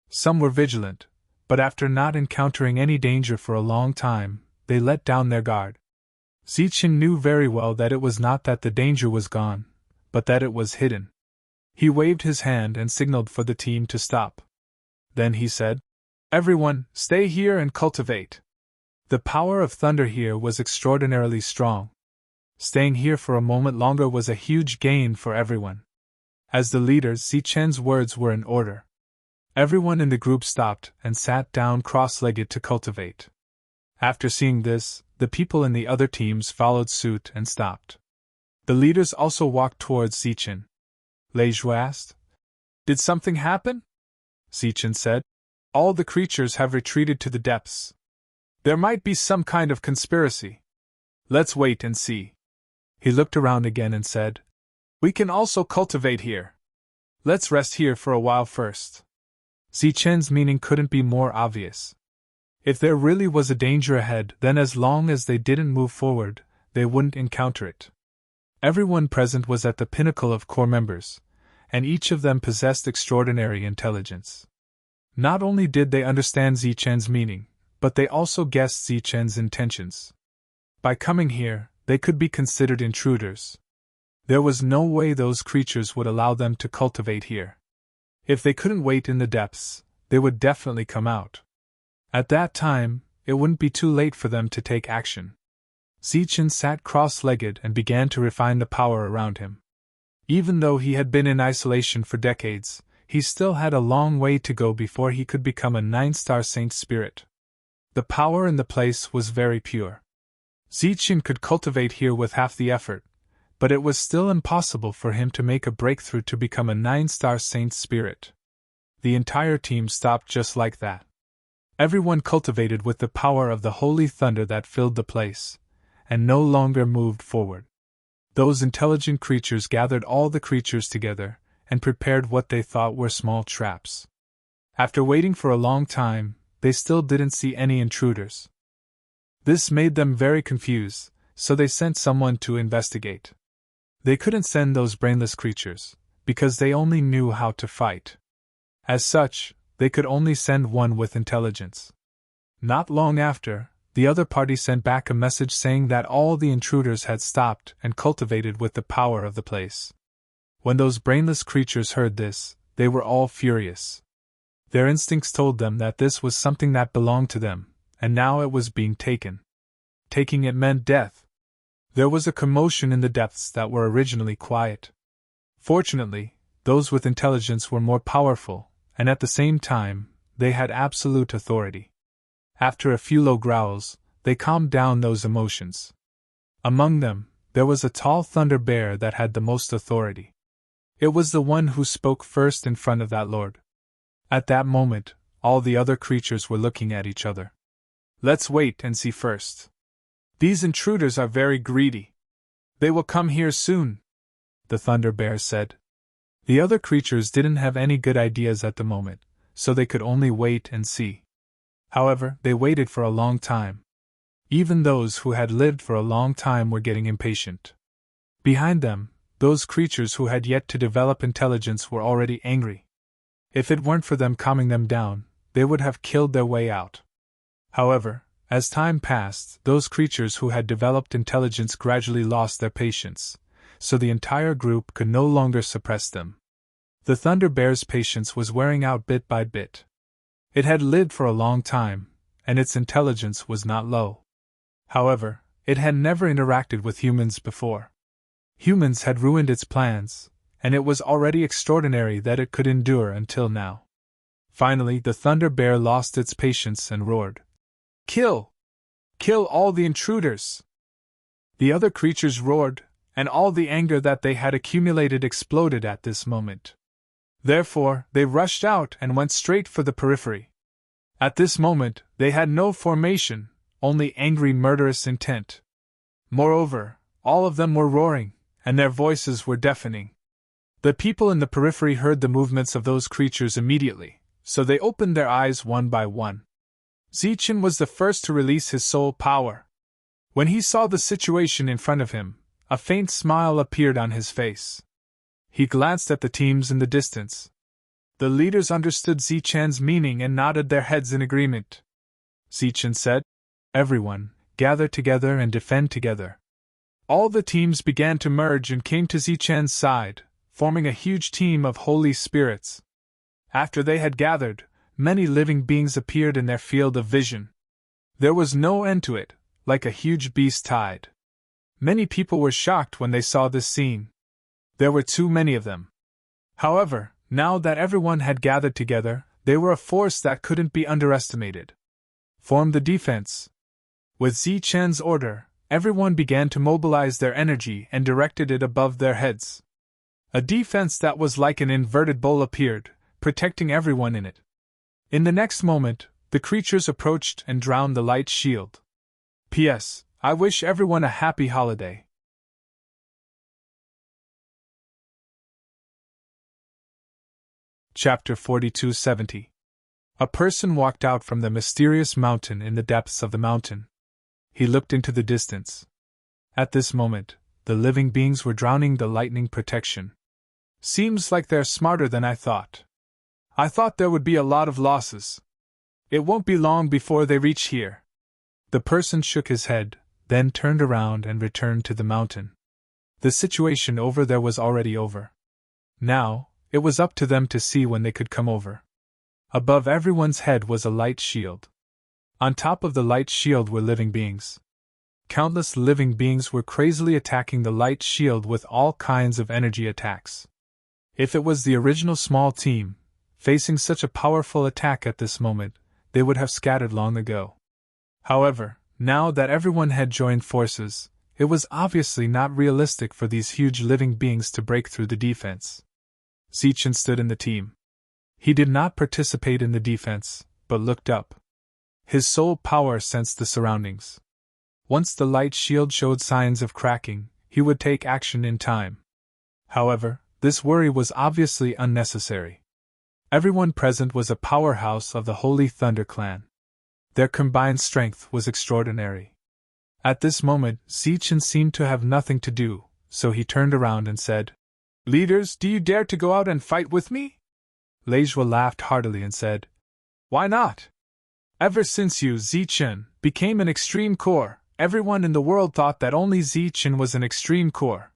Some were vigilant, but after not encountering any danger for a long time, they let down their guard. Zichen knew very well that it was not that the danger was gone, but that it was hidden. He waved his hand and signaled for the team to stop. Then he said, "Everyone, stay here and cultivate." The power of thunder here was extraordinarily strong. Staying here for a moment longer was a huge gain for everyone. As the leader, Zichen's words were in order. Everyone in the group stopped and sat down cross-legged to cultivate. After seeing this, the people in the other teams followed suit and stopped. The leaders also walked towards Zichen. Leju asked, "Did something happen?" Zichen said, "All the creatures have retreated to the depths. There might be some kind of conspiracy. Let's wait and see." He looked around again and said, "We can also cultivate here. Let's rest here for a while first." Zichen's meaning couldn't be more obvious. If there really was a danger ahead, then as long as they didn't move forward, they wouldn't encounter it. Everyone present was at the pinnacle of core members, and each of them possessed extraordinary intelligence. Not only did they understand Zichen's meaning, but they also guessed Zichen's intentions. By coming here, they could be considered intruders. There was no way those creatures would allow them to cultivate here. If they couldn't wait in the depths, they would definitely come out. At that time, it wouldn't be too late for them to take action. Zichen sat cross-legged and began to refine the power around him. Even though he had been in isolation for decades, he still had a long way to go before he could become a 9-star saint spirit. The power in the place was very pure. Zichen could cultivate here with half the effort, but it was still impossible for him to make a breakthrough to become a 9-star saint spirit. The entire team stopped just like that. Everyone cultivated with the power of the holy thunder that filled the place, and no longer moved forward. Those intelligent creatures gathered all the creatures together, and prepared what they thought were small traps. After waiting for a long time, they still didn't see any intruders. This made them very confused, so they sent someone to investigate. They couldn't send those brainless creatures, because they only knew how to fight. As such, they could only send one with intelligence. Not long after, the other party sent back a message saying that all the intruders had stopped and cultivated with the power of the place. When those brainless creatures heard this, they were all furious. Their instincts told them that this was something that belonged to them, and now it was being taken. Taking it meant death. There was a commotion in the depths that were originally quiet. Fortunately, those with intelligence were more powerful, and at the same time, they had absolute authority. After a few low growls, they calmed down those emotions. Among them, there was a tall thunder bear that had the most authority. It was the one who spoke first in front of that lord. At that moment, all the other creatures were looking at each other. Let's wait and see first. These intruders are very greedy. They will come here soon, the thunder bear said. The other creatures didn't have any good ideas at the moment, so they could only wait and see. However, they waited for a long time. Even those who had lived for a long time were getting impatient. Behind them, those creatures who had yet to develop intelligence were already angry. If it weren't for them calming them down, they would have killed their way out. However, as time passed, those creatures who had developed intelligence gradually lost their patience, so the entire group could no longer suppress them. The Thunder Bear's patience was wearing out bit by bit. It had lived for a long time, and its intelligence was not low. However, it had never interacted with humans before. Humans had ruined its plans, and it was already extraordinary that it could endure until now. Finally, the Thunder Bear lost its patience and roared, "Kill! Kill all the intruders!" The other creatures roared, and all the anger that they had accumulated exploded at this moment. Therefore, they rushed out and went straight for the periphery. At this moment, they had no formation, only angry murderous intent. Moreover, all of them were roaring, and their voices were deafening. The people in the periphery heard the movements of those creatures immediately, so they opened their eyes one by one. Zichen was the first to release his soul power. When he saw the situation in front of him, a faint smile appeared on his face. He glanced at the teams in the distance. The leaders understood Zichen's meaning and nodded their heads in agreement. Zichen said, "Everyone, gather together and defend together." All the teams began to merge and came to Zichen's side, forming a huge team of holy spirits. After they had gathered, many living beings appeared in their field of vision. There was no end to it, like a huge beast tide. Many people were shocked when they saw this scene. There were too many of them. However, now that everyone had gathered together, they were a force that couldn't be underestimated. Form the defense. With Zichen's order, everyone began to mobilize their energy and directed it above their heads. A defense that was like an inverted bowl appeared, protecting everyone in it. In the next moment, the creatures approached and drowned the light shield. P.S. I wish everyone a happy holiday. Chapter 4270. A person walked out from the mysterious mountain in the depths of the mountain. He looked into the distance. At this moment, the living beings were drowning the lightning protection. Seems like they're smarter than I thought. I thought there would be a lot of losses. It won't be long before they reach here. The person shook his head, then turned around and returned to the mountain. The situation over there was already over. Now, it was up to them to see when they could come over. Above everyone's head was a light shield. On top of the light shield were living beings. Countless living beings were crazily attacking the light shield with all kinds of energy attacks. If it was the original small team, facing such a powerful attack at this moment, they would have scattered long ago. However, now that everyone had joined forces, it was obviously not realistic for these huge living beings to break through the defense. Zichen stood in the team. He did not participate in the defense, but looked up. His soul power sensed the surroundings. Once the light shield showed signs of cracking, he would take action in time. However, this worry was obviously unnecessary. Everyone present was a powerhouse of the Holy Thunder clan. Their combined strength was extraordinary. At this moment, Zichen seemed to have nothing to do, so he turned around and said, "Leaders, do you dare to go out and fight with me?" Leijua laughed heartily and said, "Why not? Ever since you, Zichen, became an extreme core, everyone in the world thought that only Zichen was an extreme core.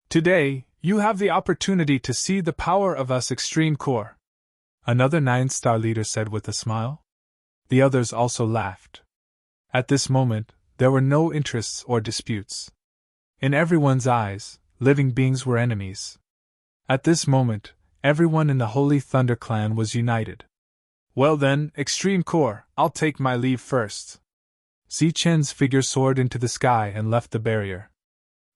Today, you have the opportunity to see the power of us extreme core." Another 9-star leader said with a smile. The others also laughed. At this moment, there were no interests or disputes. In everyone's eyes, living beings were enemies. At this moment, everyone in the Holy Thunder clan was united. "Well then, Extreme Core, I'll take my leave first." Zichen's figure soared into the sky and left the barrier.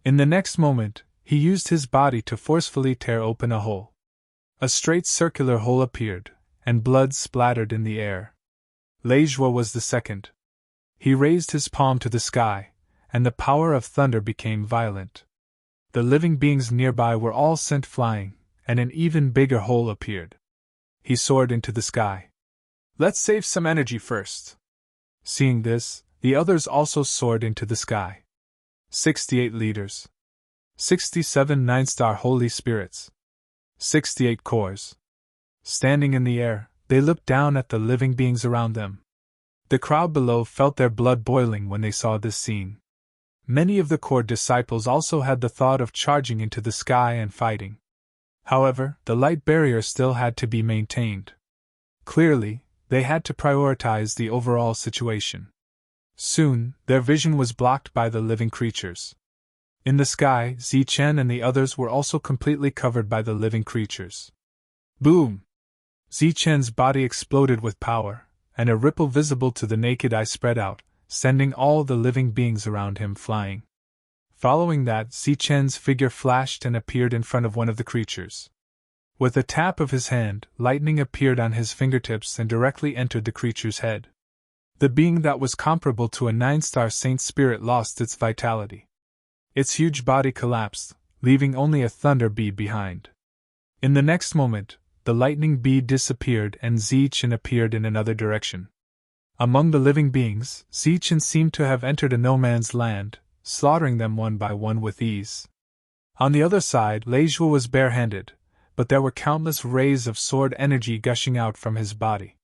In the next moment, he used his body to forcefully tear open a hole. A straight circular hole appeared, and blood splattered in the air. Leijua was the second. He raised his palm to the sky, and the power of thunder became violent. The living beings nearby were all sent flying, and an even bigger hole appeared. He soared into the sky. "Let's save some energy first." Seeing this, the others also soared into the sky. 68 leaders. 67 9-star holy spirits. 68 cores. Standing in the air, they looked down at the living beings around them. The crowd below felt their blood boiling when they saw this scene. Many of the core disciples also had the thought of charging into the sky and fighting. However, the light barrier still had to be maintained. Clearly, they had to prioritize the overall situation. Soon, their vision was blocked by the living creatures. In the sky, Zichen and the others were also completely covered by the living creatures. Boom! Zichen's body exploded with power, and a ripple visible to the naked eye spread out, sending all the living beings around him flying. Following that, Zichen's figure flashed and appeared in front of one of the creatures. With a tap of his hand, lightning appeared on his fingertips and directly entered the creature's head. The being that was comparable to a 9-star saint spirit lost its vitality. Its huge body collapsed, leaving only a thunder bead behind. In the next moment, the lightning bead disappeared and Zichen appeared in another direction. Among the living beings, Zichen seemed to have entered a no-man's land, slaughtering them one by one with ease. On the other side, Leijua was barehanded, but there were countless rays of sword energy gushing out from his body.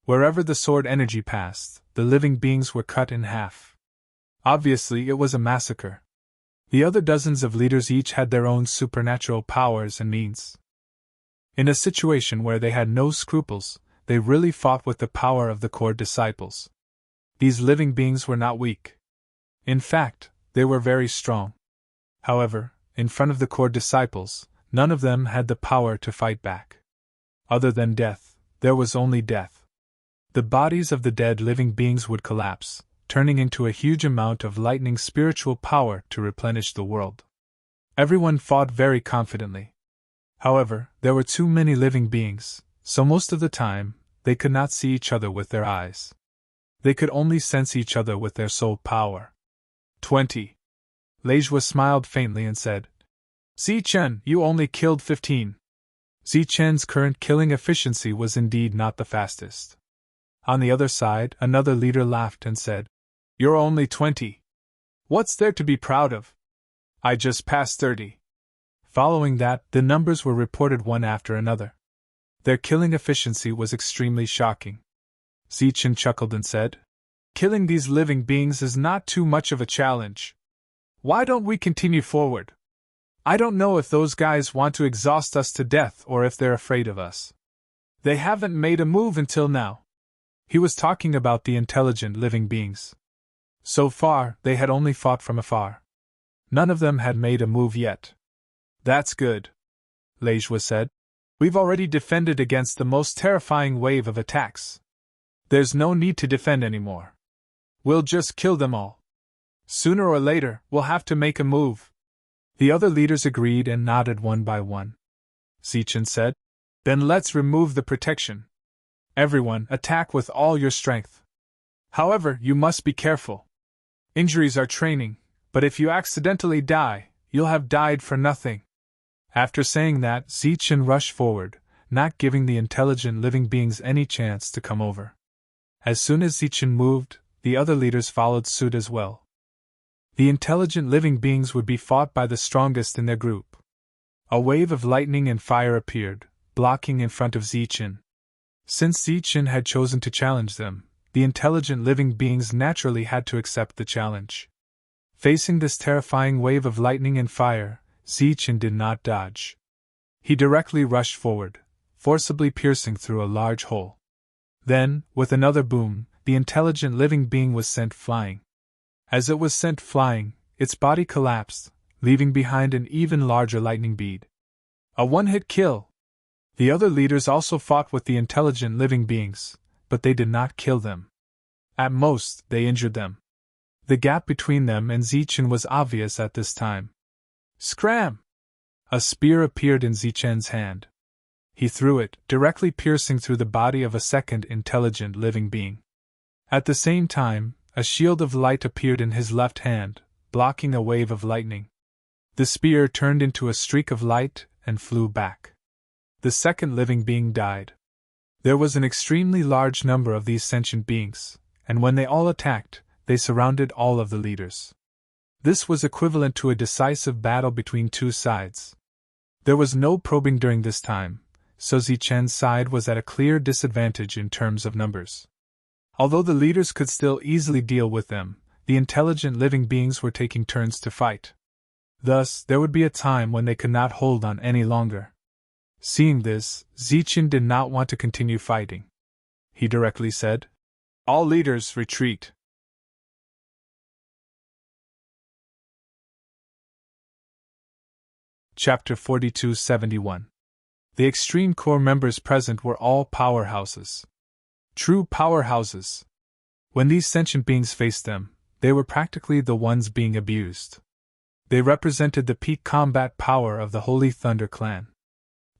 Wherever the sword energy passed, the living beings were cut in half. Obviously, it was a massacre. The other dozens of leaders each had their own supernatural powers and means. In a situation where they had no scruples, they really fought with the power of the core disciples. These living beings were not weak. In fact, they were very strong. However, in front of the core disciples, none of them had the power to fight back. Other than death, there was only death. The bodies of the dead living beings would collapse, turning into a huge amount of lightning spiritual power to replenish the world. Everyone fought very confidently. However, there were too many living beings, so most of the time, they could not see each other with their eyes. They could only sense each other with their soul power. 20. Leijua smiled faintly and said, "Zichen, you only killed 15. Zichen's current killing efficiency was indeed not the fastest. On the other side, another leader laughed and said, "You're only 20. What's there to be proud of? I just passed 30. Following that, the numbers were reported one after another. Their killing efficiency was extremely shocking. Zichen chuckled and said, "Killing these living beings is not too much of a challenge. Why don't we continue forward? I don't know if those guys want to exhaust us to death or if they're afraid of us. They haven't made a move until now." He was talking about the intelligent living beings. So far, they had only fought from afar. None of them had made a move yet. "That's good," Lejwa said. "We've already defended against the most terrifying wave of attacks. There's no need to defend anymore. We'll just kill them all. Sooner or later, we'll have to make a move." The other leaders agreed and nodded one by one. Zichen said, "Then let's remove the protection. Everyone, attack with all your strength. However, you must be careful. Injuries are training, but if you accidentally die, you'll have died for nothing." After saying that, Zichen rushed forward, not giving the intelligent living beings any chance to come over. As soon as Zichen moved, the other leaders followed suit as well. The intelligent living beings would be fought by the strongest in their group. A wave of lightning and fire appeared, blocking in front of Zichen. Since Zichen had chosen to challenge them, the intelligent living beings naturally had to accept the challenge. Facing this terrifying wave of lightning and fire, Zichen did not dodge. He directly rushed forward, forcibly piercing through a large hole. Then, with another boom, the intelligent living being was sent flying. As it was sent flying, its body collapsed, leaving behind an even larger lightning bead. A one-hit kill! The other leaders also fought with the intelligent living beings, but they did not kill them. At most, they injured them. The gap between them and Zichen was obvious at this time. Scram! A spear appeared in Zichen's hand. He threw it, directly piercing through the body of a second intelligent living being. At the same time, a shield of light appeared in his left hand, blocking a wave of lightning. The spear turned into a streak of light and flew back. The second living being died. There was an extremely large number of these sentient beings, and when they all attacked, they surrounded all of the leaders. This was equivalent to a decisive battle between two sides. There was no probing during this time, so Zichen's side was at a clear disadvantage in terms of numbers. Although the leaders could still easily deal with them, the intelligent living beings were taking turns to fight. Thus, there would be a time when they could not hold on any longer. Seeing this, Zichen did not want to continue fighting. He directly said, "All leaders, retreat." Chapter 4271. The extreme core members present were all powerhouses. True powerhouses. When these sentient beings faced them, they were practically the ones being abused. They represented the peak combat power of the Holy Thunder clan.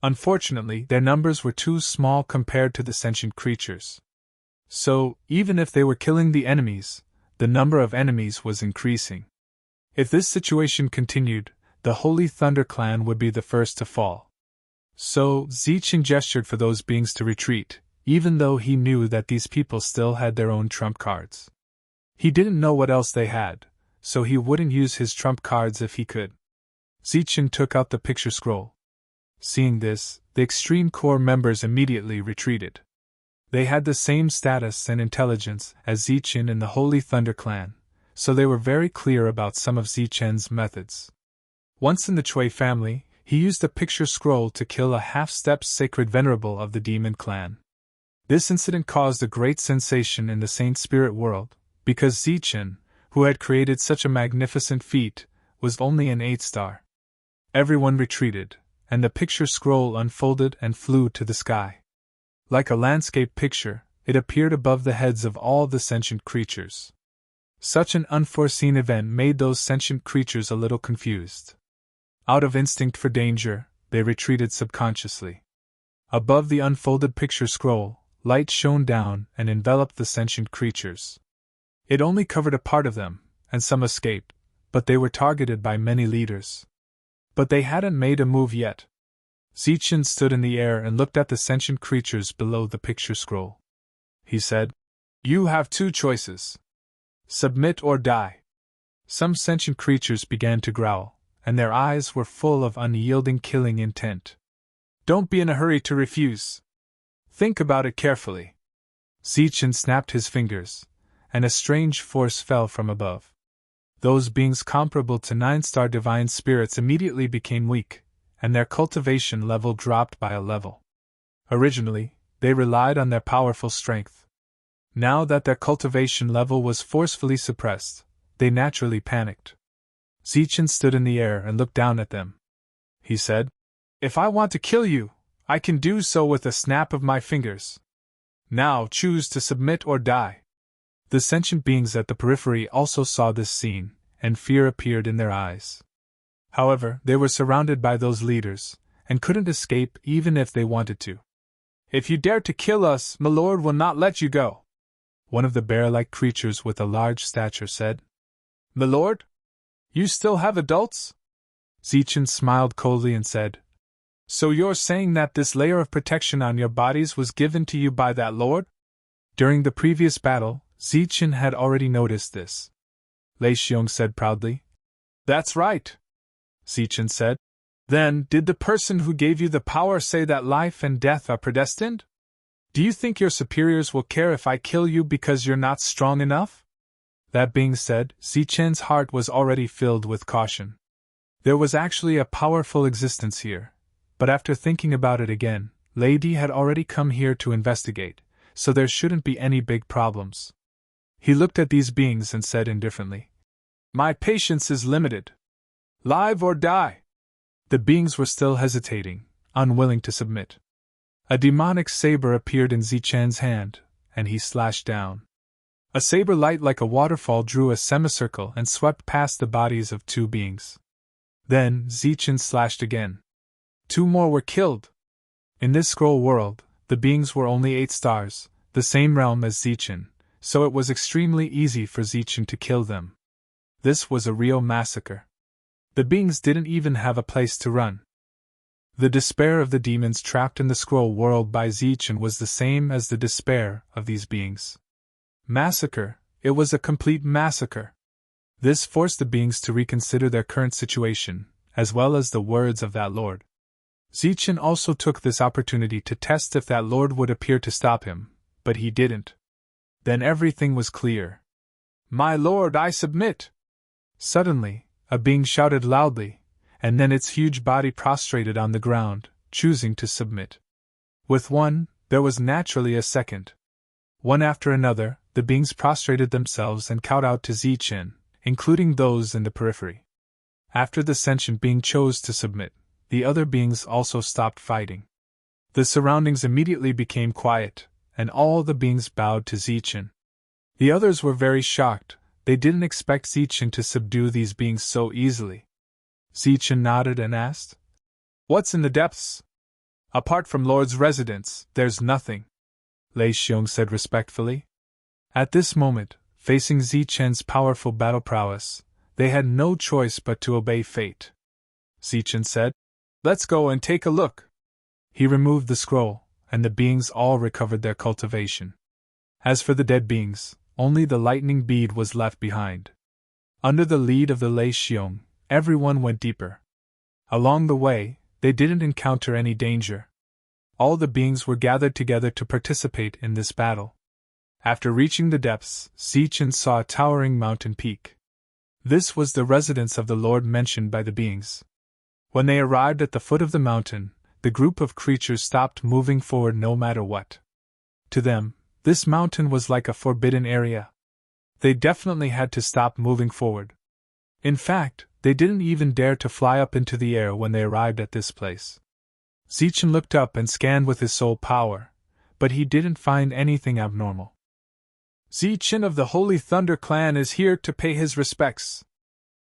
Unfortunately, their numbers were too small compared to the sentient creatures. So, even if they were killing the enemies, the number of enemies was increasing. If this situation continued, the Holy Thunder clan would be the first to fall. So, Zichen gestured for those beings to retreat, even though he knew that these people still had their own trump cards. He didn't know what else they had, so he wouldn't use his trump cards if he could. Zichen took out the picture scroll. Seeing this, the extreme core members immediately retreated. They had the same status and intelligence as Zichen and the Holy Thunder clan, so they were very clear about some of Zichen's methods. Once in the Chui family, he used the picture scroll to kill a half-step sacred venerable of the demon clan. This incident caused a great sensation in the Saint Spirit world, because Zichen, who had created such a magnificent feat, was only an 8-star. Everyone retreated, and the picture scroll unfolded and flew to the sky. Like a landscape picture, it appeared above the heads of all the sentient creatures. Such an unforeseen event made those sentient creatures a little confused. Out of instinct for danger, they retreated subconsciously. Above the unfolded picture scroll, light shone down and enveloped the sentient creatures. It only covered a part of them, and some escaped, but they were targeted by many leaders. But they hadn't made a move yet. Zichen stood in the air and looked at the sentient creatures below the picture scroll. he said. You have two choices. Submit or die. Some sentient creatures began to growl, and their eyes were full of unyielding killing intent. Don't be in a hurry to refuse. Think about it carefully. Zichen snapped his fingers, and a strange force fell from above. Those beings comparable to 9-star divine spirits immediately became weak, and their cultivation level dropped by a level. Originally, they relied on their powerful strength. Now that their cultivation level was forcefully suppressed, they naturally panicked. Zichen stood in the air and looked down at them. He said, If I want to kill you, I can do so with a snap of my fingers. Now choose to submit or die. The sentient beings at the periphery also saw this scene, and fear appeared in their eyes. However, they were surrounded by those leaders, and couldn't escape even if they wanted to. If you dare to kill us, my lord will not let you go, one of the bear-like creatures with a large stature said. My lord? You still have adults? Zichen smiled coldly and said, So you're saying that this layer of protection on your bodies was given to you by that lord? During the previous battle, Zichen had already noticed this. Lei Xiong said proudly. That's right, Zichen said. Then, did the person who gave you the power say that life and death are predestined? Do you think your superiors will care if I kill you because you're not strong enough? That being said, Zichen's heart was already filled with caution. There was actually a powerful existence here, but after thinking about it again, Lady had already come here to investigate, so there shouldn't be any big problems. He looked at these beings and said indifferently, My patience is limited. Live or die. The beings were still hesitating, unwilling to submit. A demonic saber appeared in Zichen's hand, and he slashed down. A saber light like a waterfall drew a semicircle and swept past the bodies of two beings. Then Zichen slashed again. 2 more were killed. In this scroll world, the beings were only 8 stars, the same realm as Zichen, so it was extremely easy for Zichen to kill them. This was a real massacre. The beings didn't even have a place to run. The despair of the demons trapped in the scroll world by Zichen was the same as the despair of these beings. Massacre, it was a complete massacre. This forced the beings to reconsider their current situation, as well as the words of that lord. Zichen also took this opportunity to test if that lord would appear to stop him, but he didn't. Then everything was clear. My lord, I submit! Suddenly, a being shouted loudly, and then its huge body prostrated on the ground, choosing to submit. With one, there was naturally a second. One after another, the beings prostrated themselves and kowtowed to Zichen, including those in the periphery. After the sentient being chose to submit, the other beings also stopped fighting. The surroundings immediately became quiet, and all the beings bowed to Zichen. The others were very shocked. They didn't expect Zichen to subdue these beings so easily. Zichen nodded and asked, What's in the depths? Apart from Lord's residence, there's nothing, Lei Xiong said respectfully. At this moment, facing Zichen's powerful battle prowess, they had no choice but to obey fate. Zichen said, Let's go and take a look. He removed the scroll, and the beings all recovered their cultivation. As for the dead beings, only the lightning bead was left behind. Under the lead of the Lei Xiong, everyone went deeper. Along the way, they didn't encounter any danger. All the beings were gathered together to participate in this battle. After reaching the depths, Zichen saw a towering mountain peak. This was the residence of the lord mentioned by the beings. When they arrived at the foot of the mountain, the group of creatures stopped moving forward no matter what. To them, this mountain was like a forbidden area. They definitely had to stop moving forward. In fact, they didn't even dare to fly up into the air when they arrived at this place. Zichen looked up and scanned with his soul power, but he didn't find anything abnormal. Zichen of the Holy Thunder Clan is here to pay his respects.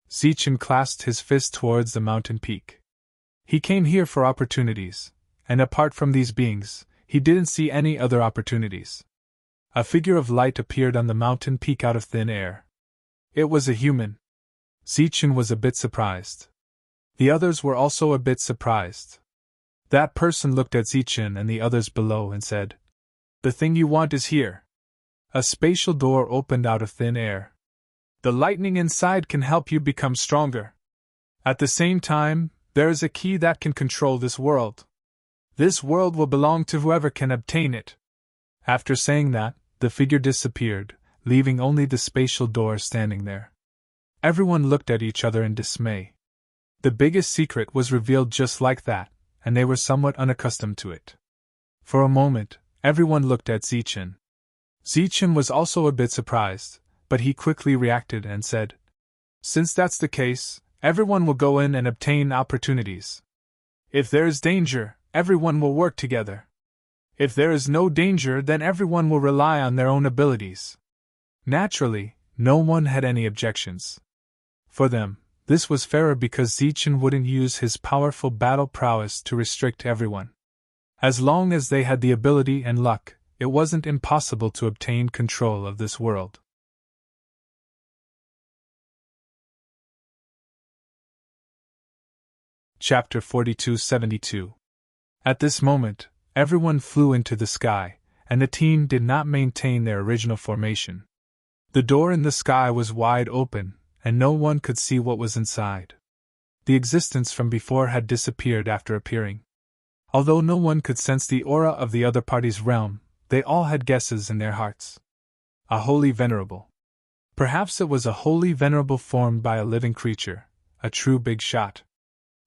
Zichen clasped his fist towards the mountain peak. He came here for opportunities, and apart from these beings, he didn't see any other opportunities. A figure of light appeared on the mountain peak out of thin air. It was a human. Zichen was a bit surprised. The others were also a bit surprised. That person looked at Zichen and the others below and said, The thing you want is here. A spatial door opened out of thin air. The lightning inside can help you become stronger. At the same time, there is a key that can control this world. This world will belong to whoever can obtain it. After saying that, the figure disappeared, leaving only the spatial door standing there. Everyone looked at each other in dismay. The biggest secret was revealed just like that, and they were somewhat unaccustomed to it. For a moment, everyone looked at Zichen. Zichen was also a bit surprised, but he quickly reacted and said, "Since that's the case, everyone will go in and obtain opportunities. If there is danger, everyone will work together. If there is no danger, then everyone will rely on their own abilities." Naturally, no one had any objections. For them, this was fairer because Zichen wouldn't use his powerful battle prowess to restrict everyone. As long as they had the ability and luck, it wasn't impossible to obtain control of this world. Chapter 4272. At this moment, everyone flew into the sky, and the team did not maintain their original formation. The door in the sky was wide open, and no one could see what was inside. The existence from before had disappeared after appearing. Although no one could sense the aura of the other party's realm, they all had guesses in their hearts. A holy venerable. Perhaps it was a holy venerable formed by a living creature, a true big shot.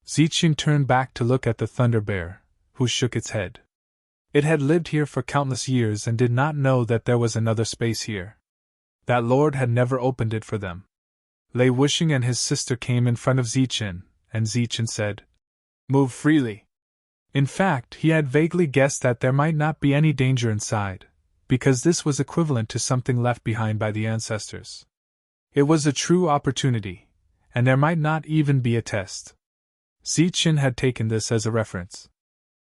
Zichen turned back to look at the Thunder Bear, who shook its head. It had lived here for countless years and did not know that there was another space here. That Lord had never opened it for them. Lei Wuxing and his sister came in front of Zichen, and Zichen said, "Move freely." In fact, he had vaguely guessed that there might not be any danger inside, because this was equivalent to something left behind by the ancestors. It was a true opportunity, and there might not even be a test. Zichen had taken this as a reference.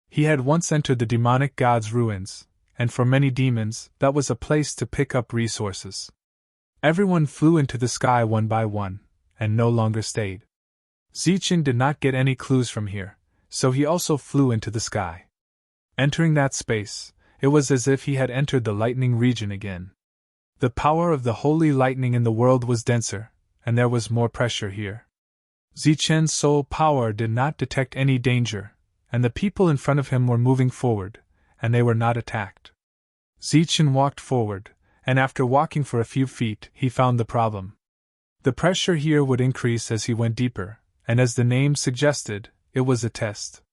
He had once entered the demonic god's ruins, and for many demons, that was a place to pick up resources. Everyone flew into the sky one by one, and no longer stayed. Zichen did not get any clues from here, so he also flew into the sky. Entering that space, it was as if he had entered the lightning region again. The power of the holy lightning in the world was denser, and there was more pressure here. Zichen's soul power did not detect any danger, and the people in front of him were moving forward, and they were not attacked. Zichen walked forward, and after walking for a few feet, he found the problem. The pressure here would increase as he went deeper, and as the name suggested, it was a test.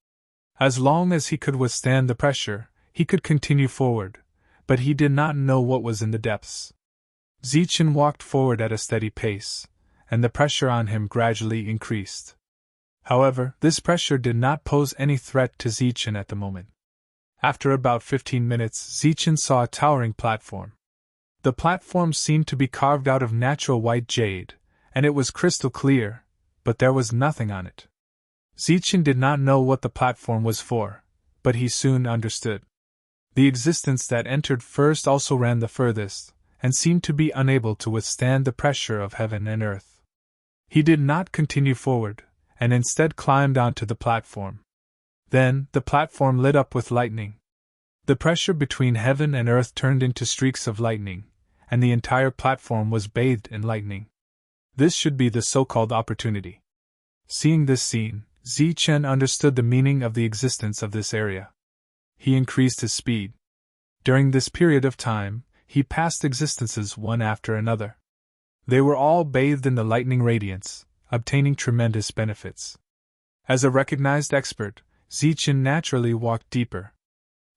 As long as he could withstand the pressure, he could continue forward, but he did not know what was in the depths. Zichen walked forward at a steady pace, and the pressure on him gradually increased. However, this pressure did not pose any threat to Zichen at the moment. After about 15 minutes, Zichen saw a towering platform. The platform seemed to be carved out of natural white jade, and it was crystal clear, but there was nothing on it. Zichen did not know what the platform was for, but he soon understood. The existence that entered first also ran the furthest, and seemed to be unable to withstand the pressure of heaven and earth. He did not continue forward, and instead climbed onto the platform. Then, the platform lit up with lightning. The pressure between heaven and earth turned into streaks of lightning, and the entire platform was bathed in lightning. This should be the so-called opportunity. Seeing this scene, Zichen understood the meaning of the existence of this area. He increased his speed. During this period of time, he passed existences one after another. They were all bathed in the lightning radiance, obtaining tremendous benefits. As a recognized expert, Zichen naturally walked deeper.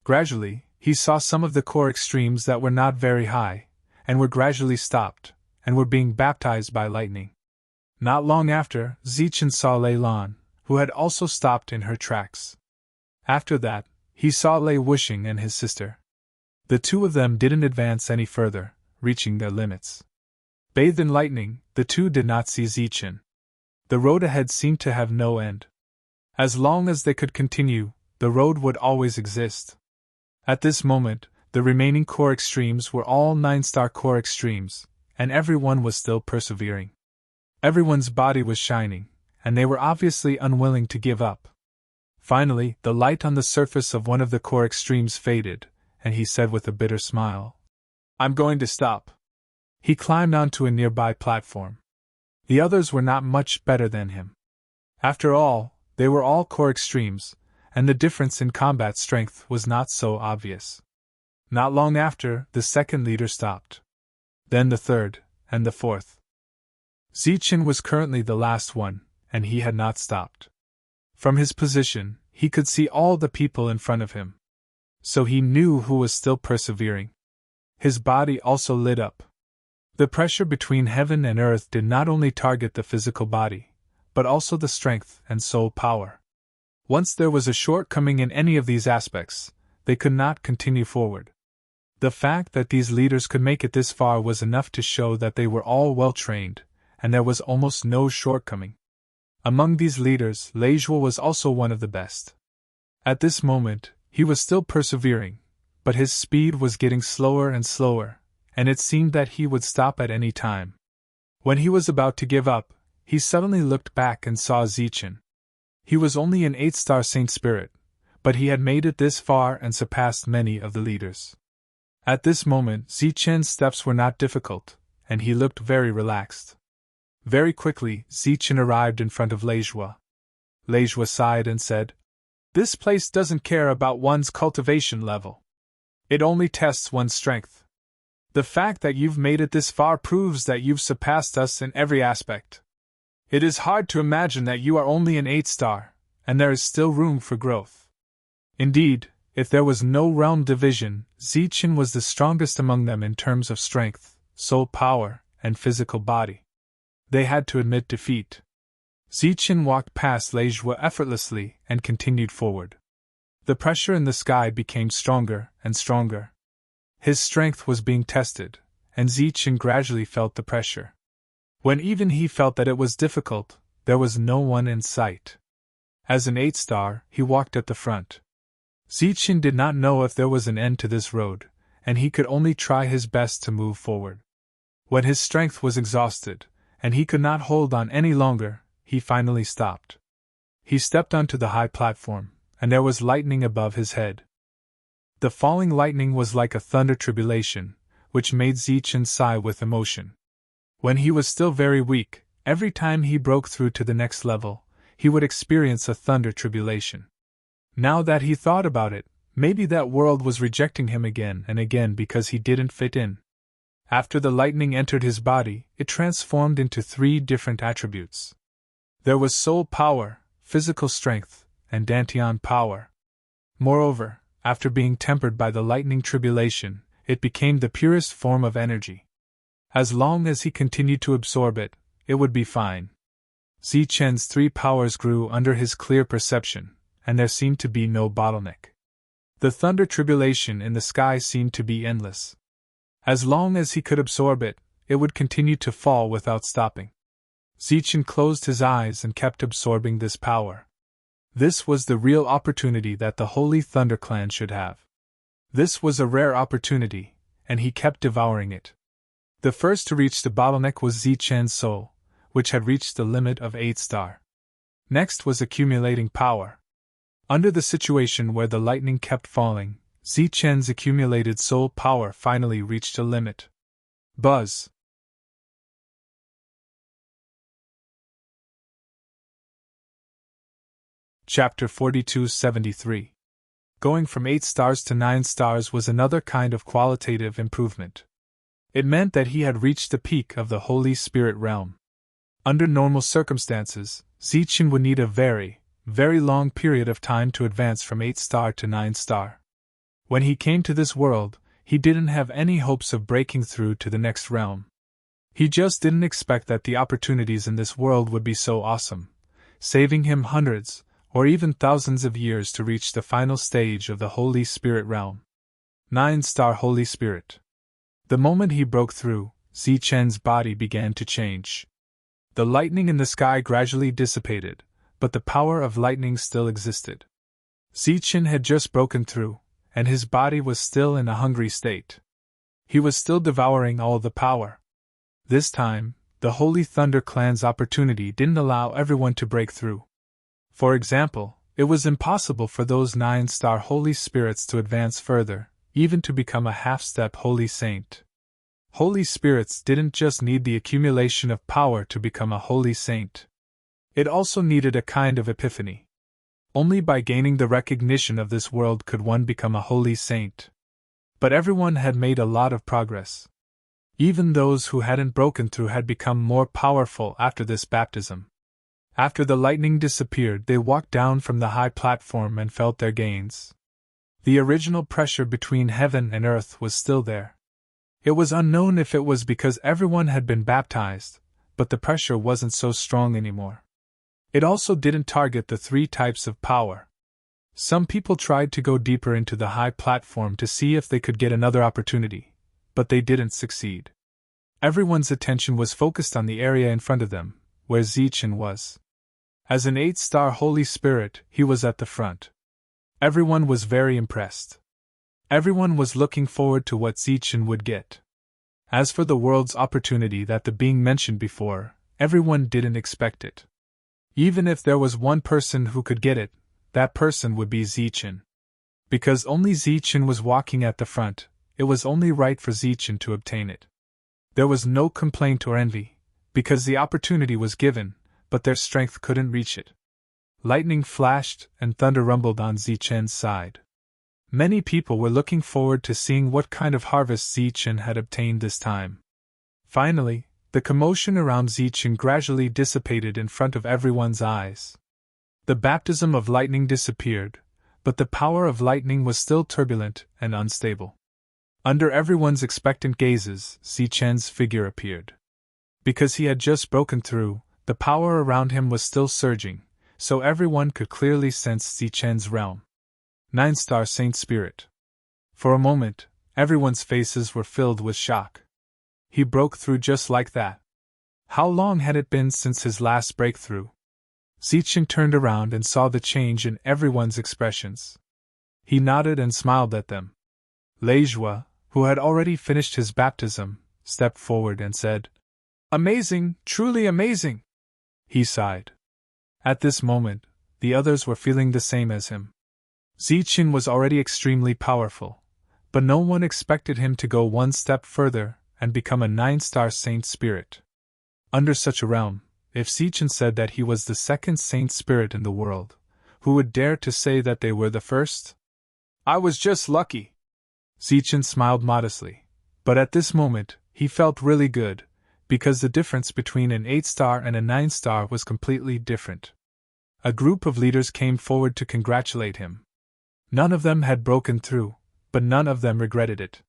Gradually, he saw some of the core extremes that were not very high, and were gradually stopped, and were being baptized by lightning. Not long after, Zichen saw Lei Lan, who had also stopped in her tracks. After that, he saw Lei Wuxing and his sister. The two of them didn't advance any further, reaching their limits. Bathed in lightning, the two did not see Zichen. The road ahead seemed to have no end. As long as they could continue, the road would always exist. At this moment, the remaining core extremes were all 9-star core extremes, and everyone was still persevering. Everyone's body was shining, and they were obviously unwilling to give up. Finally, the light on the surface of one of the core extremes faded, and he said with a bitter smile, I'm going to stop. He climbed onto a nearby platform. The others were not much better than him. After all, they were all core extremes, and the difference in combat strength was not so obvious. Not long after, the second leader stopped. Then the third, and the fourth. Zichen was currently the last one, and he had not stopped. From his position, he could see all the people in front of him. So he knew who was still persevering. His body also lit up. The pressure between heaven and earth did not only target the physical body, but also the strength and soul power. Once there was a shortcoming in any of these aspects, they could not continue forward. The fact that these leaders could make it this far was enough to show that they were all well trained, and there was almost no shortcoming. Among these leaders, Leisure was also one of the best. At this moment, he was still persevering, but his speed was getting slower and slower, and it seemed that he would stop at any time. When he was about to give up, he suddenly looked back and saw Zichen. He was only an 8-star Saint Spirit, but he had made it this far and surpassed many of the leaders. At this moment, Zichen's steps were not difficult, and he looked very relaxed. Very quickly, Zichen arrived in front of Leisure. Leisure sighed and said, "This place doesn't care about one's cultivation level. It only tests one's strength. The fact that you've made it this far proves that you've surpassed us in every aspect. It is hard to imagine that you are only an 8-star, and there is still room for growth." Indeed, if there was no realm division, Zichen was the strongest among them in terms of strength, soul power, and physical body. They had to admit defeat. Zichen walked past Leisure effortlessly and continued forward. The pressure in the sky became stronger and stronger. His strength was being tested, and Zichen gradually felt the pressure. When even he felt that it was difficult, there was no one in sight. As an 8-star, he walked at the front. Zichen did not know if there was an end to this road, and he could only try his best to move forward. When his strength was exhausted, and he could not hold on any longer, he finally stopped. He stepped onto the high platform, and there was lightning above his head. The falling lightning was like a thunder tribulation, which made Zichen sigh with emotion. When he was still very weak, every time he broke through to the next level, he would experience a thunder tribulation. Now that he thought about it, maybe that world was rejecting him again and again because he didn't fit in. After the lightning entered his body, it transformed into 3 different attributes. There was soul power, physical strength, and Dantian power. Moreover, after being tempered by the lightning tribulation, it became the purest form of energy. As long as he continued to absorb it, it would be fine. Zichen's 3 powers grew under his clear perception, and there seemed to be no bottleneck. The thunder tribulation in the sky seemed to be endless. As long as he could absorb it, it would continue to fall without stopping. Zichen closed his eyes and kept absorbing this power. This was the real opportunity that the Holy Thunder Clan should have. This was a rare opportunity, and he kept devouring it. The first to reach the bottleneck was Zichen's soul, which had reached the limit of 8-star. Next was accumulating power. Under the situation where the lightning kept falling, Zichen's accumulated soul power finally reached a limit. Buzz! Chapter 4273. Going from 8 stars to 9 stars was another kind of qualitative improvement. It meant that he had reached the peak of the Holy Spirit realm. Under normal circumstances, Zichen would need a very, very long period of time to advance from 8-star to 9-star. When he came to this world, he didn't have any hopes of breaking through to the next realm. He just didn't expect that the opportunities in this world would be so awesome, saving him hundreds, or even thousands of years to reach the final stage of the Holy Spirit realm. 9-star Holy Spirit. The moment he broke through, Zichen's body began to change. The lightning in the sky gradually dissipated, but the power of lightning still existed. Zichen had just broken through, and his body was still in a hungry state. He was still devouring all the power. This time, the Holy Thunder Clan's opportunity didn't allow everyone to break through. For example, it was impossible for those 9-star Holy Spirits to advance further, even to become a half-step Holy Saint. Holy spirits didn't just need the accumulation of power to become a holy saint. It also needed a kind of epiphany. Only by gaining the recognition of this world could one become a holy saint. But everyone had made a lot of progress. Even those who hadn't broken through had become more powerful after this baptism. After the lightning disappeared, they walked down from the high platform and felt their gains. The original pressure between heaven and earth was still there. It was unknown if it was because everyone had been baptized, but the pressure wasn't so strong anymore. It also didn't target the three types of power. Some people tried to go deeper into the high platform to see if they could get another opportunity, but they didn't succeed. Everyone's attention was focused on the area in front of them, where Zichen was. As an 8-star Holy Spirit, he was at the front. Everyone was very impressed. Everyone was looking forward to what Zichen would get. As for the world's opportunity that the being mentioned before, everyone didn't expect it. Even if there was one person who could get it, that person would be Zichen. Because only Zichen was walking at the front, it was only right for Zichen to obtain it. There was no complaint or envy, because the opportunity was given, but their strength couldn't reach it. Lightning flashed and thunder rumbled on Zichen's side. Many people were looking forward to seeing what kind of harvest Zichen had obtained this time. Finally, the commotion around Zichen gradually dissipated in front of everyone's eyes. The baptism of lightning disappeared, but the power of lightning was still turbulent and unstable. Under everyone's expectant gazes, Zichen's figure appeared. Because he had just broken through, the power around him was still surging, so everyone could clearly sense Zichen's realm. 9-star Saint Spirit. For a moment, everyone's faces were filled with shock. He broke through just like that. How long had it been since his last breakthrough? Zichen turned around and saw the change in everyone's expressions. He nodded and smiled at them. Leijua, who had already finished his baptism, stepped forward and said, "Amazing, truly amazing!" He sighed. At this moment, the others were feeling the same as him. Zichen was already extremely powerful, but no one expected him to go one step further and become a 9-star Saint Spirit. Under such a realm, if Zichen said that he was the second Saint Spirit in the world, who would dare to say that they were the first? "I was just lucky." Zichen smiled modestly, but at this moment, he felt really good, because the difference between an 8-star and a 9-star was completely different. A group of leaders came forward to congratulate him. None of them had broken through, but none of them regretted it.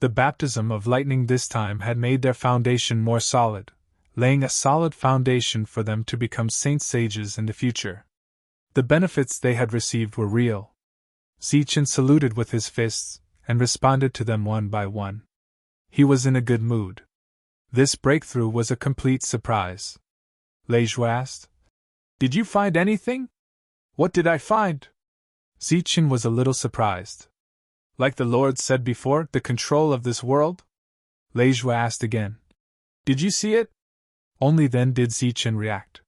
The baptism of lightning this time had made their foundation more solid, laying a solid foundation for them to become saint sages in the future. The benefits they had received were real. Zichen saluted with his fists, and responded to them one by one. He was in a good mood. This breakthrough was a complete surprise. Leijua asked, "Did you find anything?" "What did I find?" Zichen was a little surprised. "Like the Lord said before, the control of this world?" Leijua asked again. "Did you see it?" Only then did Zichen react.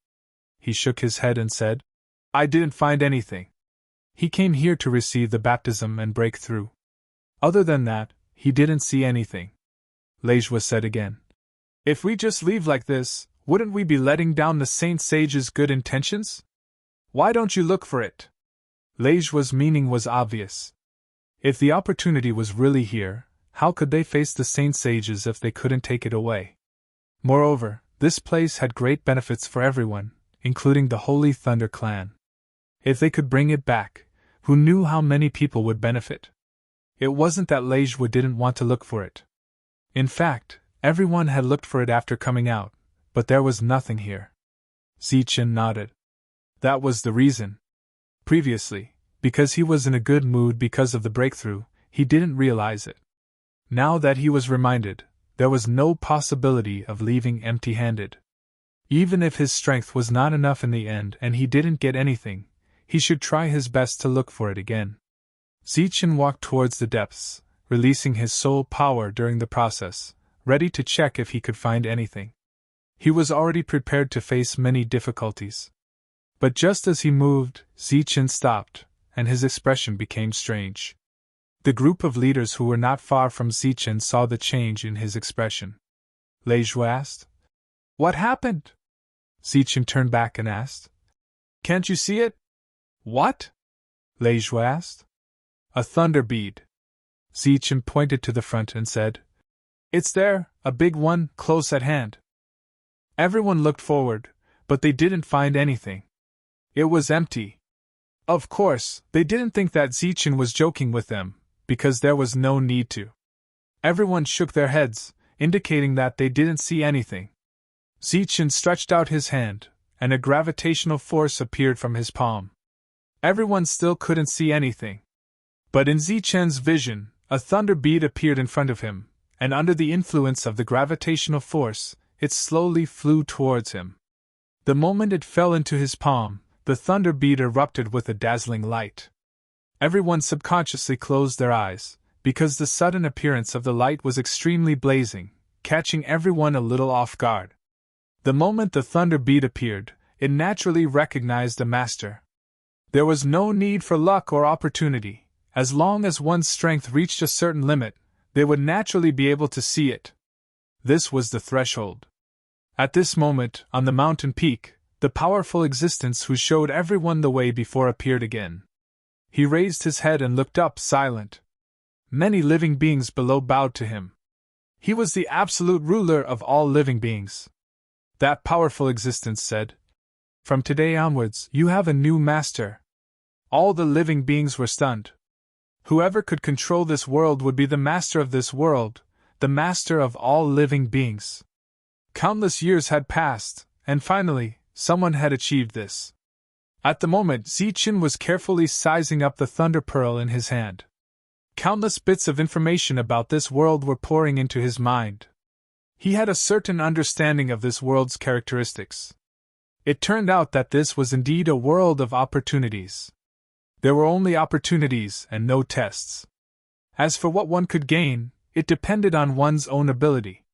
He shook his head and said, "I didn't find anything." He came here to receive the baptism and break through. Other than that, he didn't see anything. Leijua said again, "If we just leave like this, wouldn't we be letting down the saint sage's good intentions? Why don't you look for it?" Leijua's meaning was obvious. If the opportunity was really here, how could they face the saint sages if they couldn't take it away? Moreover, this place had great benefits for everyone, including the Holy Thunder clan. If they could bring it back, who knew how many people would benefit? It wasn't that Leijua didn't want to look for it. In fact, everyone had looked for it after coming out, but there was nothing here. Zichen nodded. That was the reason. Previously, because he was in a good mood because of the breakthrough, he didn't realize it. Now that he was reminded, there was no possibility of leaving empty-handed. Even if his strength was not enough in the end and he didn't get anything, he should try his best to look for it again. Zichen walked towards the depths, releasing his soul power during the process, ready to check if he could find anything. He was already prepared to face many difficulties. But just as he moved, Zichen stopped, and his expression became strange. The group of leaders who were not far from Zichen saw the change in his expression. Leju asked, "What happened?" Zichen turned back and asked, "Can't you see it?" "What?" Leju asked. "A thunder bead." Zichen pointed to the front and said, "It's there, a big one, close at hand." Everyone looked forward, but they didn't find anything. It was empty. Of course, they didn't think that Zichen was joking with them, because there was no need to. Everyone shook their heads, indicating that they didn't see anything. Zichen stretched out his hand, and a gravitational force appeared from his palm. Everyone still couldn't see anything. But in Zichen's vision, a thunder bead appeared in front of him, and under the influence of the gravitational force, it slowly flew towards him. The moment it fell into his palm, the thunder bead erupted with a dazzling light. Everyone subconsciously closed their eyes, because the sudden appearance of the light was extremely blazing, catching everyone a little off guard. The moment the thunder bead appeared, it naturally recognized the master. There was no need for luck or opportunity. As long as one's strength reached a certain limit, they would naturally be able to see it. This was the threshold. At this moment, on the mountain peak, the powerful existence who showed everyone the way before appeared again. He raised his head and looked up, silent. Many living beings below bowed to him. He was the absolute ruler of all living beings. That powerful existence said, "From today onwards, you have a new master." All the living beings were stunned. Whoever could control this world would be the master of this world, the master of all living beings. Countless years had passed, and finally, someone had achieved this. At the moment, Zichen was carefully sizing up the thunder pearl in his hand. Countless bits of information about this world were pouring into his mind. He had a certain understanding of this world's characteristics. It turned out that this was indeed a world of opportunities. There were only opportunities and no tests. As for what one could gain, it depended on one's own ability.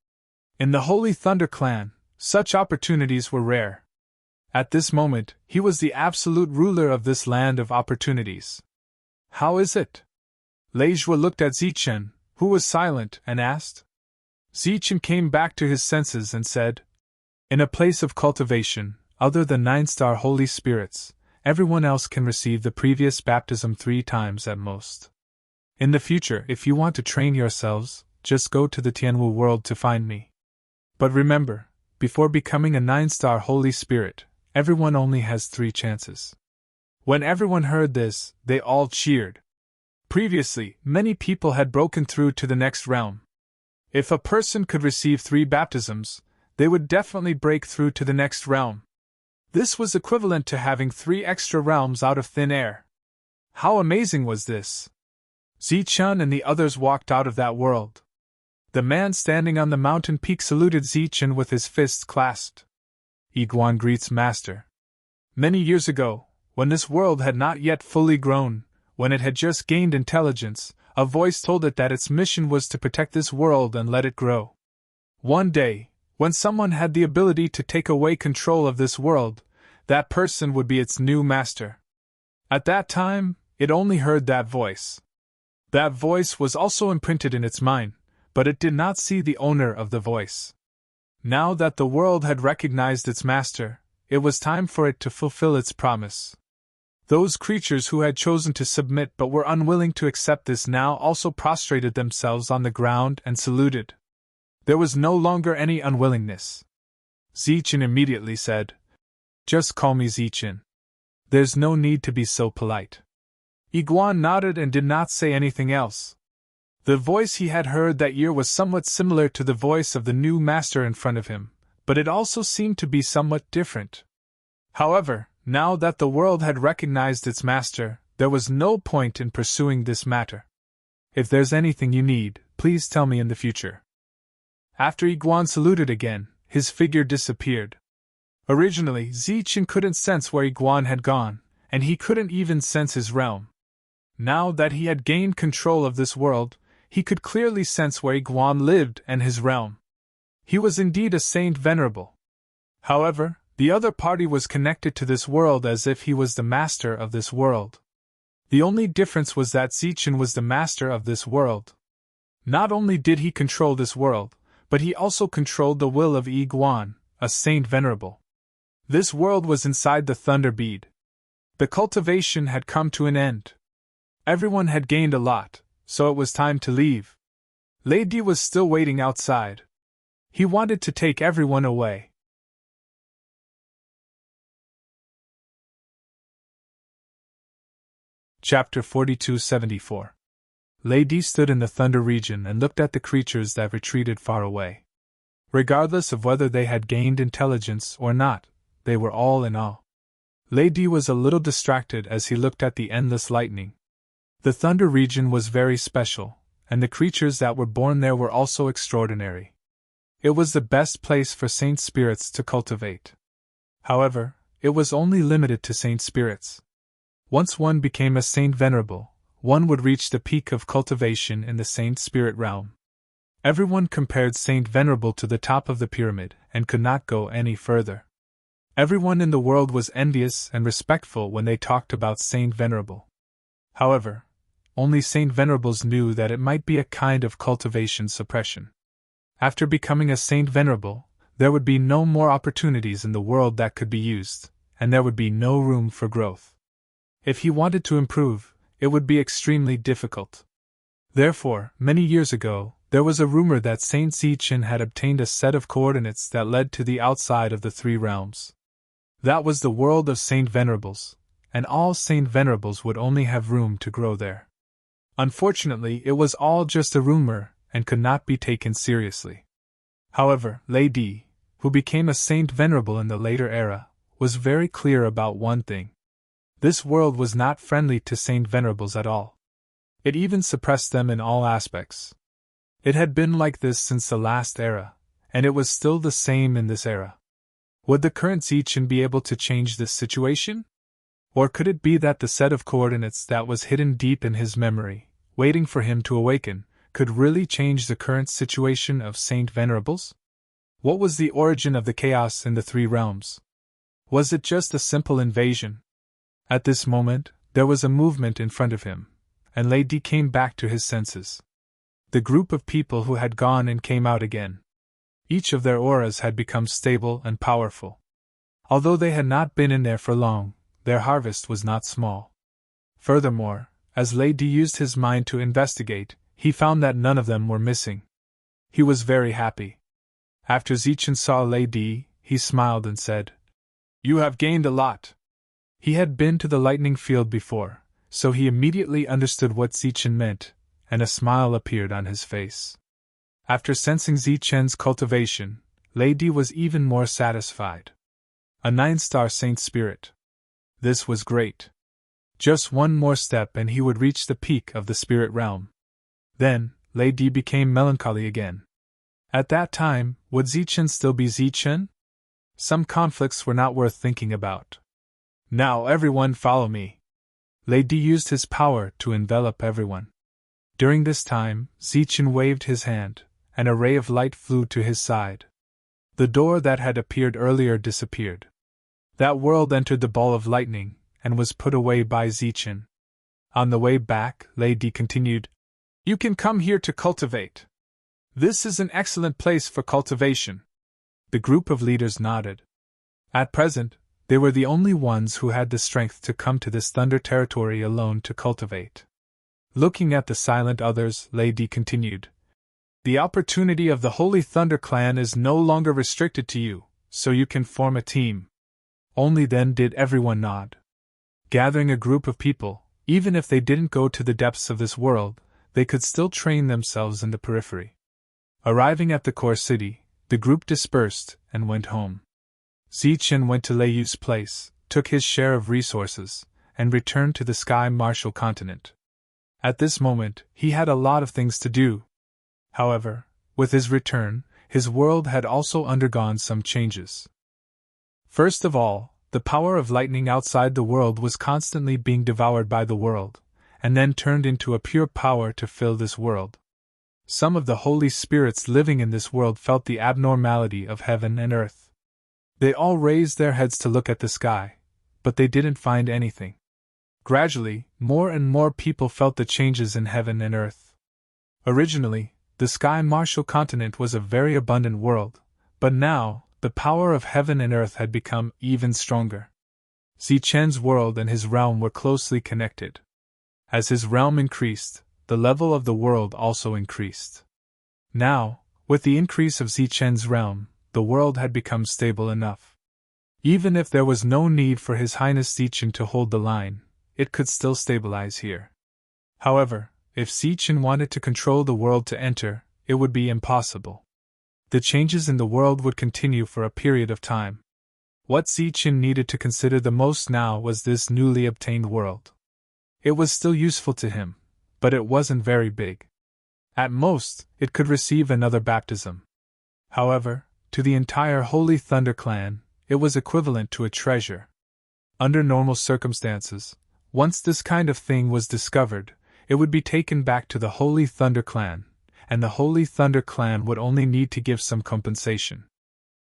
In the Holy Thunder Clan, such opportunities were rare. At this moment, he was the absolute ruler of this land of opportunities. "How is it?" Leju looked at Zichen, who was silent, and asked. Zichen came back to his senses and said, "In a place of cultivation, other than 9-star holy spirits, everyone else can receive the previous baptism 3 times at most. In the future, if you want to train yourselves, just go to the Tianwu world to find me. But remember, before becoming a 9-star holy spirit, everyone only has 3 chances." When everyone heard this, they all cheered. Previously, many people had broken through to the next realm. If a person could receive 3 baptisms, they would definitely break through to the next realm. This was equivalent to having 3 extra realms out of thin air. How amazing was this? Zichen and the others walked out of that world. The man standing on the mountain peak saluted Zichen with his fists clasped. "Iguan greets Master." Many years ago, when this world had not yet fully grown, when it had just gained intelligence, a voice told it that its mission was to protect this world and let it grow. One day, when someone had the ability to take away control of this world, that person would be its new master. At that time, it only heard that voice. That voice was also imprinted in its mind, but it did not see the owner of the voice. Now that the world had recognized its master, it was time for it to fulfill its promise. Those creatures who had chosen to submit but were unwilling to accept this now also prostrated themselves on the ground and saluted. There was no longer any unwillingness. Zichen immediately said, "Just call me Zichen. There's no need to be so polite." Iguan nodded and did not say anything else. The voice he had heard that year was somewhat similar to the voice of the new master in front of him, but it also seemed to be somewhat different. However, now that the world had recognized its master, there was no point in pursuing this matter. "If there's anything you need, please tell me in the future." After Iguan saluted again, his figure disappeared. Originally, Zichen couldn't sense where Iguan had gone, and he couldn't even sense his realm. Now that he had gained control of this world, he could clearly sense where Iguan lived and his realm. He was indeed a saint venerable. However, the other party was connected to this world as if he was the master of this world. The only difference was that Zichen was the master of this world. Not only did he control this world, but he also controlled the will of Yi Guan, a saint venerable. This world was inside the Thunder Bead. The cultivation had come to an end. Everyone had gained a lot, so it was time to leave. Lady was still waiting outside. He wanted to take everyone away. Chapter 4274. Lady stood in the Thunder region and looked at the creatures that retreated far away. Regardless of whether they had gained intelligence or not, they were all in awe. Lady was a little distracted as he looked at the endless lightning. The Thunder region was very special, and the creatures that were born there were also extraordinary. It was the best place for saint spirits to cultivate. However, it was only limited to saint spirits. Once one became a saint venerable, one would reach the peak of cultivation in the saint spirit realm. Everyone compared Saint Venerable to the top of the pyramid and could not go any further. Everyone in the world was envious and respectful when they talked about Saint Venerable. However, only Saint Venerables knew that it might be a kind of cultivation suppression. After becoming a Saint Venerable, there would be no more opportunities in the world that could be used, and there would be no room for growth. If he wanted to improve, it would be extremely difficult. Therefore, many years ago, there was a rumor that Saint Zichen had obtained a set of coordinates that led to the outside of the three realms. That was the world of Saint Venerables, and all Saint Venerables would only have room to grow there. Unfortunately, it was all just a rumor and could not be taken seriously. However, Lady, who became a Saint Venerable in the later era, was very clear about one thing. This world was not friendly to Saint Venerables at all. It even suppressed them in all aspects. It had been like this since the last era, and it was still the same in this era. Would the current Zichen be able to change this situation? Or could it be that the set of coordinates that was hidden deep in his memory, waiting for him to awaken, could really change the current situation of Saint Venerables? What was the origin of the chaos in the three realms? Was it just a simple invasion? At this moment, there was a movement in front of him, and Lady came back to his senses. The group of people who had gone in came out again. Each of their auras had become stable and powerful. Although they had not been in there for long, their harvest was not small. Furthermore, as Lady used his mind to investigate, he found that none of them were missing. He was very happy. After Zichen saw Lady, he smiled and said, "You have gained a lot." He had been to the lightning field before, so he immediately understood what Zichen meant, and a smile appeared on his face. After sensing Zichen's cultivation, Lady was even more satisfied. A 9-star saint spirit. This was great. Just one more step and he would reach the peak of the spirit realm. Then, Lady became melancholy again. At that time, would Zichen still be Zichen? Some conflicts were not worth thinking about. "Now everyone follow me." Lady used his power to envelop everyone. During this time, Zichen waved his hand, and a ray of light flew to his side. The door that had appeared earlier disappeared. That world entered the ball of lightning, and was put away by Zichen. On the way back, Lady continued, "You can come here to cultivate. This is an excellent place for cultivation." The group of leaders nodded. At present, they were the only ones who had the strength to come to this thunder territory alone to cultivate. Looking at the silent others, Lady continued, "The opportunity of the Holy Thunder Clan is no longer restricted to you, so you can form a team." Only then did everyone nod. Gathering a group of people, even if they didn't go to the depths of this world, they could still train themselves in the periphery. Arriving at the core city, the group dispersed and went home. Zichen went to Leiyu's place, took his share of resources, and returned to the Sky Martial continent. At this moment, he had a lot of things to do. However, with his return, his world had also undergone some changes. First of all, the power of lightning outside the world was constantly being devoured by the world, and then turned into a pure power to fill this world. Some of the holy spirits living in this world felt the abnormality of heaven and earth. They all raised their heads to look at the sky, but they didn't find anything. Gradually, more and more people felt the changes in heaven and earth. Originally, the Sky Martial continent was a very abundant world, but now, the power of heaven and earth had become even stronger. Zichen's world and his realm were closely connected. As his realm increased, the level of the world also increased. Now, with the increase of Zichen's realm, the world had become stable enough. Even if there was no need for His Highness Zichen to hold the line, it could still stabilize here. However, if Zichen wanted to control the world to enter, it would be impossible. The changes in the world would continue for a period of time. What Zichen needed to consider the most now was this newly obtained world. It was still useful to him, but it wasn't very big. At most, it could receive another baptism. However, to the entire Holy Thunder clan, it was equivalent to a treasure. Under normal circumstances, once this kind of thing was discovered, it would be taken back to the Holy Thunder clan, and the Holy Thunder clan would only need to give some compensation.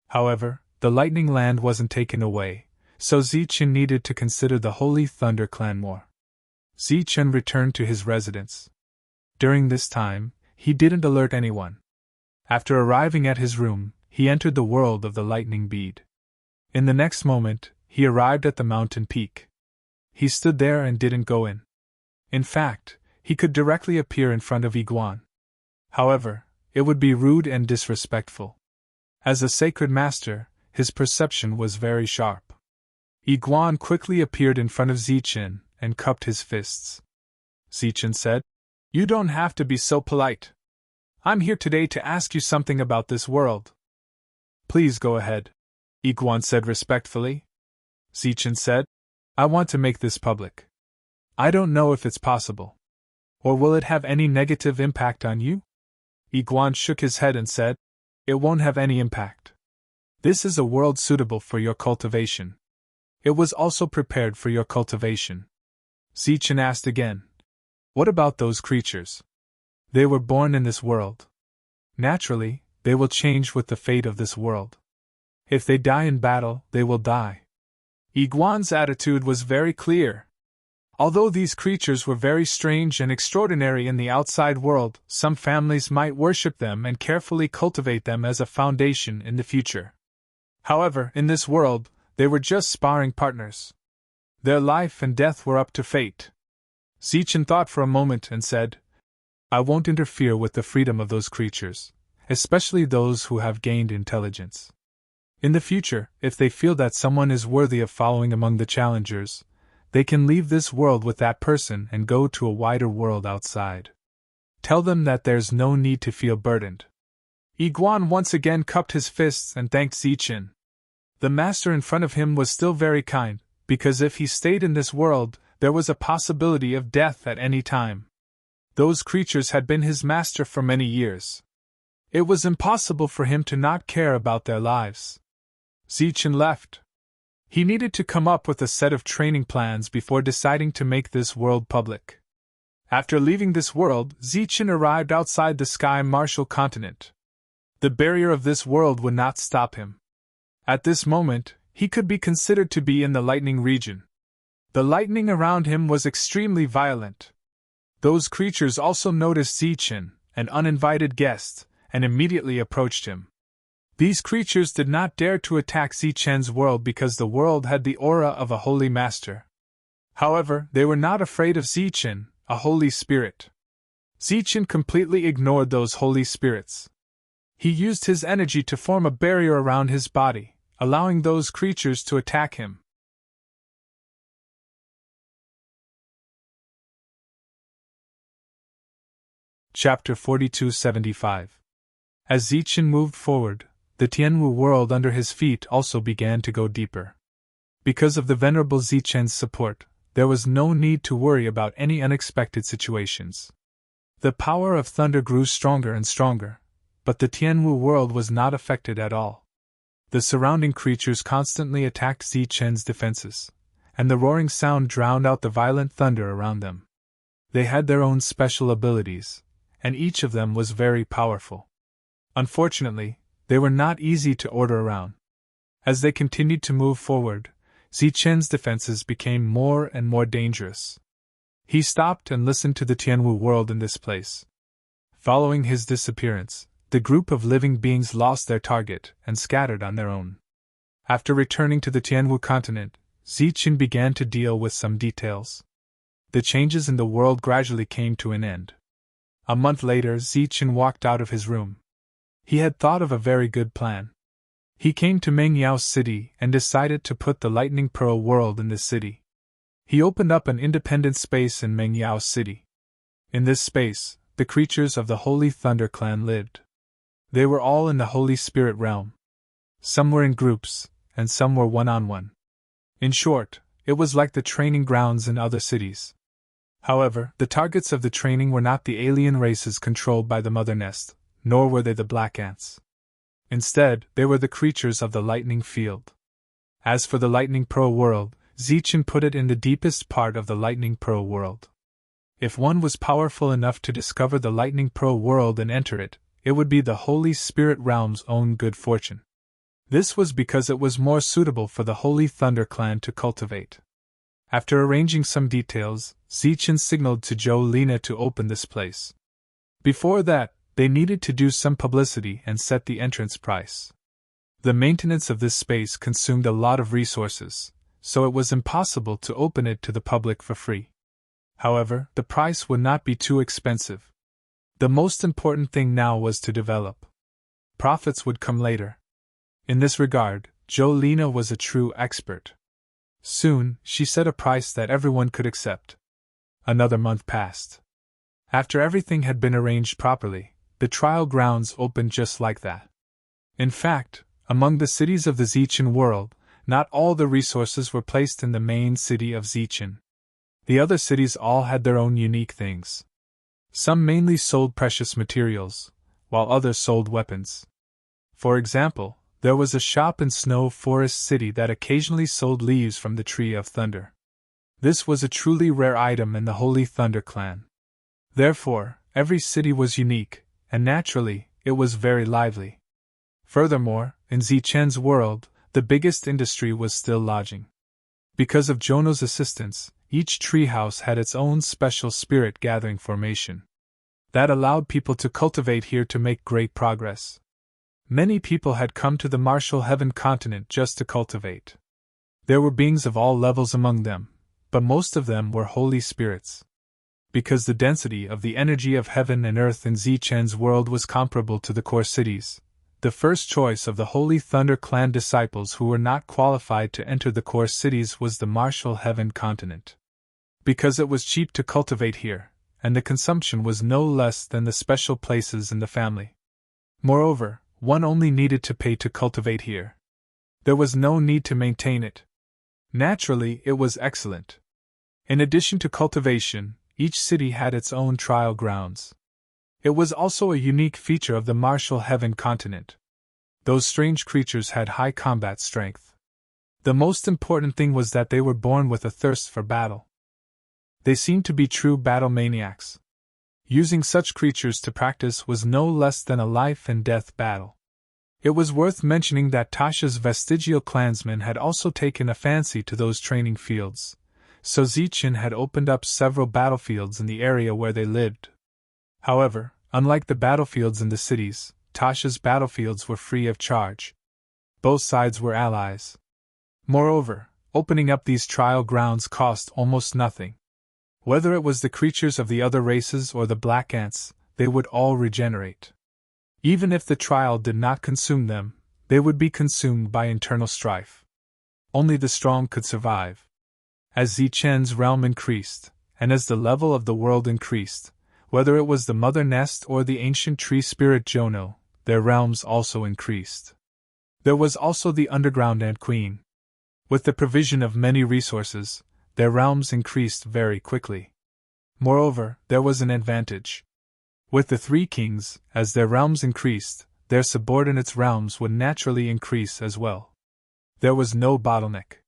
However, the Lightning Land wasn't taken away, so Zichen needed to consider the Holy Thunder clan more. Zichen returned to his residence. During this time, he didn't alert anyone. After arriving at his room, he entered the world of the lightning bead. In the next moment, he arrived at the mountain peak. He stood there and didn't go in. In fact, he could directly appear in front of Iguan. However, it would be rude and disrespectful. As a sacred master, his perception was very sharp. Iguan quickly appeared in front of Zichen and cupped his fists. Zichen said, "You don't have to be so polite. I'm here today to ask you something about this world." "Please go ahead," Iguan said respectfully. Zichen said, "I want to make this public. I don't know if it's possible. Or will it have any negative impact on you?" Iguan shook his head and said, "It won't have any impact. This is a world suitable for your cultivation. It was also prepared for your cultivation." Zichen asked again, "What about those creatures? They were born in this world. Naturally, they will change with the fate of this world. If they die in battle, they will die." Iguan's attitude was very clear. Although these creatures were very strange and extraordinary in the outside world, some families might worship them and carefully cultivate them as a foundation in the future. However, in this world, they were just sparring partners. Their life and death were up to fate. Zichen thought for a moment and said, "I won't interfere with the freedom of those creatures, especially those who have gained intelligence. In the future, if they feel that someone is worthy of following among the challengers, they can leave this world with that person and go to a wider world outside. Tell them that there's no need to feel burdened." Iguan once again cupped his fists and thanked Zichen. The master in front of him was still very kind, because if he stayed in this world, there was a possibility of death at any time. Those creatures had been his master for many years. It was impossible for him to not care about their lives. Zichen left. He needed to come up with a set of training plans before deciding to make this world public. After leaving this world, Zichen arrived outside the Sky Martial continent. The barrier of this world would not stop him. At this moment, he could be considered to be in the lightning region. The lightning around him was extremely violent. Those creatures also noticed Zichen, an uninvited guest, and immediately approached him. These creatures did not dare to attack Zichen's world because the world had the aura of a holy master. However, they were not afraid of Zichen, a holy spirit. Zichen completely ignored those holy spirits. He used his energy to form a barrier around his body, allowing those creatures to attack him. Chapter 4275. As Zichen moved forward, the Tianwu world under his feet also began to go deeper. Because of the venerable Zichen's support, there was no need to worry about any unexpected situations. The power of thunder grew stronger and stronger, but the Tianwu world was not affected at all. The surrounding creatures constantly attacked Zichen's defenses, and the roaring sound drowned out the violent thunder around them. They had their own special abilities, and each of them was very powerful. Unfortunately, they were not easy to order around. As they continued to move forward, Zichen's defenses became more and more dangerous. He stopped and listened to the Tianwu world in this place. Following his disappearance, the group of living beings lost their target and scattered on their own. After returning to the Tianwu continent, Ziqin began to deal with some details. The changes in the world gradually came to an end. A month later, Ziqin walked out of his room. He had thought of a very good plan. He came to Mengyao City and decided to put the Lightning Pearl world in this city. He opened up an independent space in Mengyao City. In this space, the creatures of the Holy Thunder Clan lived. They were all in the Holy Spirit realm. Some were in groups, and some were one-on-one. In short, it was like the training grounds in other cities. However, the targets of the training were not the alien races controlled by the Mother Nest, nor were they the Black Ants. Instead, they were the creatures of the Lightning Field. As for the Lightning Pearl world, Ziqin put it in the deepest part of the Lightning Pearl world. If one was powerful enough to discover the Lightning Pearl world and enter it, it would be the Holy Spirit realm's own good fortune. This was because it was more suitable for the Holy Thunder Clan to cultivate. After arranging some details, Ziqin signaled to Jolina to open this place. Before that, they needed to do some publicity and set the entrance price. The maintenance of this space consumed a lot of resources, so it was impossible to open it to the public for free. However, the price would not be too expensive. The most important thing now was to develop. Profits would come later. In this regard, Jolina was a true expert. Soon, she set a price that everyone could accept. Another month passed. After everything had been arranged properly, the trial grounds opened just like that. In fact, among the cities of the Ziqin world, not all the resources were placed in the main city of Ziqin. The other cities all had their own unique things. Some mainly sold precious materials, while others sold weapons. For example, there was a shop in Snow Forest City that occasionally sold leaves from the Tree of Thunder. This was a truly rare item in the Holy Thunder Clan. Therefore, every city was unique, and naturally, it was very lively. Furthermore, in Zichen's world, the biggest industry was still lodging. Because of Jono's assistance, each treehouse had its own special spirit gathering formation. That allowed people to cultivate here to make great progress. Many people had come to the Martial Heaven continent just to cultivate. There were beings of all levels among them, but most of them were holy spirits. Because the density of the energy of heaven and earth in Zichen's world was comparable to the core cities, the first choice of the Holy Thunder Clan disciples who were not qualified to enter the core cities was the Martial Heaven continent. Because it was cheap to cultivate here, and the consumption was no less than the special places in the family. Moreover, one only needed to pay to cultivate here. There was no need to maintain it. Naturally, it was excellent. In addition to cultivation, each city had its own trial grounds. It was also a unique feature of the Martial Heaven continent. Those strange creatures had high combat strength. The most important thing was that they were born with a thirst for battle. They seemed to be true battle maniacs. Using such creatures to practice was no less than a life-and-death battle. It was worth mentioning that Tasha's vestigial clansmen had also taken a fancy to those training fields, so Ziqin had opened up several battlefields in the area where they lived. However, unlike the battlefields in the cities, Tasha's battlefields were free of charge. Both sides were allies. Moreover, opening up these trial grounds cost almost nothing. Whether it was the creatures of the other races or the black ants, they would all regenerate. Even if the trial did not consume them, they would be consumed by internal strife. Only the strong could survive. As Zichen's realm increased, and as the level of the world increased, whether it was the Mother Nest or the ancient tree spirit Jono, their realms also increased. There was also the underground Ant Queen. With the provision of many resources, their realms increased very quickly. Moreover, there was an advantage. With the three kings, as their realms increased, their subordinates' realms would naturally increase as well. There was no bottleneck.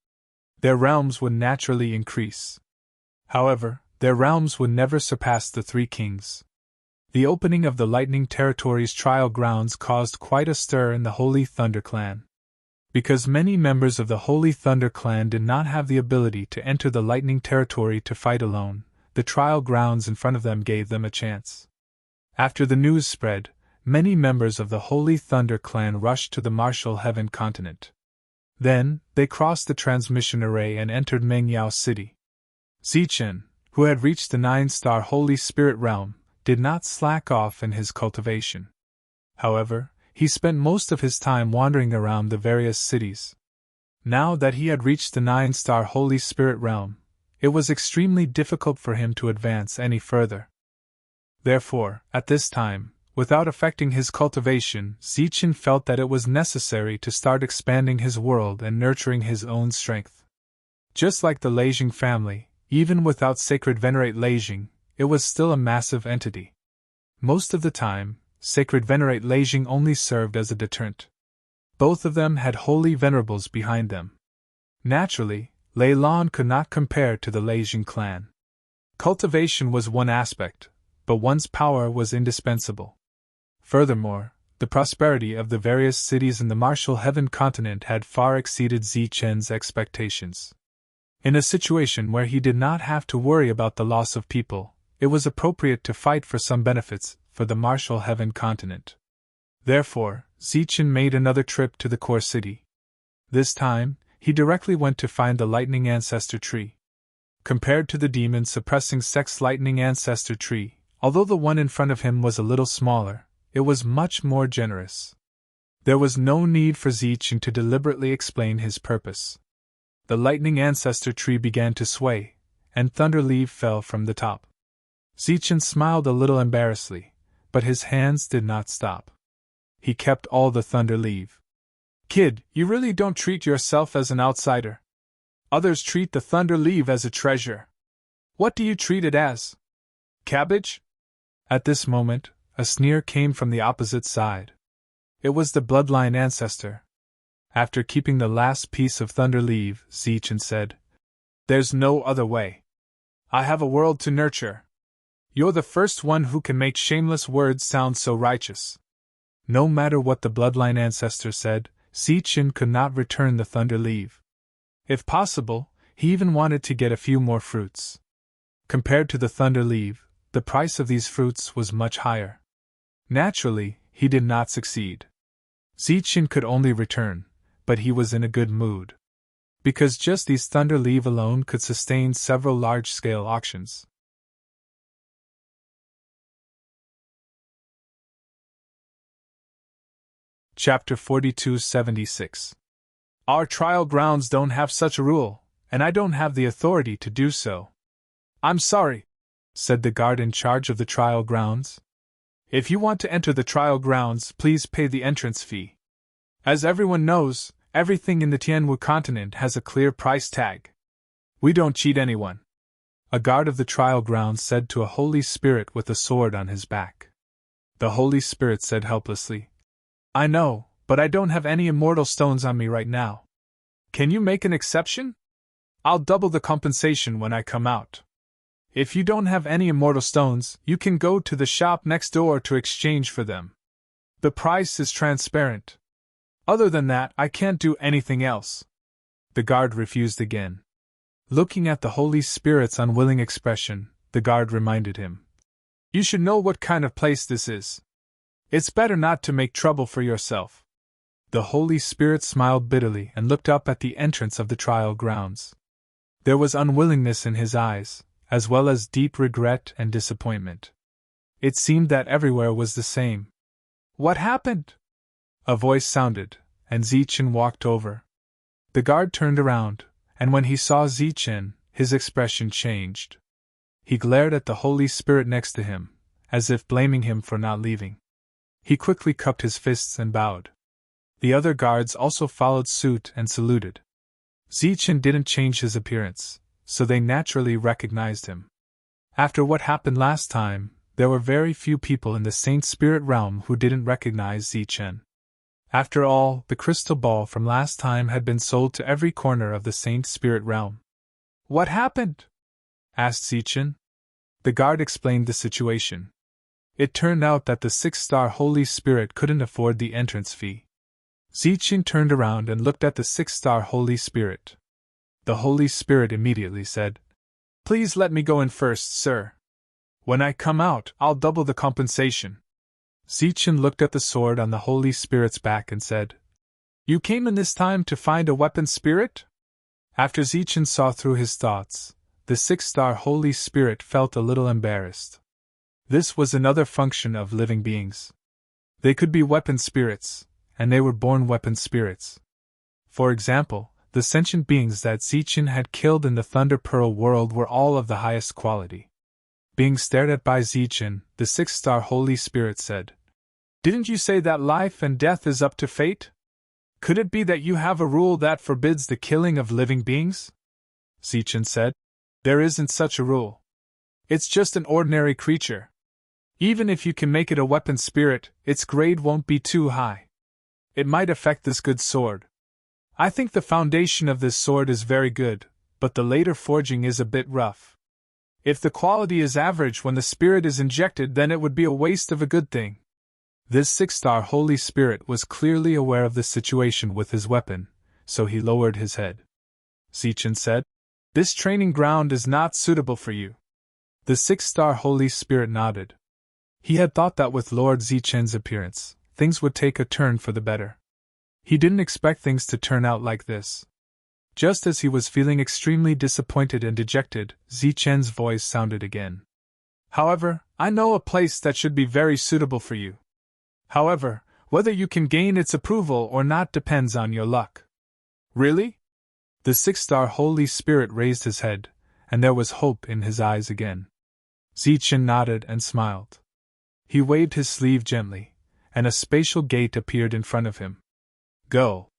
Their realms would naturally increase. However, their realms would never surpass the three kings. The opening of the Lightning Territory's trial grounds caused quite a stir in the Holy Thunder Clan. Because many members of the Holy Thunder Clan did not have the ability to enter the Lightning Territory to fight alone, the trial grounds in front of them gave them a chance. After the news spread, many members of the Holy Thunder clan rushed to the Martial Heaven continent. Then, they crossed the transmission array and entered Mengyao City. Zichen, who had reached the 9-star Holy Spirit realm, did not slack off in his cultivation. However, he spent most of his time wandering around the various cities. Now that he had reached the 9-star Holy Spirit realm, it was extremely difficult for him to advance any further. Therefore, at this time, without affecting his cultivation, Zichen felt that it was necessary to start expanding his world and nurturing his own strength. Just like the Leijing family, even without Sacred Venerate Leijing, it was still a massive entity. Most of the time, Sacred Venerate Leijing only served as a deterrent. Both of them had holy venerables behind them. Naturally, Lei Lan could not compare to the Leijing clan. Cultivation was one aspect, but one's power was indispensable. Furthermore, the prosperity of the various cities in the Martial Heaven continent had far exceeded Zichen's expectations. In a situation where he did not have to worry about the loss of people, it was appropriate to fight for some benefits for the Martial Heaven continent. Therefore, Zichen made another trip to the core city. This time, he directly went to find the Lightning Ancestor Tree. Compared to the demon-suppressing Sex Lightning Ancestor Tree, although the one in front of him was a little smaller, it was much more generous. There was no need for Zichen to deliberately explain his purpose. The Lightning Ancestor Tree began to sway, and Thunder Leaf fell from the top. Zichen smiled a little embarrassedly, but his hands did not stop. He kept all the Thunder Leaf. Kid, you really don't treat yourself as an outsider. Others treat the Thunder Leaf as a treasure. What do you treat it as? Cabbage? At this moment, a sneer came from the opposite side. It was the bloodline ancestor. After keeping the last piece of Thunder Leaf, Zichen said, "There's no other way. I have a world to nurture. You're the first one who can make shameless words sound so righteous." No matter what the bloodline ancestor said, Zichen could not return the Thunder Leaf. If possible, he even wanted to get a few more fruits. Compared to the Thunder Leaf, the price of these fruits was much higher. Naturally, he did not succeed. Zichen could only return, but he was in a good mood. Because just these Thunder Leaf alone could sustain several large-scale auctions. Chapter 4276. Our trial grounds don't have such a rule, and I don't have the authority to do so. I'm sorry, said the guard in charge of the trial grounds. If you want to enter the trial grounds, please pay the entrance fee. As everyone knows, everything in the Tianwu continent has a clear price tag. We don't cheat anyone. A guard of the trial grounds said to a holy spirit with a sword on his back. The holy spirit said helplessly, I know, but I don't have any immortal stones on me right now. Can you make an exception? I'll double the compensation when I come out. If you don't have any immortal stones, you can go to the shop next door to exchange for them. The price is transparent. Other than that, I can't do anything else. The guard refused again. Looking at the Holy Spirit's unwilling expression, the guard reminded him. You should know what kind of place this is. It's better not to make trouble for yourself. The Holy Spirit smiled bitterly and looked up at the entrance of the trial grounds. There was unwillingness in his eyes, as well as deep regret and disappointment. It seemed that everywhere was the same. What happened? A voice sounded, and Zichen walked over. The guard turned around, and when he saw Zichen, his expression changed. He glared at the Holy Spirit next to him, as if blaming him for not leaving. He quickly cupped his fists and bowed. The other guards also followed suit and saluted. Zichen didn't change his appearance, so they naturally recognized him. After what happened last time, there were very few people in the Saint Spirit realm who didn't recognize Zichen. After all, the crystal ball from last time had been sold to every corner of the Saint Spirit realm. What happened? Asked Zichen. The guard explained the situation. It turned out that the 6-star Holy Spirit couldn't afford the entrance fee. Zichen turned around and looked at the 6-star Holy Spirit. The Holy Spirit immediately said, Please let me go in first, sir. When I come out, I'll double the compensation. Zichen looked at the sword on the Holy Spirit's back and said, You came in this time to find a weapon spirit? After Zichen saw through his thoughts, the six-star Holy Spirit felt a little embarrassed. This was another function of living beings. They could be weapon spirits, and they were born weapon spirits. For example, the sentient beings that Zichen had killed in the Thunder Pearl world were all of the highest quality. Being stared at by Zichen, the six-star Holy Spirit said, Didn't you say that life and death is up to fate? Could it be that you have a rule that forbids the killing of living beings? Zichen said, There isn't such a rule. It's just an ordinary creature. Even if you can make it a weapon spirit, its grade won't be too high. It might affect this good sword. I think the foundation of this sword is very good, but the later forging is a bit rough. If the quality is average when the spirit is injected, then it would be a waste of a good thing. This six-star Holy Spirit was clearly aware of the situation with his weapon, so he lowered his head. Zichen said, This training ground is not suitable for you. The six-star Holy Spirit nodded. He had thought that with Lord Zichen's appearance, things would take a turn for the better. He didn't expect things to turn out like this. Just as he was feeling extremely disappointed and dejected, Zichen's voice sounded again. However, I know a place that should be very suitable for you. However, whether you can gain its approval or not depends on your luck. Really? The six-star Holy Spirit raised his head, and there was hope in his eyes again. Zichen nodded and smiled. He waved his sleeve gently, and a spatial gate appeared in front of him. Go.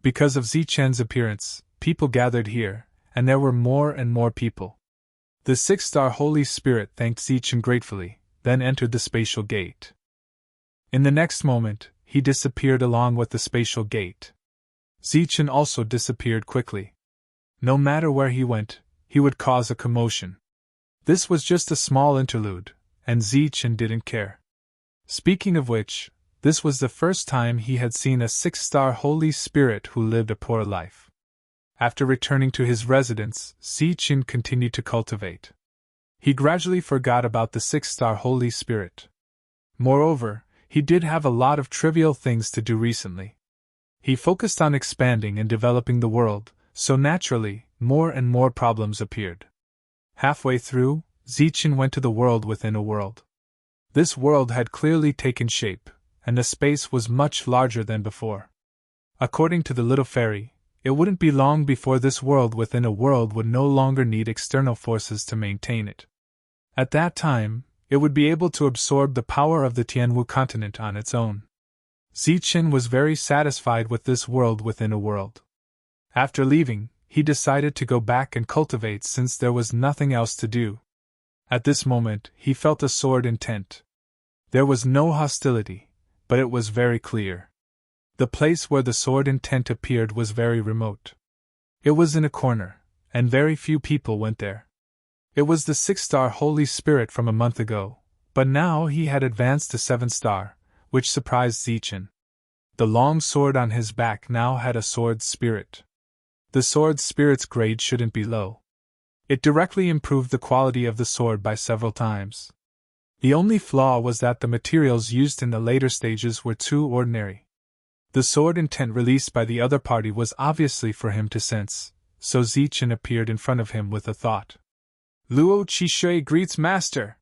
Because of Zichen's appearance, people gathered here, and there were more and more people. The six-star Holy Spirit thanked Zichen gratefully, then entered the spatial gate. In the next moment, he disappeared along with the spatial gate. Zichen also disappeared quickly. No matter where he went, he would cause a commotion. This was just a small interlude, and Zichen didn't care. Speaking of which, this was the first time he had seen a six-star Holy Spirit who lived a poor life. After returning to his residence, Zichen continued to cultivate. He gradually forgot about the six-star Holy Spirit. Moreover, he did have a lot of trivial things to do recently. He focused on expanding and developing the world, so naturally, more and more problems appeared. Halfway through, Zichen went to the world within a world. This world had clearly taken shape, and the space was much larger than before. According to the little fairy, it wouldn't be long before this world within a world would no longer need external forces to maintain it. At that time, it would be able to absorb the power of the Tianwu continent on its own. Zichen was very satisfied with this world within a world. After leaving, he decided to go back and cultivate since there was nothing else to do. At this moment, he felt a sword intent. There was no hostility, but it was very clear. The place where the sword intent appeared was very remote. It was in a corner, and very few people went there. It was the six-star Holy Spirit from a month ago, but now he had advanced to seven-star, which surprised Zichen. The long sword on his back now had a sword spirit. The sword spirit's grade shouldn't be low. It directly improved the quality of the sword by several times. The only flaw was that the materials used in the later stages were too ordinary. The sword intent released by the other party was obviously for him to sense, so Zichen appeared in front of him with a thought. Luo Qishui greets Master!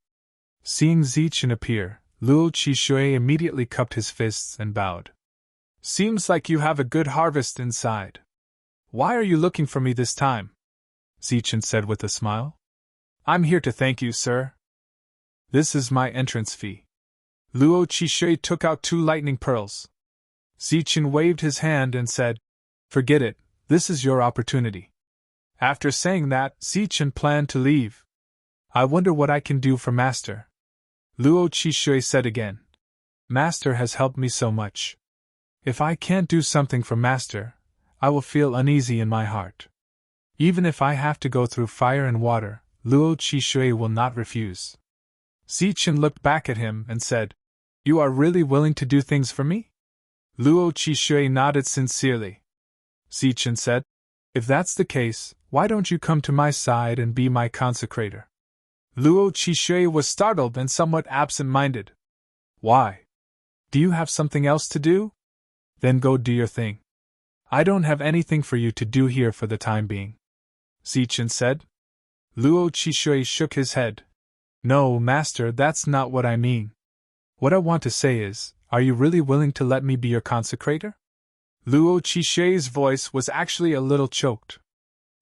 Seeing Zichen appear, Luo Qishui immediately cupped his fists and bowed. Seems like you have a good harvest inside. Why are you looking for me this time? Zichen said with a smile. I'm here to thank you, sir. This is my entrance fee. Luo Qishui took out 2 lightning pearls. Zichen waved his hand and said, Forget it, this is your opportunity. After saying that, Zichen planned to leave. I wonder what I can do for Master. Luo Qishui said again. Master has helped me so much. If I can't do something for Master, I will feel uneasy in my heart. Even if I have to go through fire and water, Luo Qishui will not refuse. Zichen looked back at him and said, You are really willing to do things for me? Luo Qishui nodded sincerely. Zichen said, If that's the case, Why don't you come to my side and be my consecrator? Luo Qishui was startled and somewhat absent-minded. Why? Do you have something else to do? Then go do your thing. I don't have anything for you to do here for the time being, Zichen said. Luo Qishui shook his head. No, master, that's not what I mean. What I want to say is, are you really willing to let me be your consecrator? Luo Qishui's voice was actually a little choked.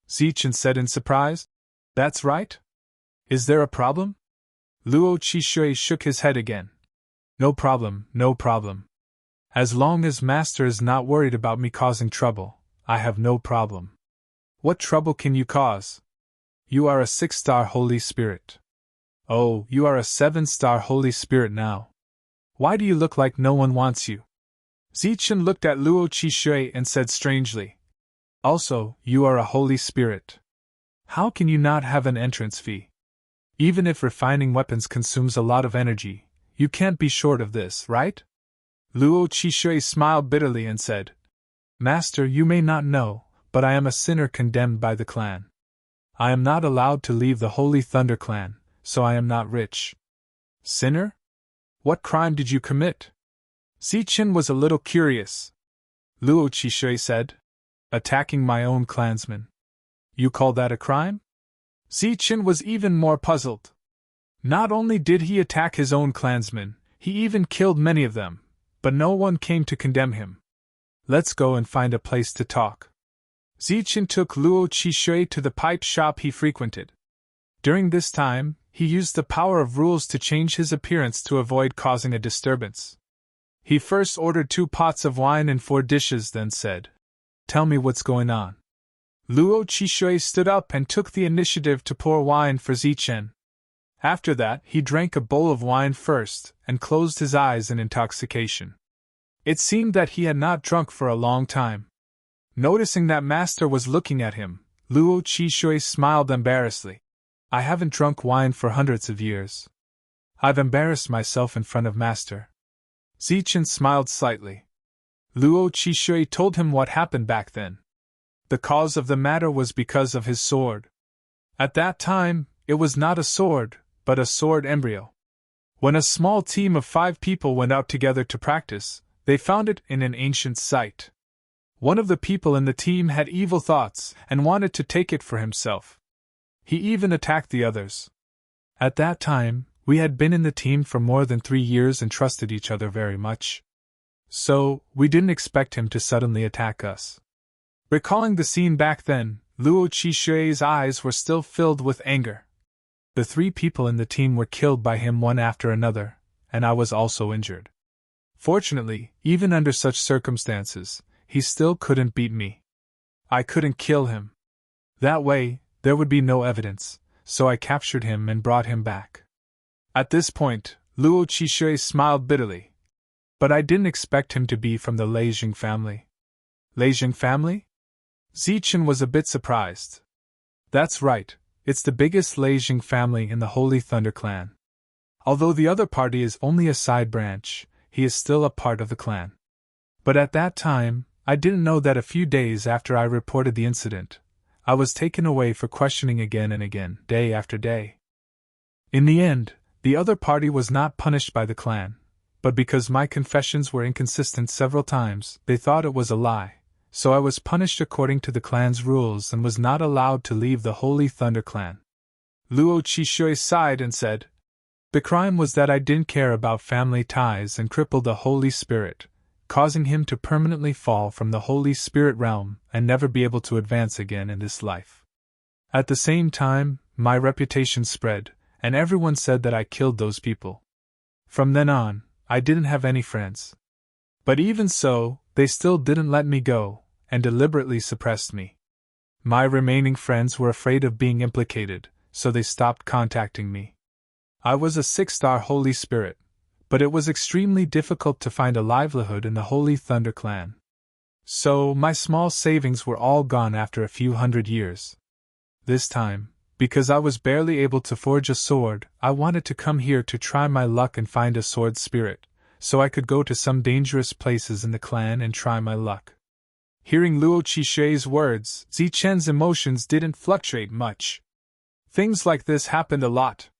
Zichen said in surprise. That's right? Is there a problem? Luo Qishui shook his head again. No problem, no problem. As long as master is not worried about me causing trouble, I have no problem. What trouble can you cause? You are a 6-star Holy Spirit. Oh, you are a 7-star Holy Spirit now. Why do you look like no one wants you? Zichen looked at Luo Qishui and said strangely. Also, you are a Holy Spirit. How can you not have an entrance fee? Even if refining weapons consumes a lot of energy, you can't be short of this, right? Luo Qishui smiled bitterly and said, Master, you may not know, but I am a sinner condemned by the clan. I am not allowed to leave the Holy Thunder clan, so I am not rich. Sinner? What crime did you commit? Zichen was a little curious. Luo Qishui said, Attacking my own clansmen. You call that a crime? Zichen was even more puzzled. Not only did he attack his own clansmen, he even killed many of them, but no one came to condemn him. Let's go and find a place to talk. Zichen took Luo Qishui to the pipe shop he frequented. During this time, he used the power of rules to change his appearance to avoid causing a disturbance. He first ordered 2 pots of wine and 4 dishes, then said, Tell me what's going on. Luo Qishui stood up and took the initiative to pour wine for Zichen. After that, he drank a bowl of wine first and closed his eyes in intoxication. It seemed that he had not drunk for a long time. Noticing that master was looking at him, Luo Qishui smiled embarrassedly. I haven't drunk wine for hundreds of years. I've embarrassed myself in front of master. Zichen smiled slightly. Luo Qishui told him what happened back then. The cause of the matter was because of his sword. At that time, it was not a sword, but a sword embryo. When a small team of 5 people went out together to practice, they found it in an ancient site. One of the people in the team had evil thoughts and wanted to take it for himself. He even attacked the others. At that time, we had been in the team for more than 3 years and trusted each other very much. So, we didn't expect him to suddenly attack us. Recalling the scene back then, Luo Qishui's eyes were still filled with anger. The 3 people in the team were killed by him one after another, and I was also injured. Fortunately, even under such circumstances, he still couldn't beat me. I couldn't kill him. That way, there would be no evidence, so I captured him and brought him back. At this point, Luo Qishui smiled bitterly. But I didn't expect him to be from the Leijing family. Leijing family? Zichen was a bit surprised. That's right, it's the biggest Leijing family in the Holy Thunder clan. Although the other party is only a side branch, he is still a part of the clan. But at that time, I didn't know that a few days after I reported the incident, I was taken away for questioning again and again, day after day. In the end, the other party was not punished by the clan, but because my confessions were inconsistent several times, they thought it was a lie, so I was punished according to the clan's rules and was not allowed to leave the Holy Thunder clan. Luo Qishui sighed and said, The crime was that I didn't care about family ties and crippled the Holy Spirit, causing him to permanently fall from the Holy Spirit realm and never be able to advance again in this life. At the same time, my reputation spread, and everyone said that I killed those people. From then on, I didn't have any friends. But even so, they still didn't let me go, and deliberately suppressed me. My remaining friends were afraid of being implicated, so they stopped contacting me. I was a 6-star Holy Spirit, but it was extremely difficult to find a livelihood in the Holy Thunder clan. So, my small savings were all gone after a few hundred years. This time, because I was barely able to forge a sword, I wanted to come here to try my luck and find a sword spirit, so I could go to some dangerous places in the clan and try my luck. Hearing Luo Qishui's words, Zichen's emotions didn't fluctuate much. Things like this happened a lot.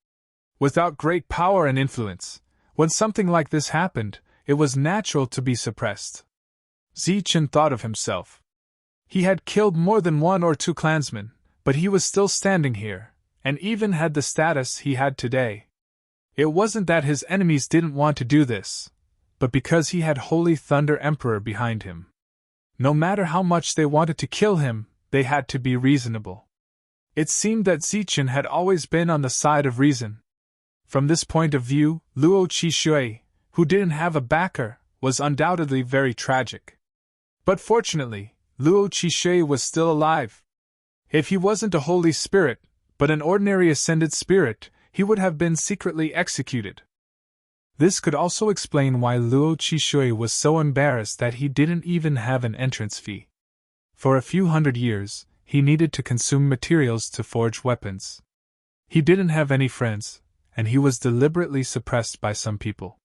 Without great power and influence, when something like this happened, it was natural to be suppressed. Zichen thought of himself. He had killed more than 1 or 2 clansmen, but he was still standing here, and even had the status he had today. It wasn't that his enemies didn't want to do this, but because he had Holy Thunder Emperor behind him. No matter how much they wanted to kill him, they had to be reasonable. It seemed that Zichen had always been on the side of reason. From this point of view, Luo Qishui, who didn't have a backer, was undoubtedly very tragic. But fortunately, Luo Qishui was still alive. If he wasn't a holy spirit, but an ordinary ascended spirit, he would have been secretly executed. This could also explain why Luo Qishui was so embarrassed that he didn't even have an entrance fee. For a few hundred years, he needed to consume materials to forge weapons. He didn't have any friends, and he was deliberately suppressed by some people.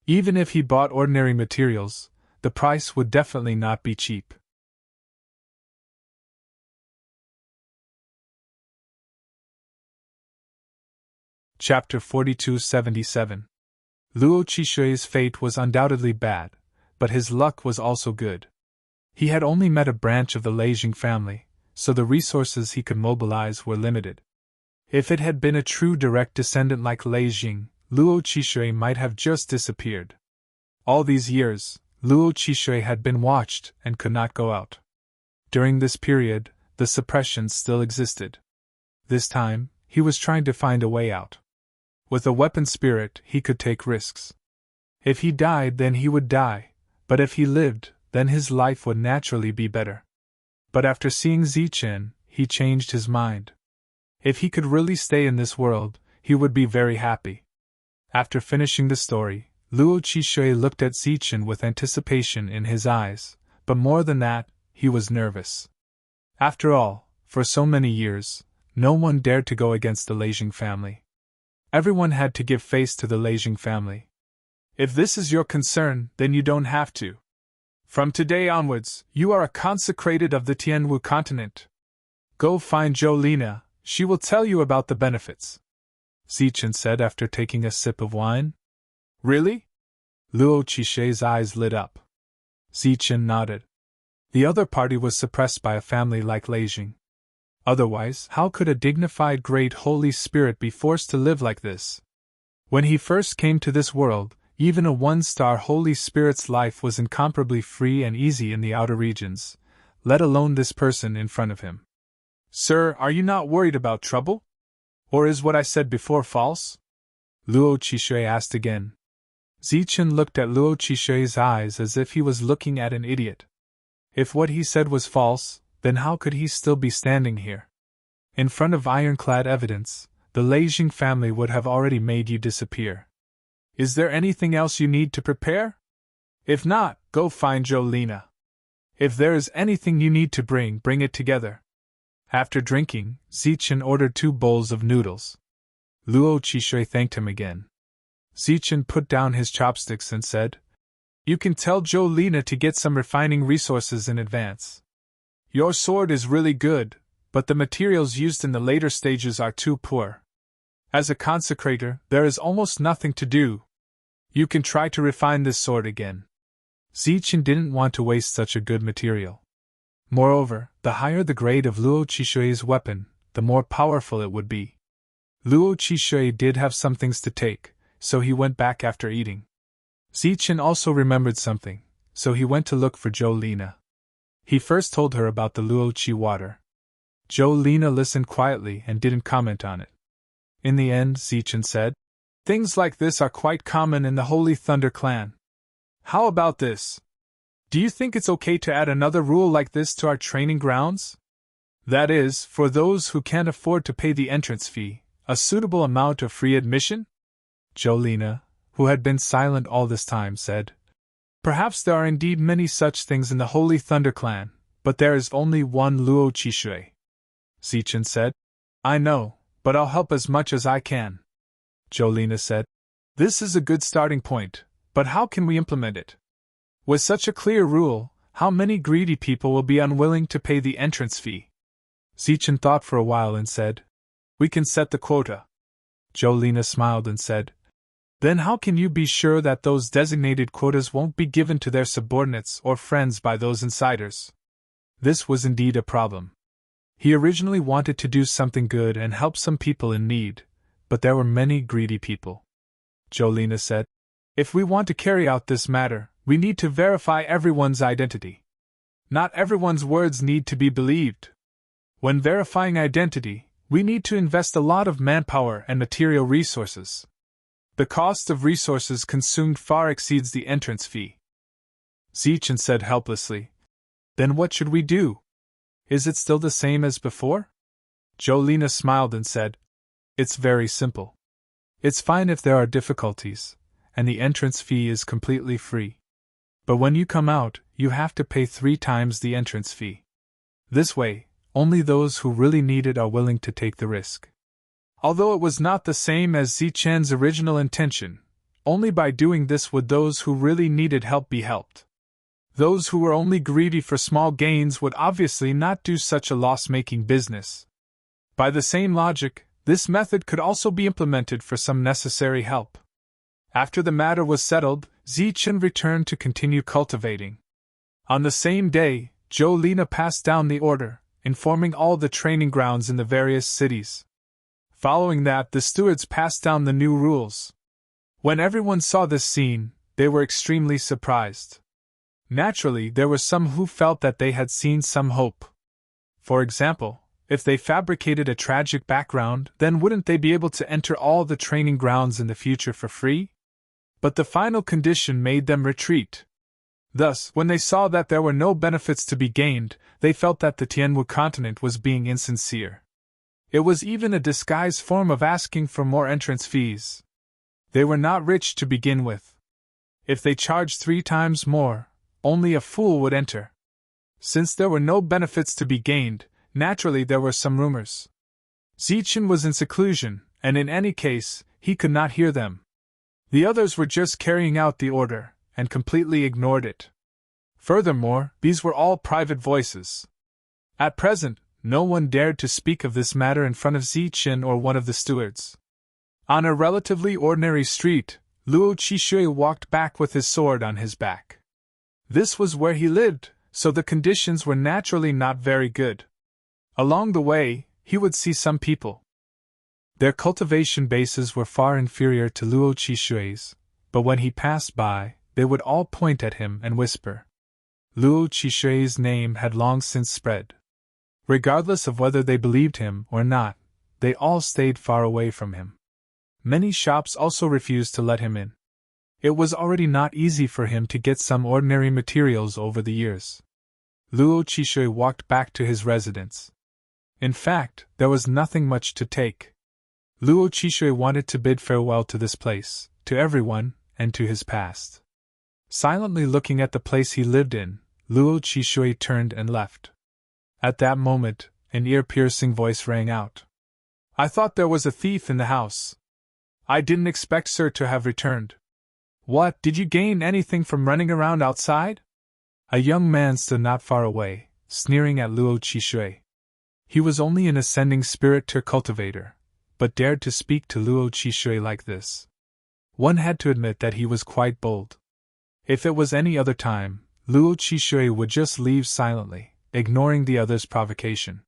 Even if he bought ordinary materials, the price would definitely not be cheap. Chapter 4277. Luo Qishui's fate was undoubtedly bad, but his luck was also good. He had only met a branch of the Leijing family, so the resources he could mobilize were limited. If it had been a true direct descendant like Leijing, Luo Qishui might have just disappeared. All these years, Luo Qishui had been watched and could not go out. During this period, the suppression still existed. This time, he was trying to find a way out. With a weapon spirit, he could take risks. If he died, then he would die, but if he lived, then his life would naturally be better. But after seeing Zichen, he changed his mind. If he could really stay in this world, he would be very happy. After finishing the story, Luo Qishui looked at Zichen with anticipation in his eyes, but more than that, he was nervous. After all, for so many years, no one dared to go against the Leijing family. Everyone had to give face to the Leijing family. If this is your concern, then you don't have to. From today onwards, you are a consecrated of the Tianwu continent. Go find Jolina, she will tell you about the benefits. Zichen said after taking a sip of wine. Really? Luo Qishui's eyes lit up. Zichen nodded. The other party was suppressed by a family like Leijing. Otherwise, how could a dignified great holy spirit be forced to live like this? When he first came to this world, even a 1-star holy spirit's life was incomparably free and easy in the outer regions, let alone this person in front of him. Sir, are you not worried about trouble? Or is what I said before false? Luo Qishui asked again. Zichen looked at Luo Qishui's eyes as if he was looking at an idiot. If what he said was false, then how could he still be standing here? In front of ironclad evidence, the Leijing family would have already made you disappear. Is there anything else you need to prepare? If not, go find Jolina. If there is anything you need to bring it together. After drinking, Zichen ordered 2 bowls of noodles. Luo Qishui thanked him again. Zichen put down his chopsticks and said, You can tell Jolina to get some refining resources in advance. Your sword is really good, but the materials used in the later stages are too poor. As a consecrator, there is almost nothing to do. You can try to refine this sword again. Zichen didn't want to waste such a good material. Moreover, the higher the grade of Luo Qishui's weapon, the more powerful it would be. Luo Qishui did have some things to take, so he went back after eating. Zichen also remembered something, so he went to look for Jolina. He first told her about the Luo Qi water. Jolina listened quietly and didn't comment on it. In the end, Zichen said, Things like this are quite common in the Holy Thunder clan. How about this? Do you think it's okay to add another rule like this to our training grounds? That is, for those who can't afford to pay the entrance fee, a suitable amount of free admission? Jolina, who had been silent all this time, said, Perhaps there are indeed many such things in the Holy Thunder clan, but there is only one Luo Qishui. Zichen said, I know, but I'll help as much as I can. Jolina said, This is a good starting point, but how can we implement it? With such a clear rule, how many greedy people will be unwilling to pay the entrance fee? Zichen thought for a while and said, "We can set the quota." Jolina smiled and said, "Then how can you be sure that those designated quotas won't be given to their subordinates or friends by those insiders?" This was indeed a problem. He originally wanted to do something good and help some people in need, but there were many greedy people. Jolina said, "If we want to carry out this matter, we need to verify everyone's identity. Not everyone's words need to be believed. When verifying identity, we need to invest a lot of manpower and material resources. The cost of resources consumed far exceeds the entrance fee." Zichen said helplessly, "Then what should we do? Is it still the same as before?" Jolina smiled and said, "It's very simple. It's fine if there are difficulties, and the entrance fee is completely free. But when you come out, you have to pay 3 times the entrance fee. This way, only those who really need it are willing to take the risk." Although it was not the same as Zichen's original intention, only by doing this would those who really needed help be helped. Those who were only greedy for small gains would obviously not do such a loss-making business. By the same logic, this method could also be implemented for some necessary help. After the matter was settled, Zichen returned to continue cultivating. On the same day, Jolina passed down the order, informing all the training grounds in the various cities. Following that, the stewards passed down the new rules. When everyone saw this scene, they were extremely surprised. Naturally, there were some who felt that they had seen some hope. For example, if they fabricated a tragic background, then wouldn't they be able to enter all the training grounds in the future for free? But the final condition made them retreat. Thus, when they saw that there were no benefits to be gained, they felt that the Tianwu continent was being insincere. It was even a disguised form of asking for more entrance fees. They were not rich to begin with. If they charged 3 times more, only a fool would enter. Since there were no benefits to be gained, naturally there were some rumors. Zichen was in seclusion, and in any case, he could not hear them. The others were just carrying out the order, and completely ignored it. Furthermore, these were all private voices. At present, no one dared to speak of this matter in front of Zichen or one of the stewards. On a relatively ordinary street, Luo Qishui walked back with his sword on his back. This was where he lived, so the conditions were naturally not very good. Along the way, he would see some people. Their cultivation bases were far inferior to Luo Qishui's, but when he passed by, they would all point at him and whisper. Luo Qishui's name had long since spread. Regardless of whether they believed him or not, they all stayed far away from him. Many shops also refused to let him in. It was already not easy for him to get some ordinary materials over the years. Luo Qishui walked back to his residence. In fact, there was nothing much to take. Luo Qishui wanted to bid farewell to this place, to everyone, and to his past. Silently looking at the place he lived in, Luo Qishui turned and left. At that moment, an ear-piercing voice rang out. "I thought there was a thief in the house. I didn't expect Sir to have returned. What, did you gain anything from running around outside?" A young man stood not far away, sneering at Luo Qishui. He was only an ascending spirit cultivator, but dared to speak to Luo Qishui like this. One had to admit that he was quite bold. If it was any other time, Luo Qishui would just leave silently, ignoring the other's provocation.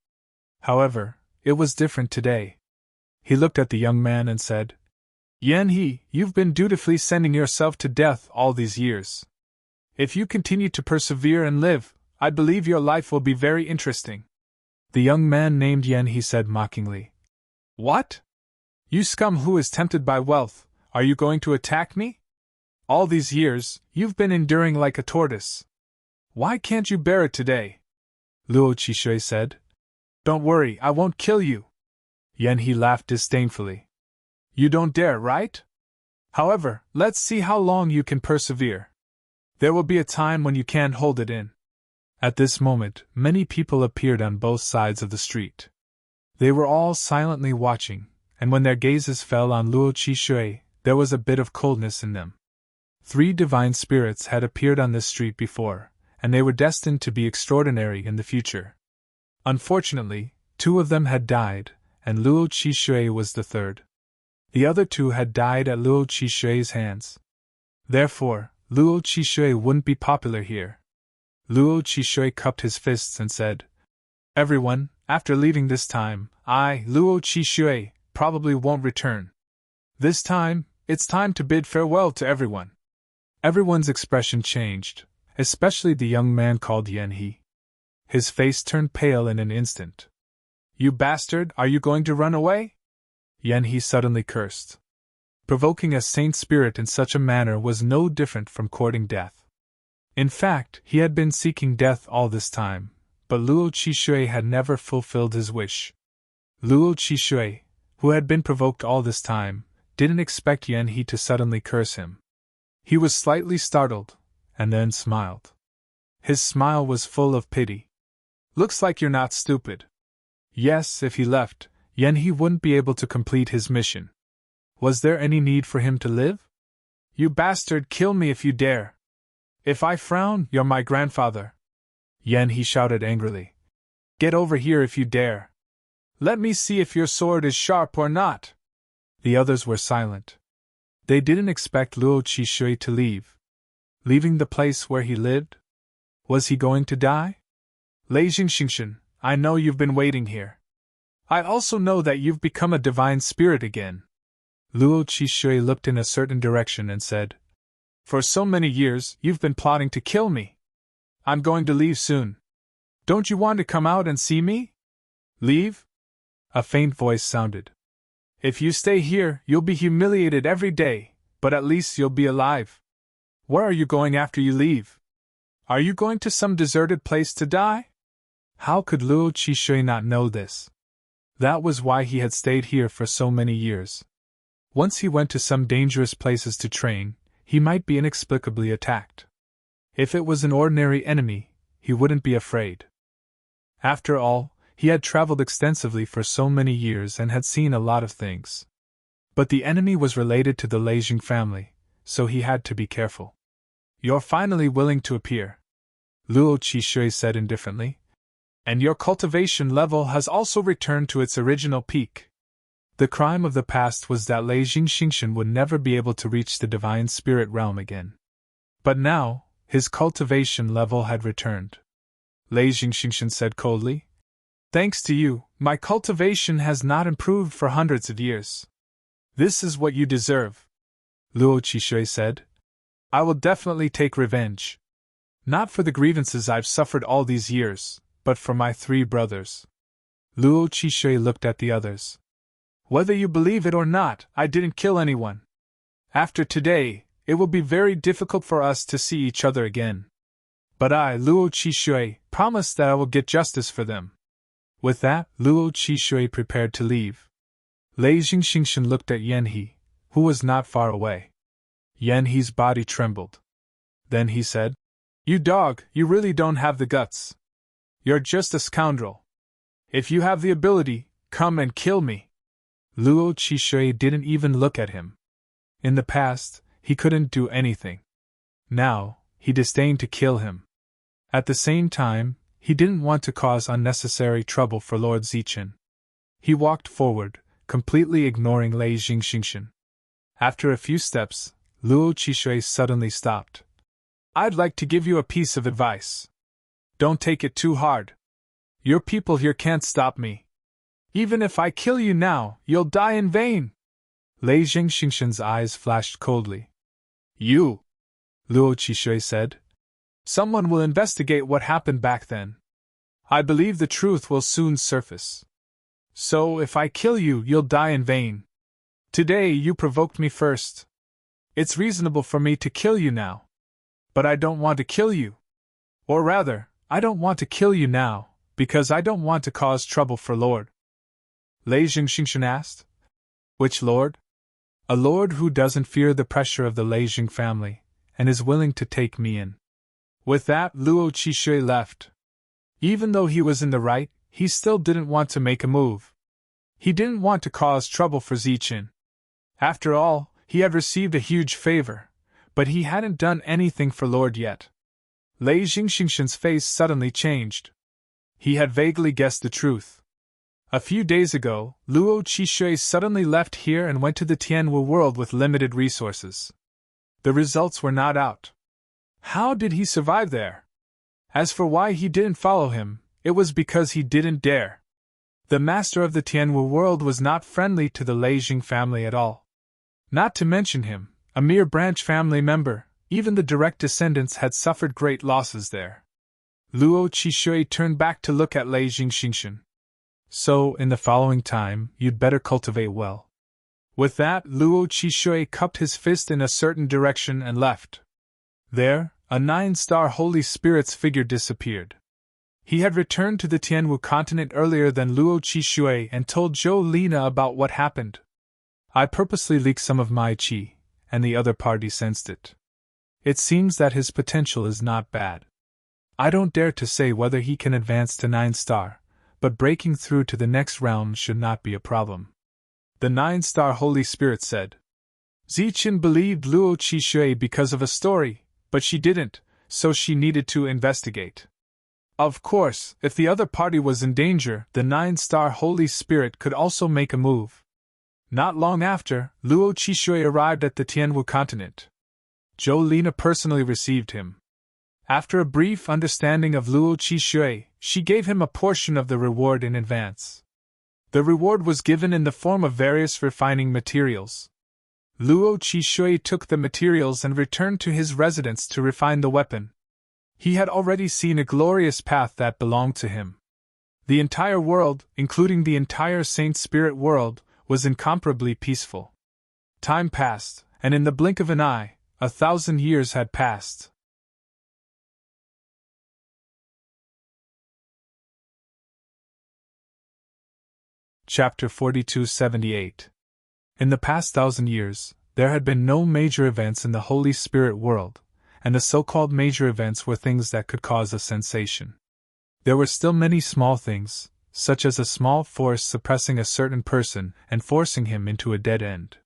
However, it was different today. He looked at the young man and said, "Yan He, you've been dutifully sending yourself to death all these years. If you continue to persevere and live, I believe your life will be very interesting." The young man named Yan He said mockingly, "What? You scum who is tempted by wealth, are you going to attack me? All these years, you've been enduring like a tortoise. Why can't you bear it today?" Luo Qishui said, "Don't worry, I won't kill you." Yan He laughed disdainfully. "You don't dare, right? However, let's see how long you can persevere. There will be a time when you can't hold it in." At this moment, many people appeared on both sides of the street. They were all silently watching, and when their gazes fell on Luo Qishui, there was a bit of coldness in them. 3 divine spirits had appeared on this street before, and they were destined to be extraordinary in the future. Unfortunately, 2 of them had died, and Luo Qishui was the third. The other 2 had died at Luo Qishui's hands. Therefore, Luo Qishui wouldn't be popular here. Luo Qishui cupped his fists and said, "Everyone, after leaving this time, I, Luo Qishui, probably won't return. This time, it's time to bid farewell to everyone." Everyone's expression changed, especially the young man called Yan He. His face turned pale in an instant. "You bastard, are you going to run away?" Yan He suddenly cursed. Provoking a saint spirit in such a manner was no different from courting death. In fact, he had been seeking death all this time, but Luo Qishui had never fulfilled his wish. Luo Qishui, who had been provoked all this time, didn't expect Yan He to suddenly curse him. He was slightly startled, and then smiled. His smile was full of pity. "Looks like you're not stupid." Yes, if he left, Yan He wouldn't be able to complete his mission. Was there any need for him to live? "You bastard, kill me if you dare! If I frown, you're my grandfather!" Yan He shouted angrily. "Get over here if you dare! Let me see if your sword is sharp or not!" The others were silent. They didn't expect Luo Qishui to leave. Leaving the place where he lived? Was he going to die? "Lei Jingxingshan, I know you've been waiting here. I also know that you've become a divine spirit again." Luo Qishui looked in a certain direction and said, "For so many years, you've been plotting to kill me. I'm going to leave soon. Don't you want to come out and see me?" "Leave?" A faint voice sounded. "If you stay here, you'll be humiliated every day, but at least you'll be alive. Where are you going after you leave? Are you going to some deserted place to die?" How could Luo Qishui not know this? That was why he had stayed here for so many years. Once he went to some dangerous places to train, he might be inexplicably attacked. If it was an ordinary enemy, he wouldn't be afraid. After all, he had traveled extensively for so many years and had seen a lot of things. But the enemy was related to the Leijing family, so he had to be careful. "You're finally willing to appear," Luo Qishui said indifferently. "And your cultivation level has also returned to its original peak." The crime of the past was that Lei Jingxingshan would never be able to reach the divine spirit realm again. But now, his cultivation level had returned. Lei Jingxingshan said coldly, "Thanks to you, my cultivation has not improved for hundreds of years. This is what you deserve." Luo Qishui said, "I will definitely take revenge. Not for the grievances I've suffered all these years, but for my 3 brothers." Luo Qishui looked at the others. "Whether you believe it or not, I didn't kill anyone. After today, it will be very difficult for us to see each other again. But I, Luo Qishui, promise that I will get justice for them." With that, Luo Qishui prepared to leave. Lei Jingxingshan looked at Yan He, who was not far away. Yan He's body trembled. Then he said, "You dog, you really don't have the guts. You're just a scoundrel. If you have the ability, come and kill me." Luo Qishui didn't even look at him. In the past, he couldn't do anything. Now, he disdained to kill him. At the same time, he didn't want to cause unnecessary trouble for Lord Zichen. He walked forward, completely ignoring Lei Jingxingshan. After a few steps, Luo Qishui suddenly stopped. "I'd like to give you a piece of advice. Don't take it too hard. Your people here can't stop me. Even if I kill you now, you'll die in vain." Lei Jingxingshan's eyes flashed coldly. "You," Luo Qishui said. "Someone will investigate what happened back then. I believe the truth will soon surface. So if I kill you, you'll die in vain. Today you provoked me first. It's reasonable for me to kill you now. But I don't want to kill you. Or rather, I don't want to kill you now, because I don't want to cause trouble for Lord." Lei Jingxingshan asked. "Which lord?" "A lord who doesn't fear the pressure of the Leijing family, and is willing to take me in." With that, Luo Qishui left. Even though he was in the right, he still didn't want to make a move. He didn't want to cause trouble for Zichen. After all, he had received a huge favor, but he hadn't done anything for Lord yet. Lei Jingxingxin's face suddenly changed. He had vaguely guessed the truth. A few days ago, Luo Qishui suddenly left here and went to the Tianwu world with limited resources. The results were not out. How did he survive there? As for why he didn't follow him, it was because he didn't dare. The master of the Tianwu world was not friendly to the Lei Jing family at all. Not to mention him, a mere branch family member, even the direct descendants had suffered great losses there. Luo Qishui turned back to look at Lei Jingxingxin. So, in the following time, you'd better cultivate well. With that, Luo Qishui cupped his fist in a certain direction and left. There, a 9-star Holy Spirit's figure disappeared. He had returned to the Tianwu continent earlier than Luo Qishui and told Zhou Lina about what happened. I purposely leaked some of my qi, and the other party sensed it. It seems that his potential is not bad. I don't dare to say whether he can advance to 9-star, but breaking through to the next realm should not be a problem. The 9-star Holy Spirit said. Ziqin believed Luo Qishui because of a story, but she didn't, so she needed to investigate. Of course, if the other party was in danger, the 9-star Holy Spirit could also make a move. Not long after, Luo Qishui arrived at the Tianwu continent. Zhou Lina personally received him. After a brief understanding of Luo Qishui, she gave him a portion of the reward in advance. The reward was given in the form of various refining materials. Luo Qishui took the materials and returned to his residence to refine the weapon. He had already seen a glorious path that belonged to him. The entire world, including the entire Saint Spirit world, was incomparably peaceful. Time passed, and in the blink of an eye, 1,000 years had passed. Chapter 4278. In the past 1,000 years, there had been no major events in the Holy Spirit world, and the so-called major events were things that could cause a sensation. There were still many small things, such as a small force suppressing a certain person and forcing him into a dead end.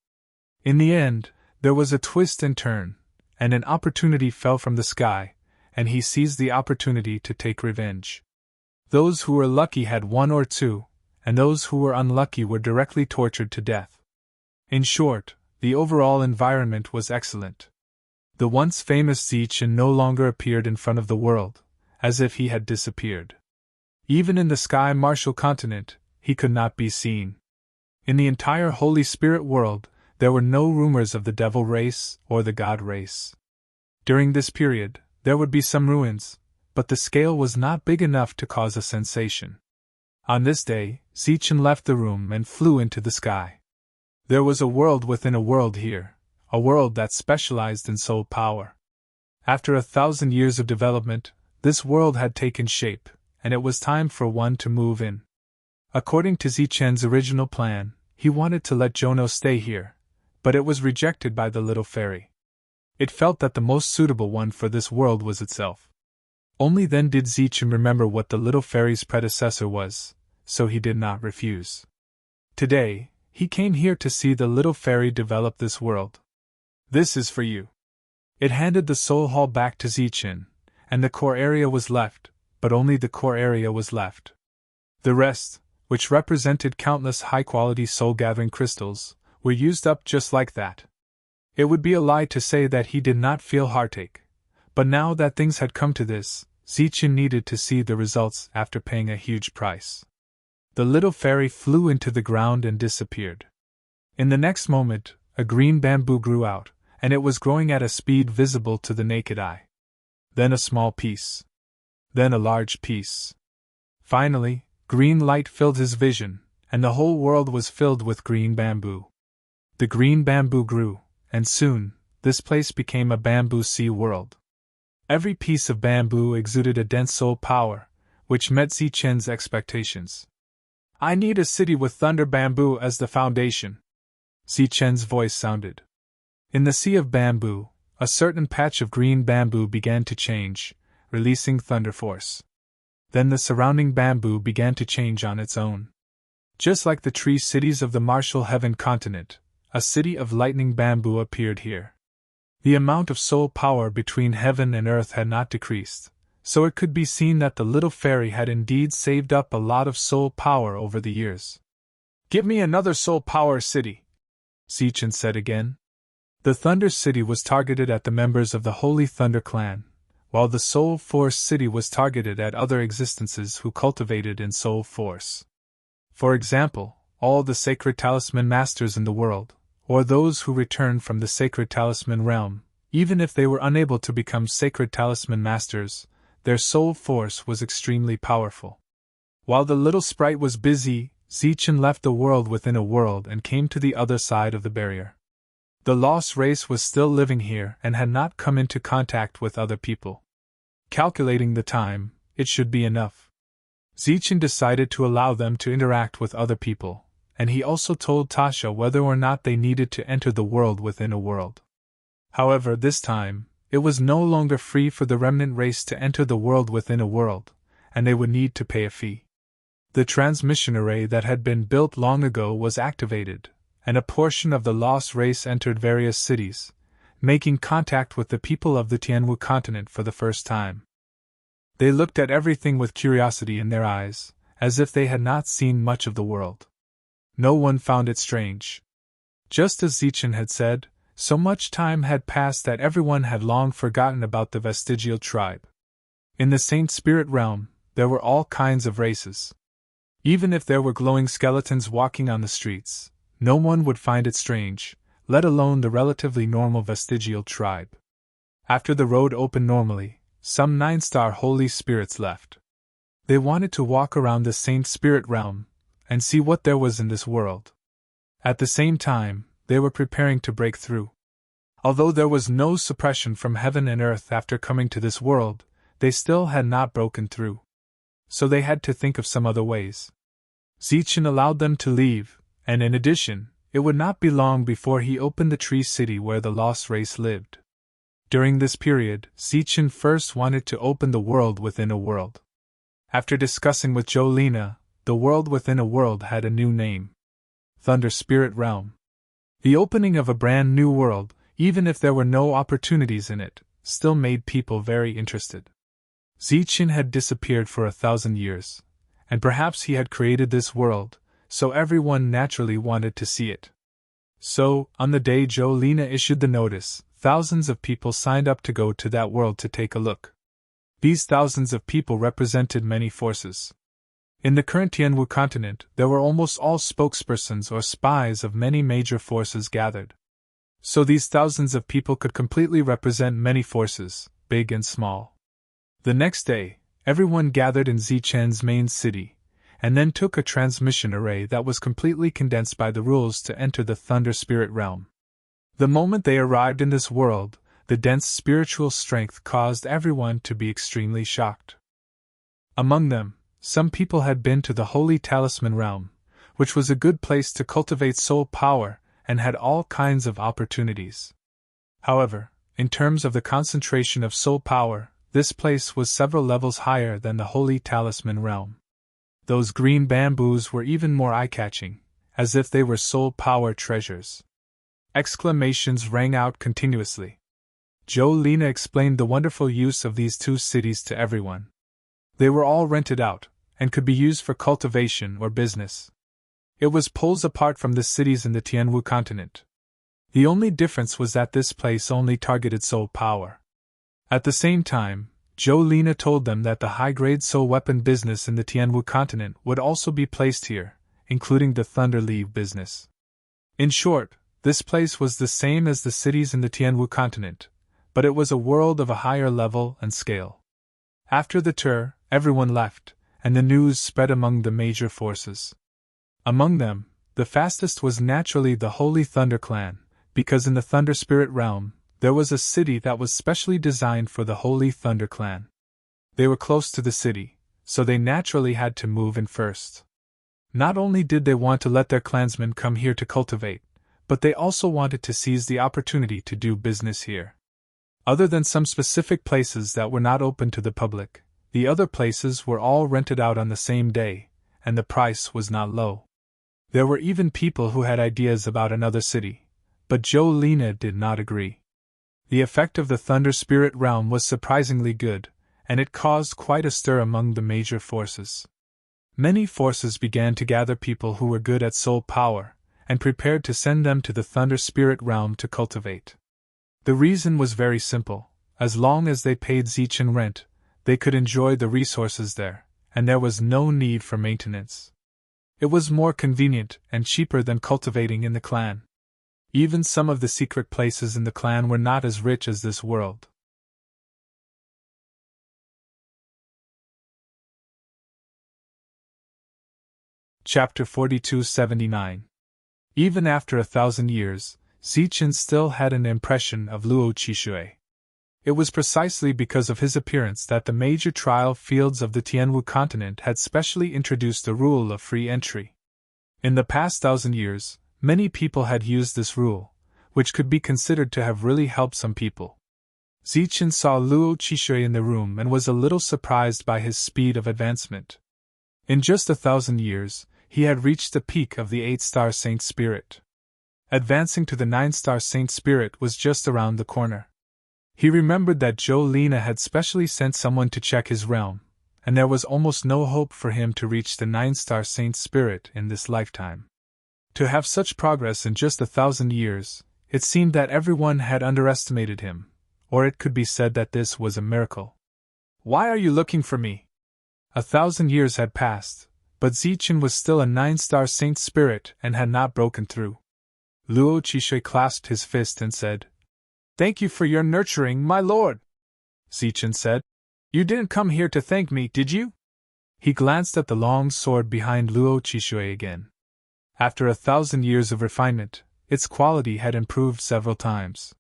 In the end, there was a twist and turn, and an opportunity fell from the sky, and he seized the opportunity to take revenge. Those who were lucky had 1 or 2, and those who were unlucky were directly tortured to death. In short, the overall environment was excellent. The once famous Ziqin no longer appeared in front of the world, as if he had disappeared. Even in the Sky Martial continent, he could not be seen. In the entire Holy Spirit world, there were no rumors of the devil race or the god race. During this period, there would be some ruins, but the scale was not big enough to cause a sensation. On this day, Ziqin left the room and flew into the sky. There was a world within a world here, a world that specialized in soul power. After 1,000 years of development, this world had taken shape, and it was time for one to move in. According to Ziqin's original plan, he wanted to let Jono stay here, but it was rejected by the little fairy. It felt that the most suitable one for this world was itself. Only then did Ziqin remember what the little fairy's predecessor was, so he did not refuse. Today, he came here to see the little fairy develop this world. This is for you. It handed the soul hall back to Ziqin, and the core area was left, but only the core area was left. The rest, which represented countless high-quality soul-gathering crystals, were used up just like that. It would be a lie to say that he did not feel heartache, but now that things had come to this, Ziqin needed to see the results after paying a huge price. The little fairy flew into the ground and disappeared. In the next moment, a green bamboo grew out, and it was growing at a speed visible to the naked eye. Then a small piece. Then a large piece. Finally, green light filled his vision, and the whole world was filled with green bamboo. The green bamboo grew, and soon, this place became a bamboo sea world. Every piece of bamboo exuded a dense soul power, which met Ziqin's expectations. I need a city with thunder bamboo as the foundation. Ziqin's voice sounded. In the sea of bamboo, a certain patch of green bamboo began to change, releasing thunder force. Then the surrounding bamboo began to change on its own. Just like the tree cities of the martial heaven continent, a city of lightning bamboo appeared here. The amount of soul power between heaven and earth had not decreased, so it could be seen that the little fairy had indeed saved up a lot of soul power over the years. "Give me another soul power city," Zichen said again. The Thunder City was targeted at the members of the Holy Thunder Clan, while the Soul Force City was targeted at other existences who cultivated in Soul Force. For example, all the Sacred Talisman Masters in the world, or those who returned from the Sacred Talisman realm, even if they were unable to become Sacred Talisman Masters, their soul force was extremely powerful. While the little sprite was busy, Zichen left the world within a world and came to the other side of the barrier. The lost race was still living here and had not come into contact with other people. Calculating the time, it should be enough. Zichen decided to allow them to interact with other people, and he also told Tasha whether or not they needed to enter the world within a world. However, this time, it was no longer free for the remnant race to enter the world within a world, and they would need to pay a fee. The transmission array that had been built long ago was activated, and a portion of the lost race entered various cities, making contact with the people of the Tianwu continent for the first time. They looked at everything with curiosity in their eyes, as if they had not seen much of the world. No one found it strange. Just as Zichen had said, so much time had passed that everyone had long forgotten about the vestigial tribe. In the Saint Spirit realm, there were all kinds of races. Even if there were glowing skeletons walking on the streets, no one would find it strange, let alone the relatively normal vestigial tribe. After the road opened normally, some 9-star holy spirits left. They wanted to walk around the Saint Spirit realm and see what there was in this world. At the same time, they were preparing to break through. Although there was no suppression from heaven and earth after coming to this world, they still had not broken through. So they had to think of some other ways. Zichen allowed them to leave, and in addition, it would not be long before he opened the tree city where the lost race lived. During this period, Zichen first wanted to open the world within a world. After discussing with Jolina, the world within a world had a new name: Thunder Spirit Realm. The opening of a brand new world, even if there were no opportunities in it, still made people very interested. Zichen had disappeared for 1,000 years, and perhaps he had created this world, so everyone naturally wanted to see it. So, on the day Jolina issued the notice, thousands of people signed up to go to that world to take a look. These thousands of people represented many forces. In the current Tianwu continent, there were almost all spokespersons or spies of many major forces gathered. So these thousands of people could completely represent many forces, big and small. The next day, everyone gathered in Zichen's main city, and then took a transmission array that was completely condensed by the rules to enter the Thunder Spirit realm. The moment they arrived in this world, the dense spiritual strength caused everyone to be extremely shocked. Among them, some people had been to the Holy Talisman realm, which was a good place to cultivate soul power and had all kinds of opportunities. However, in terms of the concentration of soul power, this place was several levels higher than the Holy Talisman realm. Those green bamboos were even more eye-catching, as if they were soul power treasures. Exclamations rang out continuously. Jolina explained the wonderful use of these two cities to everyone. They were all rented out, and could be used for cultivation or business. It was poles apart from the cities in the Tianwu continent. The only difference was that this place only targeted soul power. At the same time, Jolina told them that the high-grade soul weapon business in the Tianwu continent would also be placed here, including the Thunder Leaf business. In short, this place was the same as the cities in the Tianwu continent, but it was a world of a higher level and scale. After the tour, everyone left, and the news spread among the major forces. Among them, the fastest was naturally the Holy Thunder Clan, because in the Thunder Spirit realm, there was a city that was specially designed for the Holy Thunder Clan. They were close to the city, so they naturally had to move in first. Not only did they want to let their clansmen come here to cultivate, but they also wanted to seize the opportunity to do business here. Other than some specific places that were not open to the public, the other places were all rented out on the same day, and the price was not low. There were even people who had ideas about another city, but Jolina did not agree. The effect of the Thunder Spirit realm was surprisingly good, and it caused quite a stir among the major forces. Many forces began to gather people who were good at soul power, and prepared to send them to the Thunder Spirit realm to cultivate. The reason was very simple: as long as they paid Zichen rent, they could enjoy the resources there, and there was no need for maintenance. It was more convenient and cheaper than cultivating in the clan. Even some of the secret places in the clan were not as rich as this world. Chapter 4279. Even after 1,000 years, Zichen still had an impression of Luo Qishui. It was precisely because of his appearance that the major trial fields of the Tianwu continent had specially introduced the rule of free entry. In the past 1,000 years, many people had used this rule, which could be considered to have really helped some people. Zichen saw Luo Qishui in the room and was a little surprised by his speed of advancement. In just 1,000 years, he had reached the peak of the 8-star Saint Spirit. Advancing to the 9-star Saint Spirit was just around the corner. He remembered that Jolina had specially sent someone to check his realm, and there was almost no hope for him to reach the 9-star Saint Spirit in this lifetime. To have such progress in just 1,000 years, it seemed that everyone had underestimated him, or it could be said that this was a miracle. "Why are you looking for me?" 1,000 years had passed, but Zichen was still a 9-star Saint Spirit and had not broken through. Luo Qishui clasped his fist and said, "Thank you for your nurturing, my lord." Zichen said, "You didn't come here to thank me, did you?" He glanced at the long sword behind Luo Qishui again. After 1,000 years of refinement, its quality had improved several times.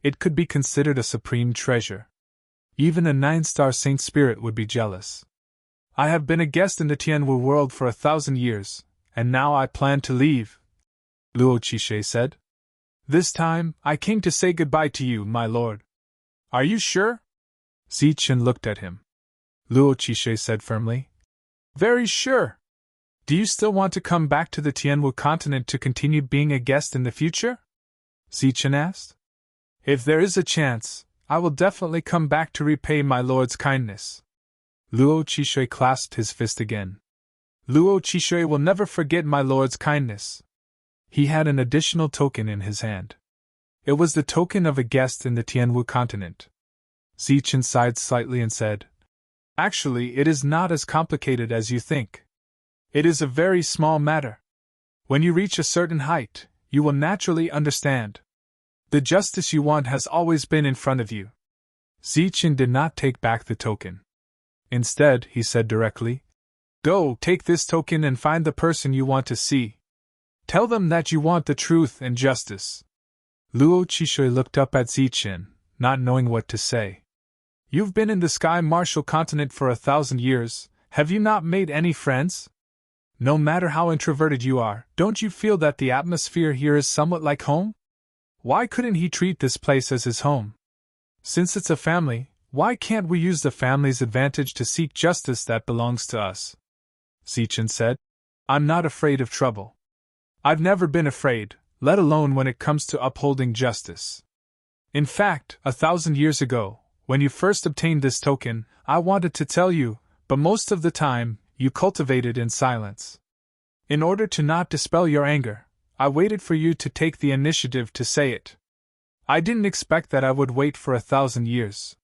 It could be considered a supreme treasure. Even a 9-star Saint Spirit would be jealous. "I have been a guest in the Tianwu world for 1,000 years, and now I plan to leave," Luo Qishui said. "This time, I came to say goodbye to you, my lord." "Are you sure?" Zichen looked at him. Luo Qishui said firmly, "Very sure. Do you still want to come back to the Tianwu continent to continue being a guest in the future?" Zichen asked. "If there is a chance, I will definitely come back to repay my lord's kindness." Luo Qishui clasped his fist again. "Luo Qishui will never forget my lord's kindness." He had an additional token in his hand. It was the token of a guest in the Tianwu continent. Zichen sighed slightly and said, "Actually, it is not as complicated as you think. It is a very small matter. When you reach a certain height, you will naturally understand. The justice you want has always been in front of you." Zichen did not take back the token. Instead, he said directly, "Go, take this token and find the person you want to see. Tell them that you want the truth and justice." Luo Qishui looked up at Zichen, not knowing what to say. "You've been in the Sky Martial continent for 1,000 years, have you not made any friends? No matter how introverted you are, don't you feel that the atmosphere here is somewhat like home? Why couldn't he treat this place as his home? Since it's a family, why can't we use the family's advantage to seek justice that belongs to us?" Zichen said, "I'm not afraid of trouble. I've never been afraid, let alone when it comes to upholding justice. In fact, 1,000 years ago, when you first obtained this token, I wanted to tell you, but most of the time, you cultivated in silence. In order to not dispel your anger, I waited for you to take the initiative to say it. I didn't expect that I would wait for 1,000 years.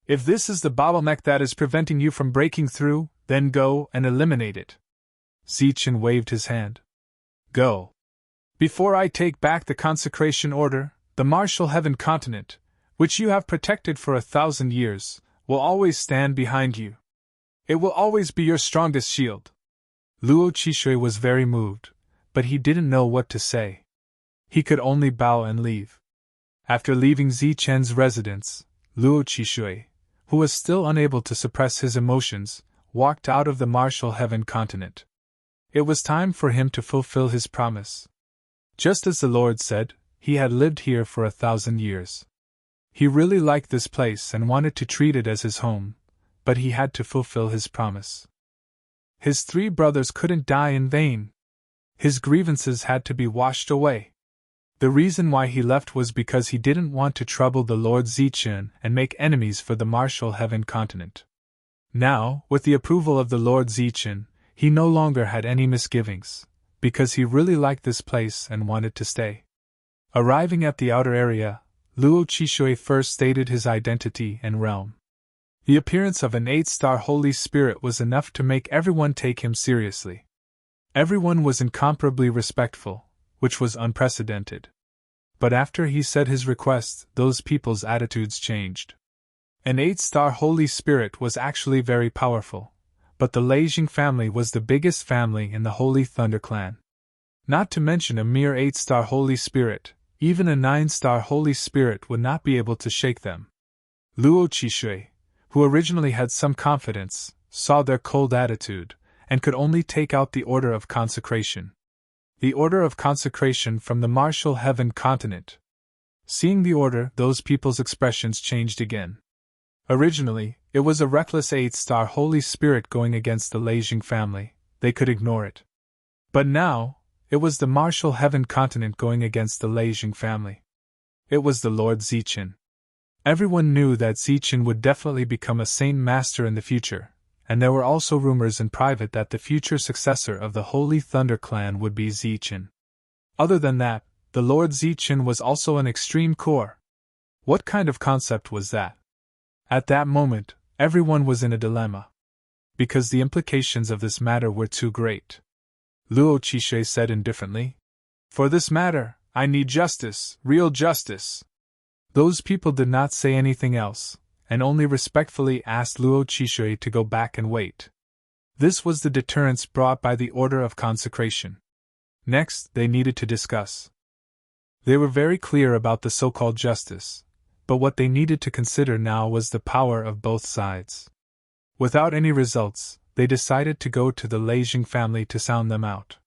If this is the bottleneck that is preventing you from breaking through, then go and eliminate it." Zichen waved his hand. "Go. Before I take back the consecration order, the martial heaven continent, which you have protected for 1,000 years, will always stand behind you. It will always be your strongest shield." Luo Qishui was very moved, but he didn't know what to say. He could only bow and leave. After leaving Zichen's residence, Luo Qishui, who was still unable to suppress his emotions, walked out of the martial heaven continent. It was time for him to fulfill his promise. Just as the Lord said, he had lived here for 1,000 years. He really liked this place and wanted to treat it as his home, but he had to fulfill his promise. His 3 brothers couldn't die in vain. His grievances had to be washed away. The reason why he left was because he didn't want to trouble the Lord Zichen and make enemies for the martial heaven continent. Now, with the approval of the Lord Zichen, he no longer had any misgivings, because he really liked this place and wanted to stay. Arriving at the outer area, Luo Chishui first stated his identity and realm. The appearance of an 8-star Holy Spirit was enough to make everyone take him seriously. Everyone was incomparably respectful, which was unprecedented. But after he said his request, those people's attitudes changed. An 8-star Holy Spirit was actually very powerful, but the Leijing family was the biggest family in the Holy Thunder clan. Not to mention a mere 8-star Holy Spirit, even a 9-star Holy Spirit would not be able to shake them. Luo Chishui, who originally had some confidence, saw their cold attitude, and could only take out the Order of Consecration. The Order of Consecration from the martial heaven continent. Seeing the order, those people's expressions changed again. Originally, it was a reckless 8-star Holy Spirit going against the Leijing family, they could ignore it. But now, it was the martial heaven continent going against the Leijing family. It was the Lord Zichen. Everyone knew that Zichen would definitely become a Saint Master in the future, and there were also rumors in private that the future successor of the Holy Thunder clan would be Zichen. Other than that, the Lord Zichen was also an extreme core. What kind of concept was that? At that moment, everyone was in a dilemma. Because the implications of this matter were too great. Luo Chishui said indifferently, "For this matter, I need justice, real justice." Those people did not say anything else, and only respectfully asked Luo Chishui to go back and wait. This was the deterrence brought by the Order of Consecration. Next, they needed to discuss. They were very clear about the so-called justice, but what they needed to consider now was the power of both sides. Without any results, they decided to go to the Leijing family to sound them out.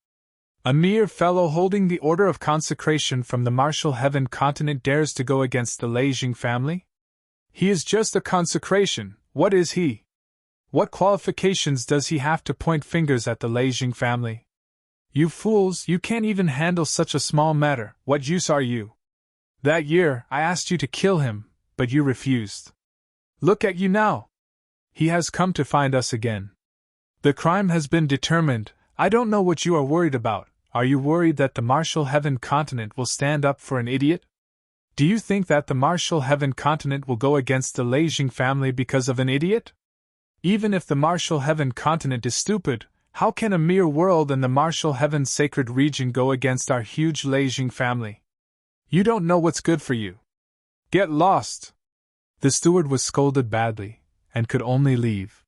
"A mere fellow holding the Order of Consecration from the martial heaven continent dares to go against the Leijing family? He is just a consecration, what is he? What qualifications does he have to point fingers at the Leijing family? You fools, you can't even handle such a small matter, what use are you? That year, I asked you to kill him, but you refused. Look at you now! He has come to find us again. The crime has been determined. I don't know what you are worried about. Are you worried that the martial heaven continent will stand up for an idiot? Do you think that the martial heaven continent will go against the Leijing family because of an idiot? Even if the martial heaven continent is stupid, how can a mere world and the martial heaven sacred region go against our huge Leijing family? You don't know what's good for you. Get lost!" The steward was scolded badly, and could only leave.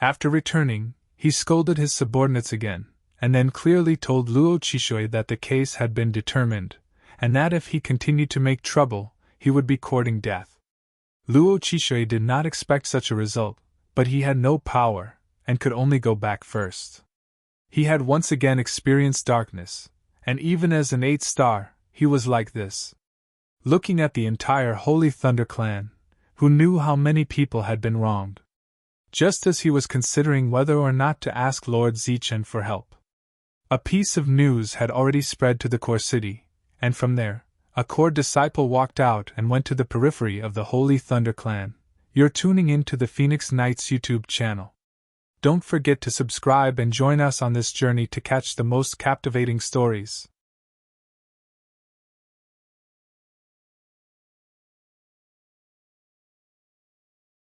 After returning, he scolded his subordinates again, and then clearly told Luo Chishui that the case had been determined, and that if he continued to make trouble, he would be courting death. Luo Chishui did not expect such a result, but he had no power, and could only go back first. He had once again experienced darkness, and even as an 8-star, he was like this. Looking at the entire Holy Thunder clan, who knew how many people had been wronged. Just as he was considering whether or not to ask Lord Zichen for help. A piece of news had already spread to the core city, and from there, a core disciple walked out and went to the periphery of the Holy Thunder clan. You're tuning in to the Phoenix Knights YouTube channel. Don't forget to subscribe and join us on this journey to catch the most captivating stories.